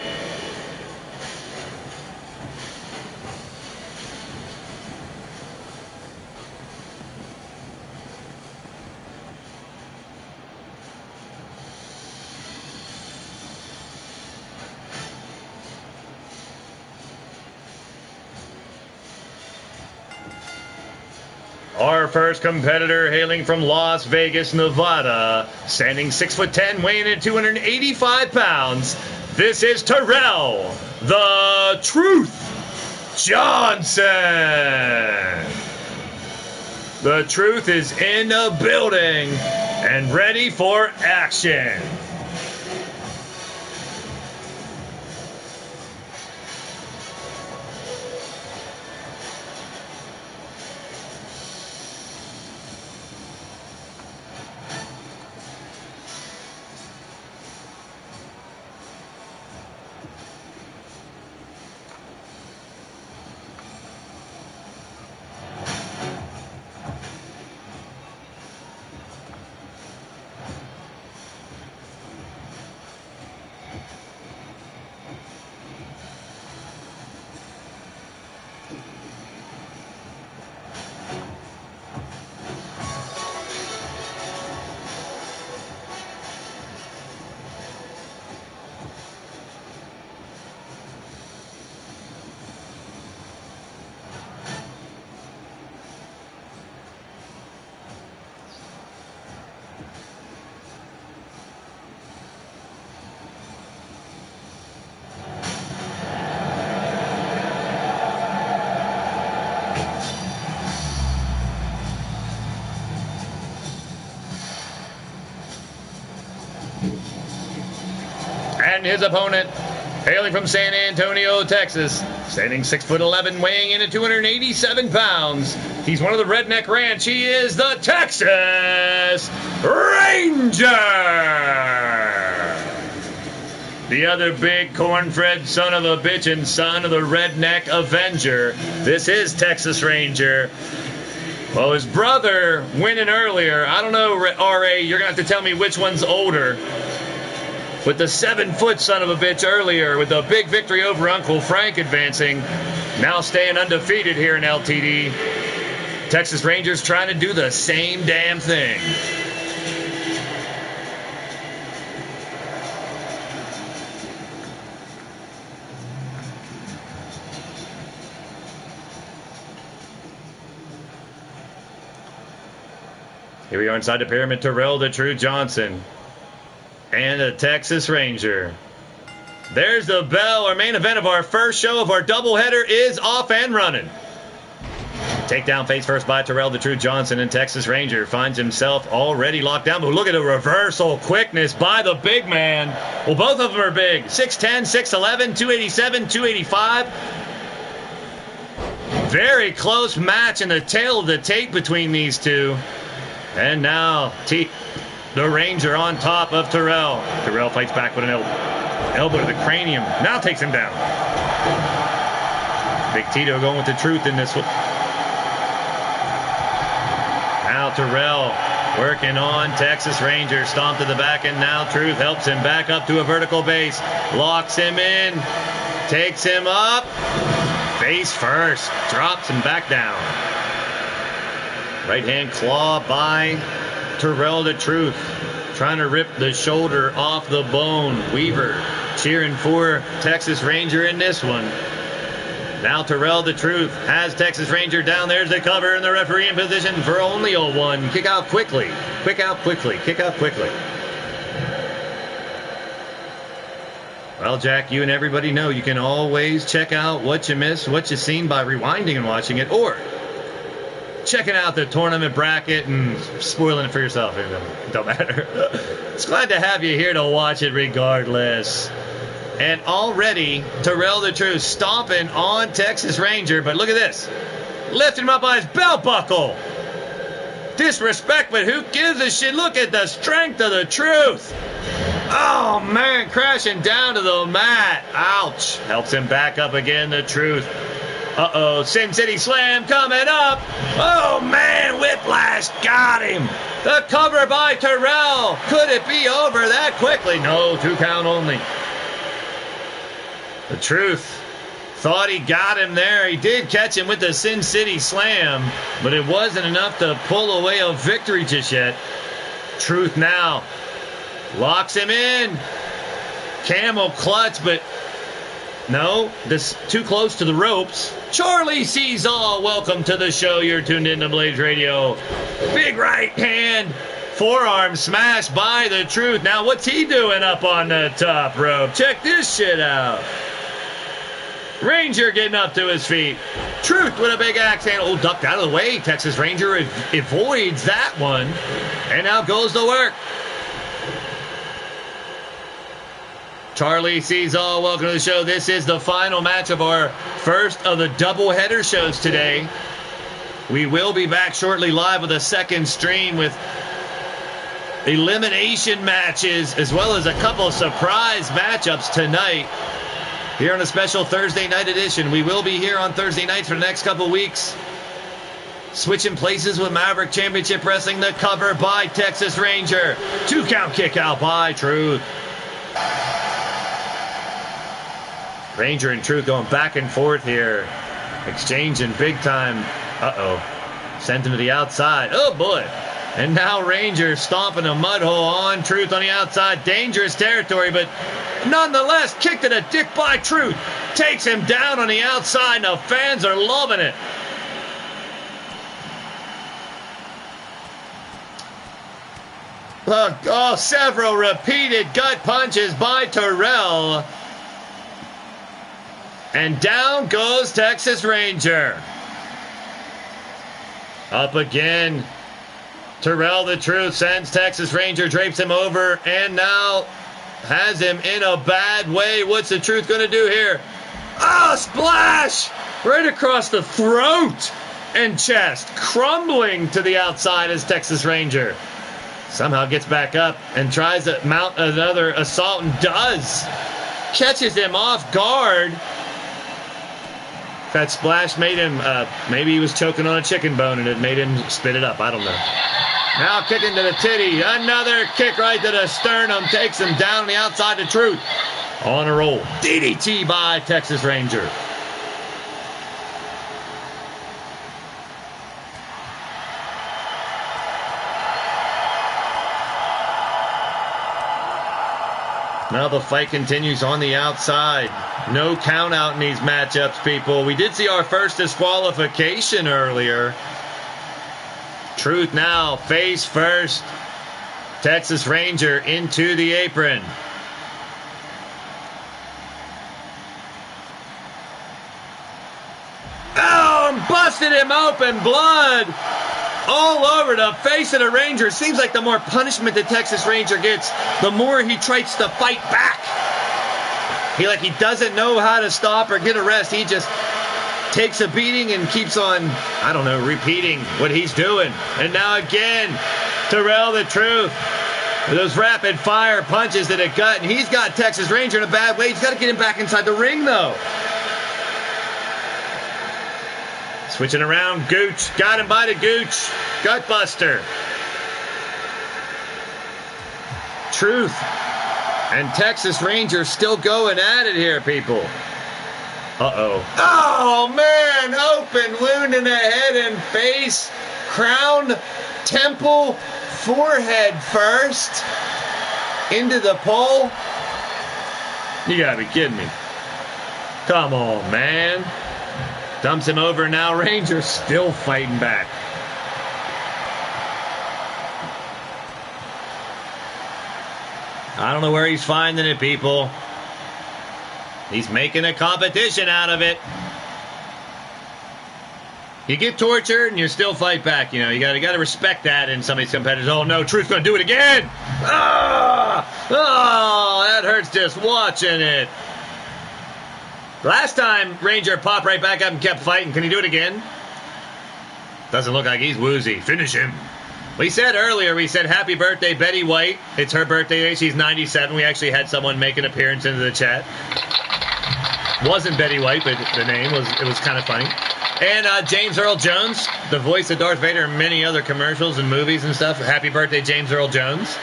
Our first competitor, hailing from Las Vegas, Nevada, standing 6'10", weighing in 285 pounds. This is Terrell, the Truth Johnson. The Truth is in the building and ready for action. And his opponent, hailing from San Antonio, Texas, standing 6'11", weighing in at 287 pounds. He's one of the Redneck Ranch. He is the Texas Ranger. The other big corn-fed son of a bitch and son of the Redneck Avenger. This is Texas Ranger. Well, his brother winning earlier. I don't know, R.A., you're going to have to tell me which one's older. With the 7-foot son of a bitch earlier, with a big victory over Uncle Frank advancing, now staying undefeated here in LTD. Texas Rangers trying to do the same damn thing. Here we are inside the pyramid. Terrell the Truth Johnson and the Texas Ranger. There's the bell. Our main event of our first show of our doubleheader is off and running. Takedown face first by Terrell the Truth Johnson, and Texas Ranger finds himself already locked down. But look at the reversal quickness by the big man. Well, both of them are big. 6'10", 6'11", 287, 285. Very close match in the tail of the tape between these two. And now the Ranger on top of Terrell. Terrell fights back with an elbow to the cranium. Now takes him down. Big Tito going with the Truth in this one. Now Terrell working on Texas Ranger. Stomp to the back, and now Truth helps him back up to a vertical base. Locks him in. Takes him up. Face first. Drops him back down. Right hand claw by Terrell the Truth. Trying to rip the shoulder off the bone. Weaver cheering for Texas Ranger in this one. Now Terrell the Truth has Texas Ranger down. There's the cover, and the referee in position for only a one. Kick out quickly. Quick out quickly. Kick out quickly. Well, Jack, you and everybody know you can always check out what you missed, what you seen by rewinding and watching it, or checking out the tournament bracket and spoiling it for yourself. It don't matter. It's glad to have you here to watch it regardless. And already, Terrell the Truth stomping on Texas Ranger. But look at this. Lifting him up by his belt buckle. Disrespect, but who gives a shit? Look at the strength of the Truth. Oh, man, crashing down to the mat. Ouch. Helps him back up again, the Truth. Uh-oh, Sin City Slam coming up. Oh, man, Whiplash got him. The cover by Terrell. Could it be over that quickly? No, 2 count only. The Truth thought he got him there. He did catch him with the Sin City Slam, but it wasn't enough to pull away a victory just yet. Truth now locks him in. Camel clutch, but no, this too close to the ropes. Charlie sees all. Welcome to the show. You're tuned into Blaised Radio. Big right hand. Forearm smash by the Truth. Now, what's he doing up on the top rope? Check this shit out. Ranger getting up to his feet. Truth with a big axe handle. Oh, ducked out of the way. Texas Ranger avoids that one. And now goes to work. Charlie sees all. Welcome to the show. This is the final match of our first of the doubleheader shows today. We will be back shortly live with a second stream with elimination matches as well as a couple of surprise matchups tonight here on a special Thursday night edition. We will be here on Thursday nights for the next couple weeks. Switching places with Maverick Championship Wrestling. The cover by Texas Ranger. 2 count kick out by Truth. Ranger and Truth going back and forth here. Exchanging big time. Uh-oh. Sent him to the outside. Oh, boy. And now Ranger stomping a mud hole on Truth on the outside. Dangerous territory, but nonetheless, kick to the dick by Truth. Takes him down on the outside. Now fans are loving it. Look, oh, several repeated gut punches by Terrell. And down goes Texas Ranger. Up again. Terrell the Truth sends Texas Ranger, drapes him over, and now has him in a bad way. What's the Truth going to do here? Oh, splash! Right across the throat and chest. Crumbling to the outside as Texas Ranger somehow gets back up and tries to mount another assault and does. Catches him off guard. That splash made him, maybe he was choking on a chicken bone and it made him spit it up. I don't know. Now kicking to the titty. Another kick right to the sternum. Takes him down on the outside to Truth. On a roll. DDT by Texas Ranger. Now the fight continues on the outside. No count out in these matchups, people. We did see our first disqualification earlier. Truth now, face first. Texas Ranger into the apron. Oh, and busted him open. Blood all over the face of the Ranger. Seems like the more punishment the Texas Ranger gets, the more he tries to fight back. He doesn't know how to stop or get a rest. He just takes a beating and keeps on, I don't know, repeating what he's doing. And now again, Terrell the Truth with those rapid fire punches to the gut. And he's got Texas Ranger in a bad way. He's got to get him back inside the ring, though. Switching around, Gooch. Got him by the Gooch. Gutbuster. Truth and Texas Ranger still going at it here, people. Uh-oh. Oh, man. Open wound in the head and face. Crown, temple, forehead first. Into the pole. You gotta be kidding me. Come on, man. Dumps him over now. Ranger still fighting back. I don't know where he's finding it, people. He's making a competition out of it. You get tortured and you still fight back. You know, you gotta respect that in some of these competitors. Oh no, Truth's gonna do it again. Oh, that hurts just watching it. Last time, Ranger popped right back up and kept fighting. Can he do it again? Doesn't look like he's woozy. Finish him. We said earlier, happy birthday, Betty White. It's her birthday today. She's 97. We actually had someone make an appearance into the chat. Wasn't Betty White, but the name was kind of funny. And James Earl Jones, the voice of Darth Vader in many other commercials and movies and stuff. Happy birthday, James Earl Jones.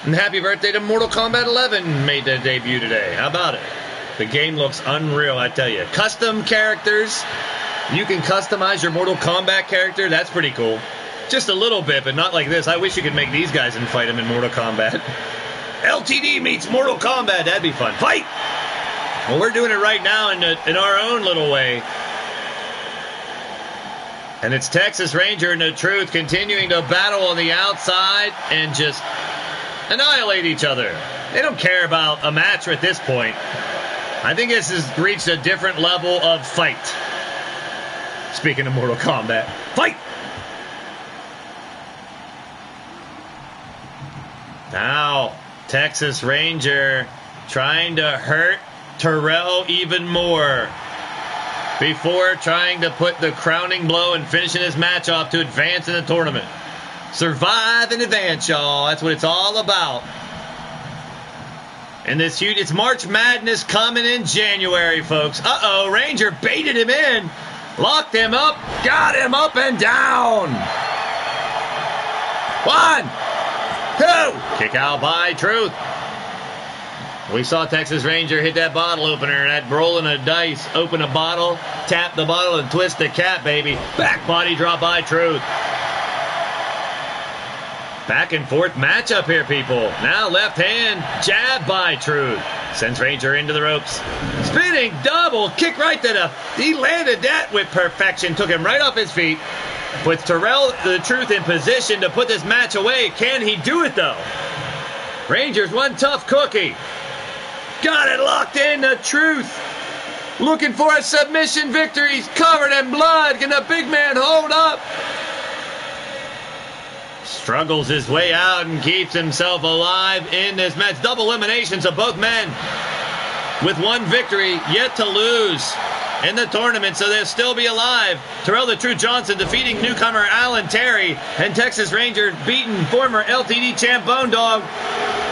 And happy birthday to Mortal Kombat 11, made their debut today. How about it? The game looks unreal, I tell you. Custom characters. You can customize your Mortal Kombat character. That's pretty cool. Just a little bit, but not like this. I wish you could make these guys and fight them in Mortal Kombat. LTD meets Mortal Kombat. That'd be fun. Fight! Well, we're doing it right now in our own little way. And it's Texas Ranger and the Truth continuing to battle on the outside and just annihilate each other. They don't care about a match at this point. I think this has reached a different level of fight. Speaking of Mortal Kombat, fight! Now, Texas Ranger trying to hurt Terrell even more before trying to put the crowning blow and finishing his match off to advance in the tournament. Survive and advance, y'all. That's what it's all about. And this huge, it's March Madness coming in January, folks. Uh-oh, Ranger baited him in, locked him up, got him up and down. 1, 2, kick out by Truth. We saw Texas Ranger hit that bottle opener, that rolling a dice, open a bottle, tap the bottle, and twist the cap, baby. Back body drop by Truth. Back and forth matchup here, people. Now left hand jab by Truth. Sends Ranger into the ropes. Spinning double kick right to the... He landed that with perfection. Took him right off his feet. Puts Terrell the Truth in position to put this match away. Can he do it, though? Ranger's one tough cookie. Got it locked in, the Truth. Looking for a submission victory. He's covered in blood. Can the big man hold up? Struggles his way out and keeps himself alive in this match. Double eliminations of both men with one victory yet to lose in the tournament, so they'll still be alive. Terrell the Truth Johnson defeating newcomer Alan Terry, and Texas Ranger beating former LTD champ Bone Dog.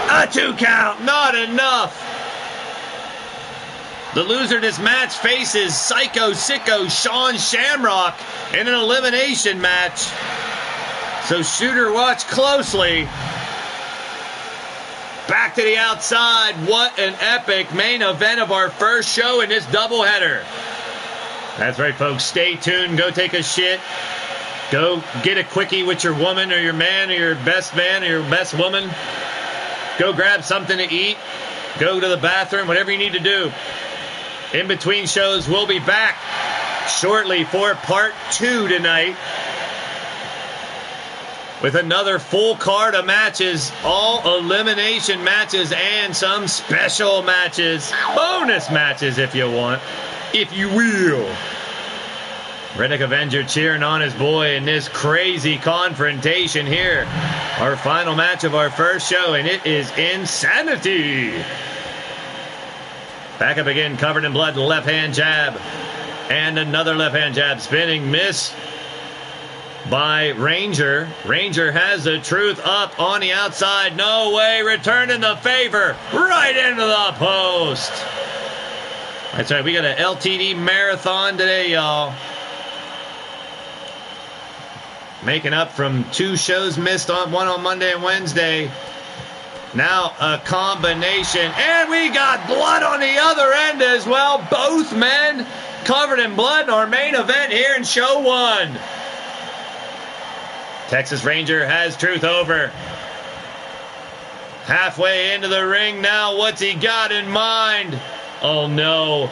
A 2 count, not enough. The loser of this match faces Psycho Sicko Sean Shamrock in an elimination match. So shooter, watch closely. Back to the outside. What an epic main event of our first show in this doubleheader. That's right, folks. Stay tuned. Go take a shit. Go get a quickie with your woman or your man or your best man or your best woman. Go grab something to eat. Go to the bathroom. Whatever you need to do. In between shows, we'll be back shortly for part 2 tonight. with another full card of matches, all elimination matches and some special matches, bonus matches if you want, if you will. Riddick Avenger cheering on his boy in this crazy confrontation here. Our final match of our first show, and it is Insanity. Back up again, covered in blood, left hand jab. And another left hand jab, spinning miss by Ranger. Ranger has the Truth up on the outside. No way, returning the favor right into the post. That's right, we got an LTD marathon today, y'all. Making up from 2 shows missed, one on Monday and Wednesday. Now a combination, and we got blood on the other end as well. Both men covered in blood in our main event here in show 1. Texas Ranger has Truth over. Halfway into the ring now. What's he got in mind? Oh no.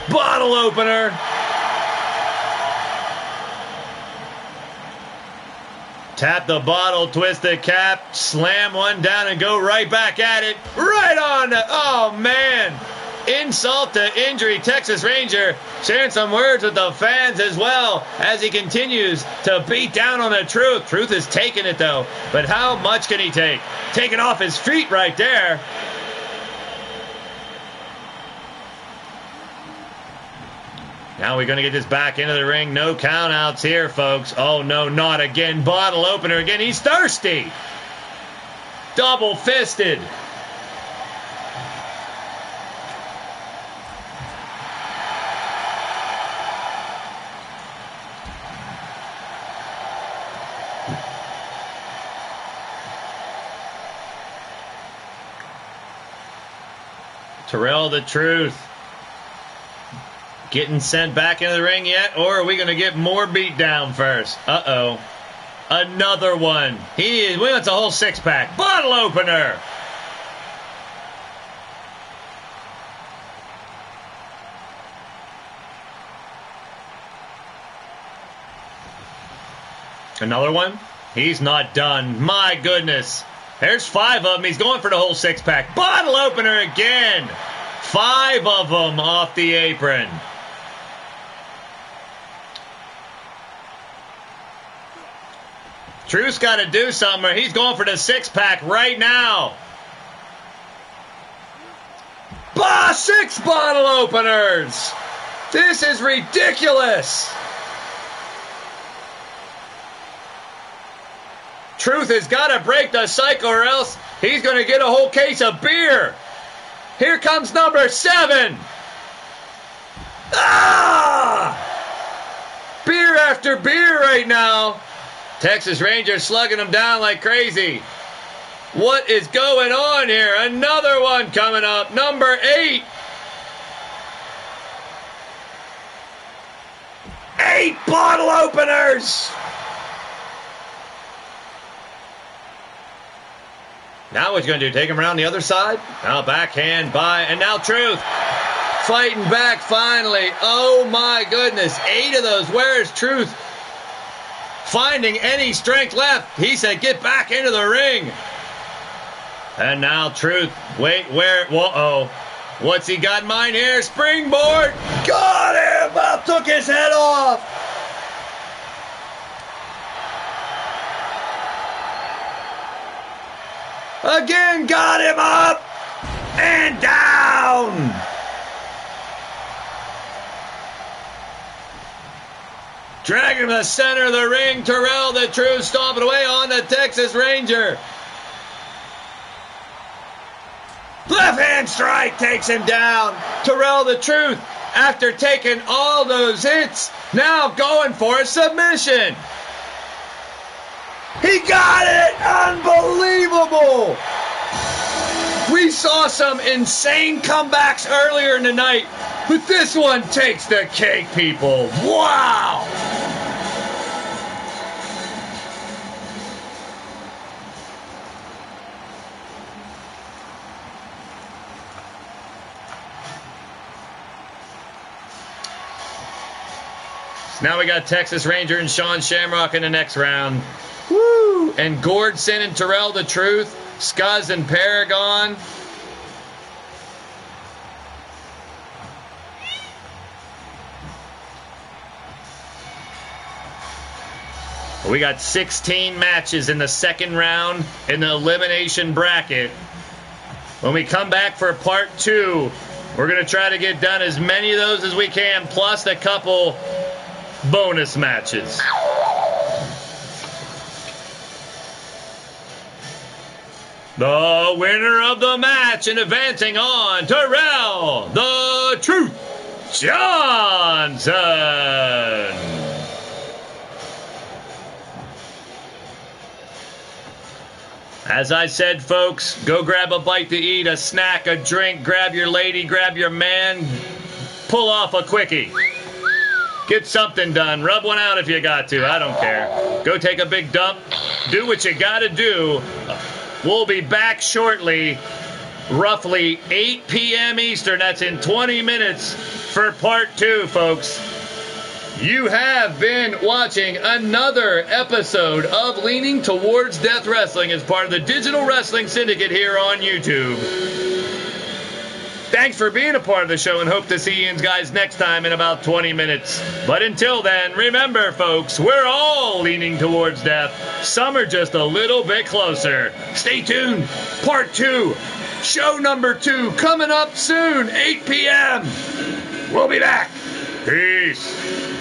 Bottle opener. Tap the bottle, twist the cap, slam one down and go right back at it. Right on. Oh man. Insult to injury. Texas Ranger sharing some words with the fans as well as he continues to beat down on the Truth. Truth is taking it though, but how much can he take? Taking off his feet right there. Now we're going to get this back into the ring. No countouts here, folks. Oh no, not again. Bottle opener again. He's thirsty. Double fisted. Terrell the Truth getting sent back into the ring yet, or are we going to get more beat down first? Uh-oh. Another one. He wants a whole 6-pack. Bottle opener. Another one. He's not done. My goodness. There's 5 of them. He's going for the whole 6-pack. Bottle opener again. 5 of them off the apron. Truth's got to do something or he's going for the 6-pack right now. 6 bottle openers. This is ridiculous. Truth has got to break the cycle or else he's going to get a whole case of beer. Here comes number 7. Beer after beer right now. Texas Rangers slugging him down like crazy. What is going on here? Another one coming up. Number 8. 8 bottle openers. Now what's he going to do? Take him around the other side? Now backhand by, and now Truth fighting back finally. Oh my goodness. 8 of those. Where is Truth finding any strength left? He said, get back into the ring. And now Truth. Wait, where? Whoa. What's he got in mind here? Springboard. Got him. Up, took his head off. Again, got him up and down. Dragging him to the center of the ring. Terrell the Truth stomping away on the Texas Ranger. Left hand strike takes him down. Terrell the Truth, after taking all those hits, now going for a submission. He got it! Unbelievable! We saw some insane comebacks earlier in the night, but this one takes the cake, people. Wow! Now we got Texas Ranger and Sean Shamrock in the next round. Woo! And Gordson and Terrell the Truth. Scuzz and Paragon. We got 16 matches in the second round in the elimination bracket. When we come back for part 2, we're going to try to get done as many of those as we can, plus a couple bonus matches. The winner of the match and advancing on, Terrell the Truth Johnson. As I said, folks, go grab a bite to eat, a snack, a drink, grab your lady, grab your man, pull off a quickie. Get something done. Rub one out if you got to. I don't care. Go take a big dump. Do what you got to do. We'll be back shortly, roughly 8 p.m. Eastern. That's in 20 minutes for part 2, folks. You have been watching another episode of Leaning Towards Death Wrestling as part of the Digital Wrestling Syndicate here on YouTube. Thanks for being a part of the show and hope to see you guys next time in about 20 minutes. But until then, remember, folks, we're all leaning towards death. Some are just a little bit closer. Stay tuned. Part 2, show number 2, coming up soon, 8 p.m. We'll be back. Peace.